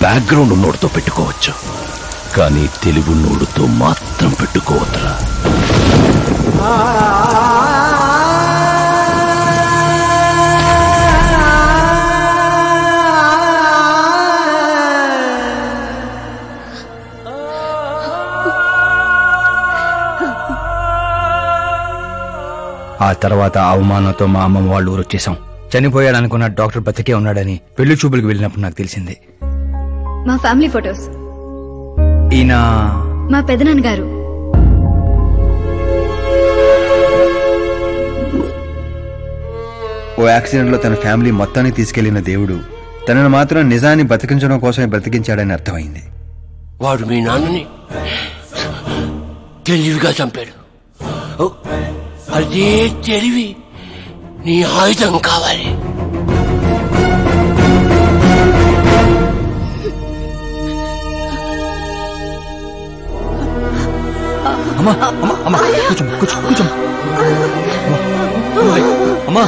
బ్యాక్గ్రౌండ్ ఉన్నోడితో పెట్టుకోవచ్చు, కానీ తెలివున్నోడితో మాత్రం పెట్టుకోవద్దురా. ఆ తర్వాత అవమానంతో మా అమ్మమ్మ వాళ్ళు ఊరు వచ్చేసాం. చనిపోయాడనుకున్న డాక్టర్ బతికే ఉన్నాడని పెళ్లి చూపులకు వెళ్ళినప్పుడు నాకు తెలిసింది. మా ఫ్యామిలీ ఫొటోస్. ఈయన మా పెదనాన్నగారు. ఓ యాక్సిడెంట్ లో తన ఫ్యామిలీ మొత్తాన్ని తీసుకెళ్లిన దేవుడు తనను మాత్రం నిజాన్ని బతికించడం కోసమే బ్రతికించాడని అర్థమైంది. వాడు మీ నాన్నని తెలివిగా చంపాడు. అదే తెలివి నీ ఆయుధం కావాలి. అమ్మా అమ్మా అమ్మా కూర్చో కూర్చో కూర్చో అమ్మా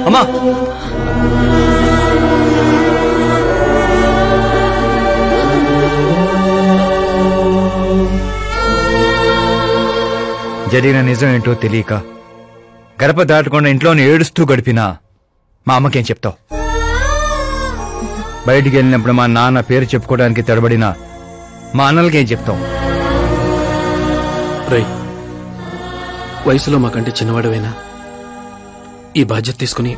అమ్మా. జరిగిన నిజం ఏంటో తెలియక గడప దాటకుండా ఇంట్లోనే ఏడుస్తూ గడిపినా మా అమ్మకేం చెప్తావు? బయటికి వెళ్ళినప్పుడు మా నాన్న పేరు చెప్పుకోవడానికి తడబడినా మా అన్నలకేం చెప్తాం? రై, వయసులో మాకంటే చిన్నవాడవేనా? ఈ బాధ్యత తీసుకుని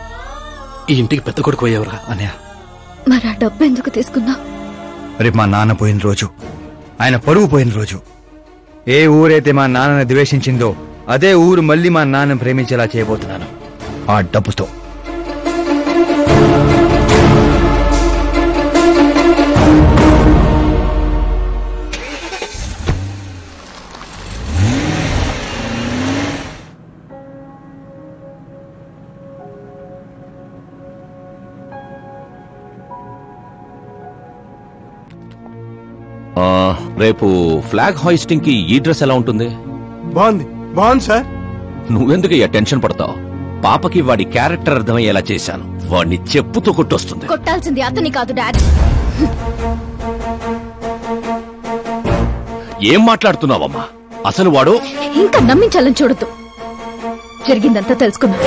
ఈ ఇంటికి పెద్ద కొడుకు అయ్యేవరా? అన్నయ్య, మరి ఆ డబ్బు ఎందుకు తీసుకున్నా? రేపు మా నాన్న పోయిన రోజు, ఆయన పరువు పోయిన రోజు, ఏ ఊరైతే మా నాన్నని ద్వేషించిందో అదే ఊరు మళ్ళీ మా నాన్న ప్రేమించేలా చేయబోతున్నాను ఆ డబ్బుతో. రేపు ఫ్లాగ్ హాయిస్టింగ్ కి ఈ డ్రెస్ ఎలా ఉంటుంది? బాగుంది సార్. నువ్వెందుకయ్యా టెన్షన్ పడతావు? పాపకి వాడి క్యారెక్టర్ అర్థమయ్యేలా చేశాను. వాడిని చెప్పుతో కొట్టొస్తుంది. కొట్టాల్సింది అతని కాదు డాడ్. ఏం మాట్లాడుతున్నావమ్మా? అసలు వాడు ఇంకా నమ్మించాలని చూడద్దు. జరిగిందంతా తెలుసుకున్నా.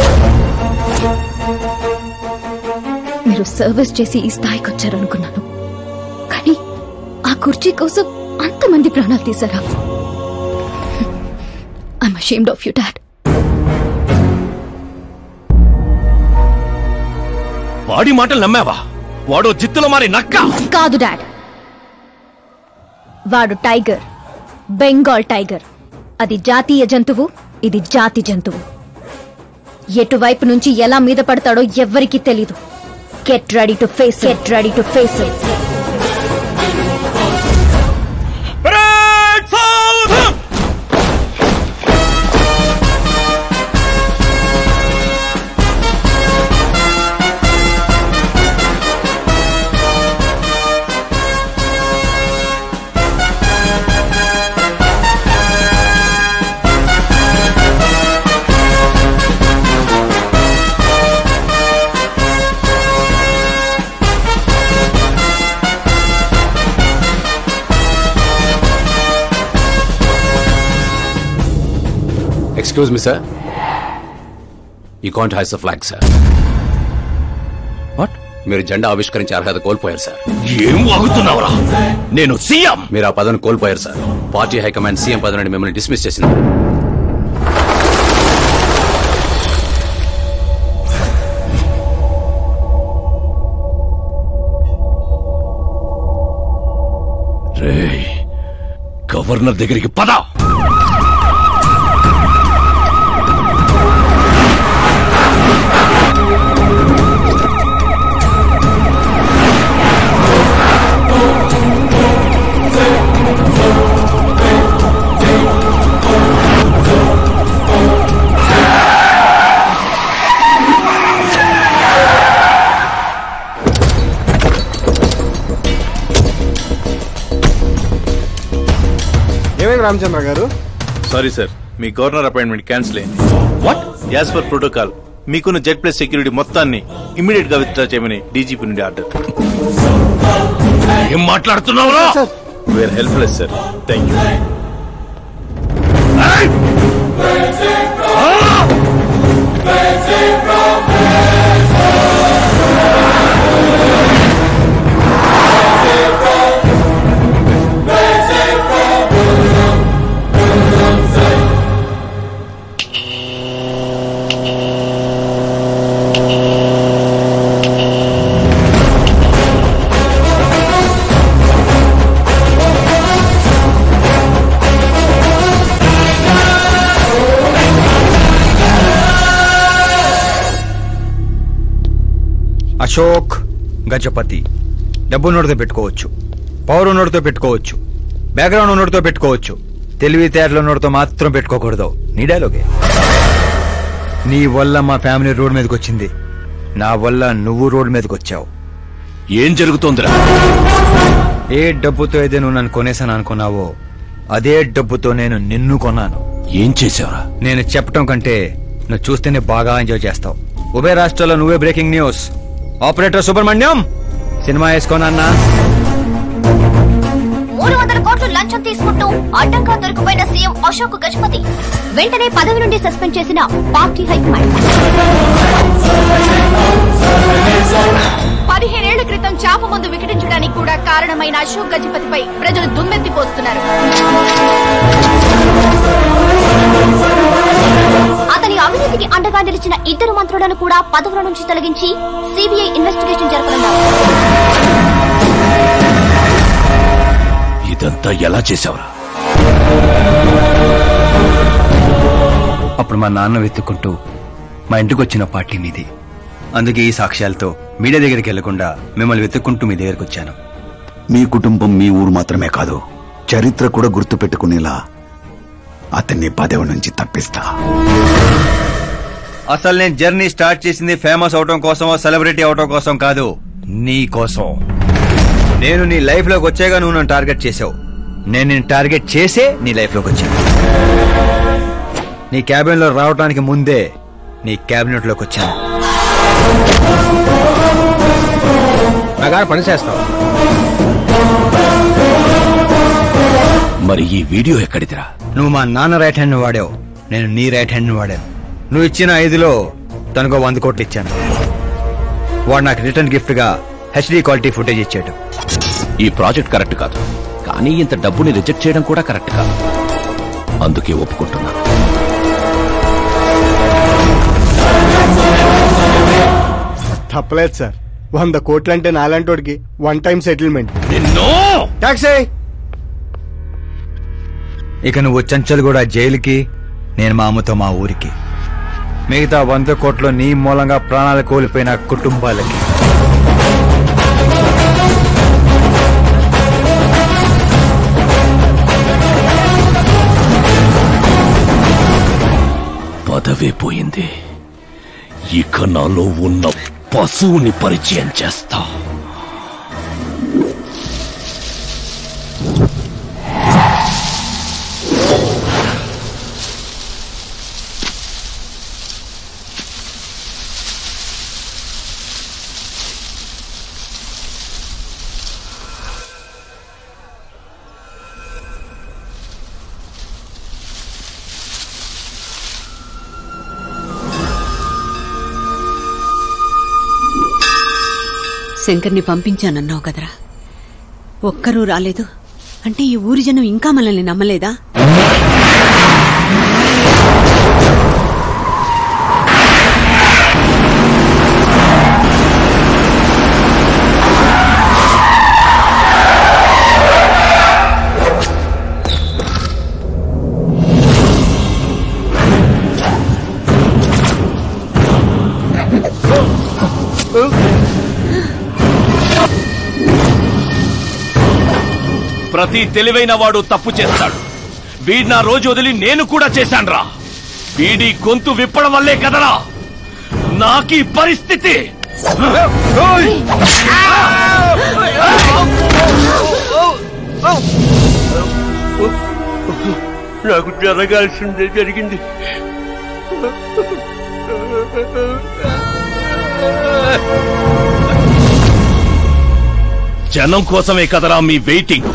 మీరు సర్వీస్ చేసి ఈ స్థాయికి వచ్చారనుకున్నాను, కానీ ఆ కుర్చీ కోసం అంతమంది ప్రాణాలు తీశారా? I'm ashamed of you dad. వాడి మాటలు నమ్మావా? వాడు జిత్తులో మారి నక్క కాదు డాడ్. వాడు టైగర్, బెంగాల్ టైగర్. అది జాతీయ జంతువు, ఇది జాతి జంతువు. ఎటువైపు నుంచి ఎలా మీద పడతాడో ఎవ్వరికీ తెలీదు. Get ready to face, get ready to face it. Excuse me, sir. You can't hoist the flag, sir. What? మీరు జెండా ఆవిష్కరించే అర్హత కోల్పోయారు సార్. ఏం వాగుతున్నావురా? నేను సీఎం. మీరు ఆ పదవిని కోల్పోయారు సార్. పార్టీ హైకమాండ్ సీఎం పదవి నుండి మిమ్మల్ని డిస్మిస్ చేసింది. రేయ్, గవర్నర్ దగ్గరికి పద. రామచంద్ర గారు, సారీ సార్, మీ గవర్నర్ అపాయింట్మెంట్ క్యాన్సిల్ అయింది. వాట్? యాజ్ పర్ ప్రోటోకాల్ మీకున్న జెడ్ ప్లస్ సెక్యూరిటీ మొత్తాన్ని ఇమ్మీడియట్ గా విత్డ్రా చేయమని డీజీపీ నుండి ఆర్డర్. ఏం మాట్లాడుతున్నావు? We're helpless sir. Thank you. Ashok Gajapathi. డబ్బు నోటితో పెట్టుకోవచ్చు, పవర్ నోటితో పెట్టుకోవచ్చు, బ్యాక్గ్రౌండ్ నోటితో పెట్టుకోవచ్చు, తెలివితేటల నోటితో మాత్రం పెట్టుకోకూడదు. నీ డైలాగే. నీ వల్ల మా ఫ్యామిలీ రోడ్ మీదకి వచ్చింది, నా వల్ల నువ్వు రోడ్ మీదకి వచ్చావు. ఏం జరుగుతోందిరా? ఏ డబ్బుతో అయితే నువ్వు నన్ను కొనేసాను అనుకున్నావో అదే డబ్బుతో నేను నిన్ను కొన్నాను. ఏం చేసావురా? నేను చెప్పటం కంటే నువ్వు చూస్తేనే బాగా ఎంజాయ్ చేస్తావు. ఉభయ రాష్ట్రాల్లో నువ్వే breaking news. Operator Subrahmanyam, cinema వేసుకోనన్నా. 300 కోట్లు లంచం తీసుకుంటూ అడ్డంగా దొరికిపోయిన సీఎం అశోక్ గజపతి వెంటనే పదవి నుండి సస్పెండ్ చేసిన పార్టీ హైకమాండ్. 15 ఏళ్ల క్రితం చాప ముందు వికటించడానికి కూడా కారణమైన అశోక్ గజపతిపై ప్రజలు దుమ్మెత్తిపోస్తున్నారు. అతని అవినీతికి అండగా నిలిచిన 2 మంత్రులను కూడా పదవుల నుంచి తొలగించి సిబిఐ ఇన్వెస్టిగేషన్ జరపనున్నారు. ఇదంతా ఎలా చేశావురా? అప్పుడు మా నాన్న వెతుక్కుంటూ మా ఇంటికి వచ్చిన పార్టీ మీది. అందుకే ఈ సాక్ష్యాలతో మీడియా దగ్గరికి వెళ్లకుండా మిమ్మల్ని వెతుక్కుంటూ మీ దగ్గరికి వచ్చాను. మీ కుటుంబం మీ ఊరు మాత్రమే కాదు, చరిత్ర కూడా గుర్తు పెట్టుకునేలా అతన్ని పదవి నుంచి తప్పిస్తా. అసలు నేను జర్నీ స్టార్ట్ చేసింది ఫేమస్ అవటం కోసమో సెలబ్రిటీ అవటం కోసం కాదు, నీ కోసం. నేను నీ లైఫ్ లోకి వచ్చాగా నువ్వు నన్ను టార్గెట్ చేసావు. నేను నిన్ను టార్గెట్ చేసే నీ లైఫ్ లోకి వచ్చాను. నీ క్యాబిన్ లో రావడానికి ముందే నీ క్యాబినెట్ లోకి వచ్చాను. నాగా పని చేస్తావు. మరి ఈ వీడియో ఎక్కడిదిరా? నువ్వు మా నాన్న రైట్ హ్యాండ్ వాడావు, నేను నీ రైట్ హ్యాండ్ వాడాను. నువ్వు ఇచ్చిన 5లో తనకు 100 కోట్లు ఇచ్చాను. వాడు నాకు రిటర్న్ గిఫ్ట్ గా హెచ్డి క్వాలిటీ ఫుటేజ్ ఇచ్చాడు. ఈ ప్రాజెక్ట్ కరెక్ట్ కాదు, కానీ ఇంత డబ్బుని రిజెక్ట్ చేయడం కూడా కరెక్ట్ కాదు. అందుకే ఒప్పుకుంటున్నా. తప్పలేదు సార్. 100 కోట్లు అంటే నాలంటోడికి 1 టైం సెటిల్మెంట్. టాక్సీ. ఇక నువ్వు చంచల్ కూడా జైలుకి, నేను మా అమ్మతో మా ఊరికి. మిగతా 100 కోట్లు నీ మూలంగా ప్రాణాలు కోల్పోయిన కుటుంబాలకి. పదవే పోయింది, ఇక నాలో ఉన్న పశువుని పరిచయం చేస్తా. శంకర్ని పంపించానన్నావు కదరా, ఒక్కరూ రాలేదు అంటే ఈ ఊరి జనం ఇంకా మనల్ని నమ్మలేదా? ప్రతి తెలివైన వాడు తప్పు చేస్తాడు. వీడి నా రోజు వదిలి నేను కూడా చేశాన్రా. వీడి గొంతు విప్పడం వల్లే కదరా నాకీ పరిస్థితి. నాకు జరగాల్సిందే జరిగింది. జనం కోసమే కదరా మీ వెయిటింగ్.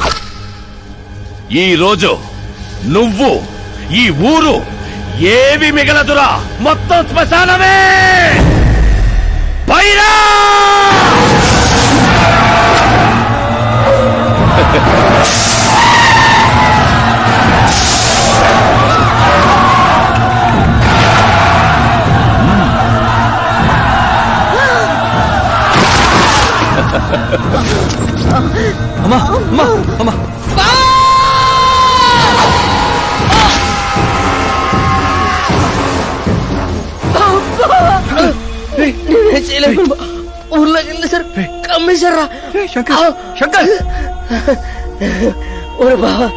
ఈ రోజు నువ్వు, ఈ ఊరు ఏవి మిగలదురా, మొత్తం శ్మశానమే. పైరా అమ్మా అమ్మా అమ్మా ఊర్లోకి వెళ్ళి సార్ కమ్మేశారా? శంకర్ ఓరే బావా,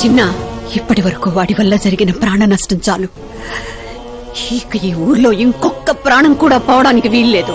చిన్న, ఇప్పటి వరకు వాడి వల్ల జరిగిన ప్రాణ నష్టం చాలు. ఇక ఈ ఊర్లో ఇంకొక ప్రాణం కూడా పోవడానికి వీల్లేదు.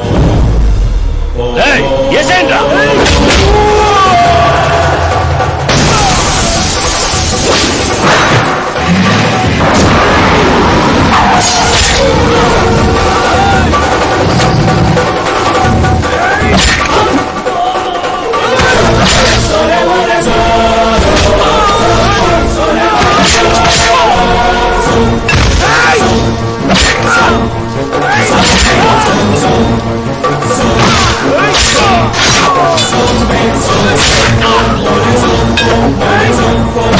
So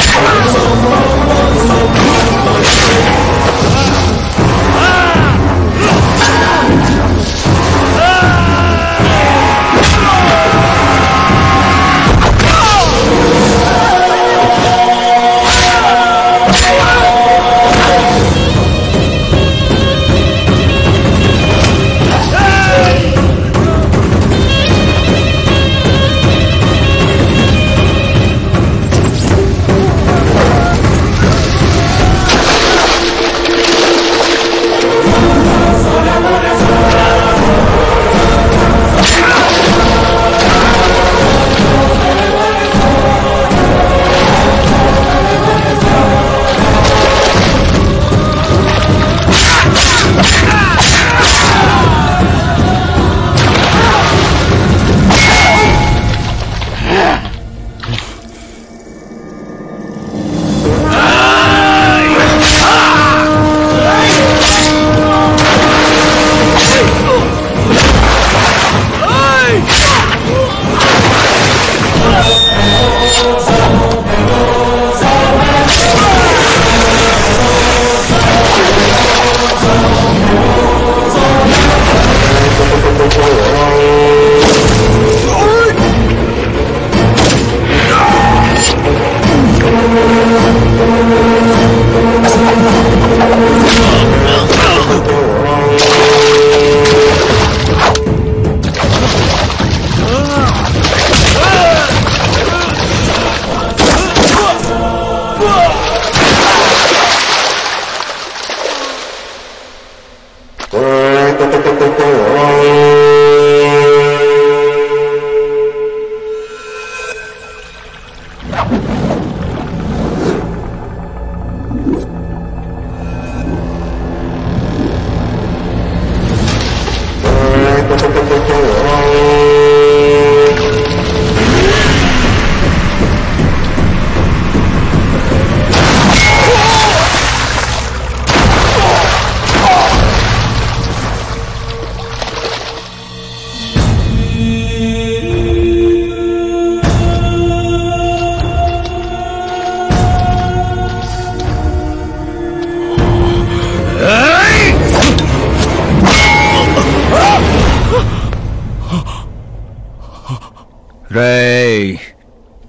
రేయ్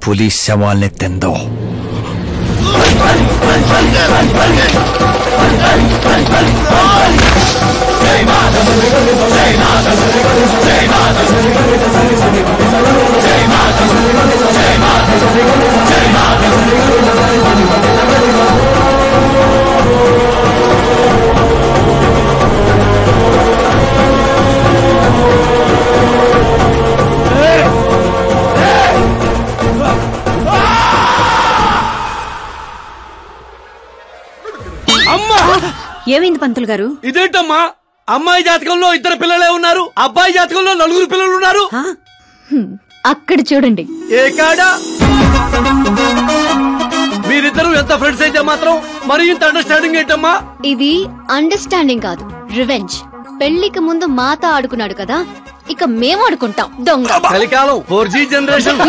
పులి శవాల్ని తిందో. ఏమైంది పంతులు గారు? ఇదేంటమ్మా, అమ్మాయి జాతకంలో 2 పిల్లలే ఉన్నారు, అబ్బాయి జాతకంలో 4 పిల్లలు ఉన్నారు. అక్కడ చూడండి. ఏ కాడా? మీరిద్దరూ ఎంత ఫ్రెండ్స్ అయితే మాత్రం మరి ఇంత అండర్స్టాండింగ్ ఏంటమ్మా? ఇది అండర్స్టాండింగ్ కాదు, రివెంజ్. పెళ్లికి ముందు మాత ఆడుకున్నాడు కదా, ఇక మేము ఆడుకుంటాం దొంగ. కలికాలం 4G జనరేషన్.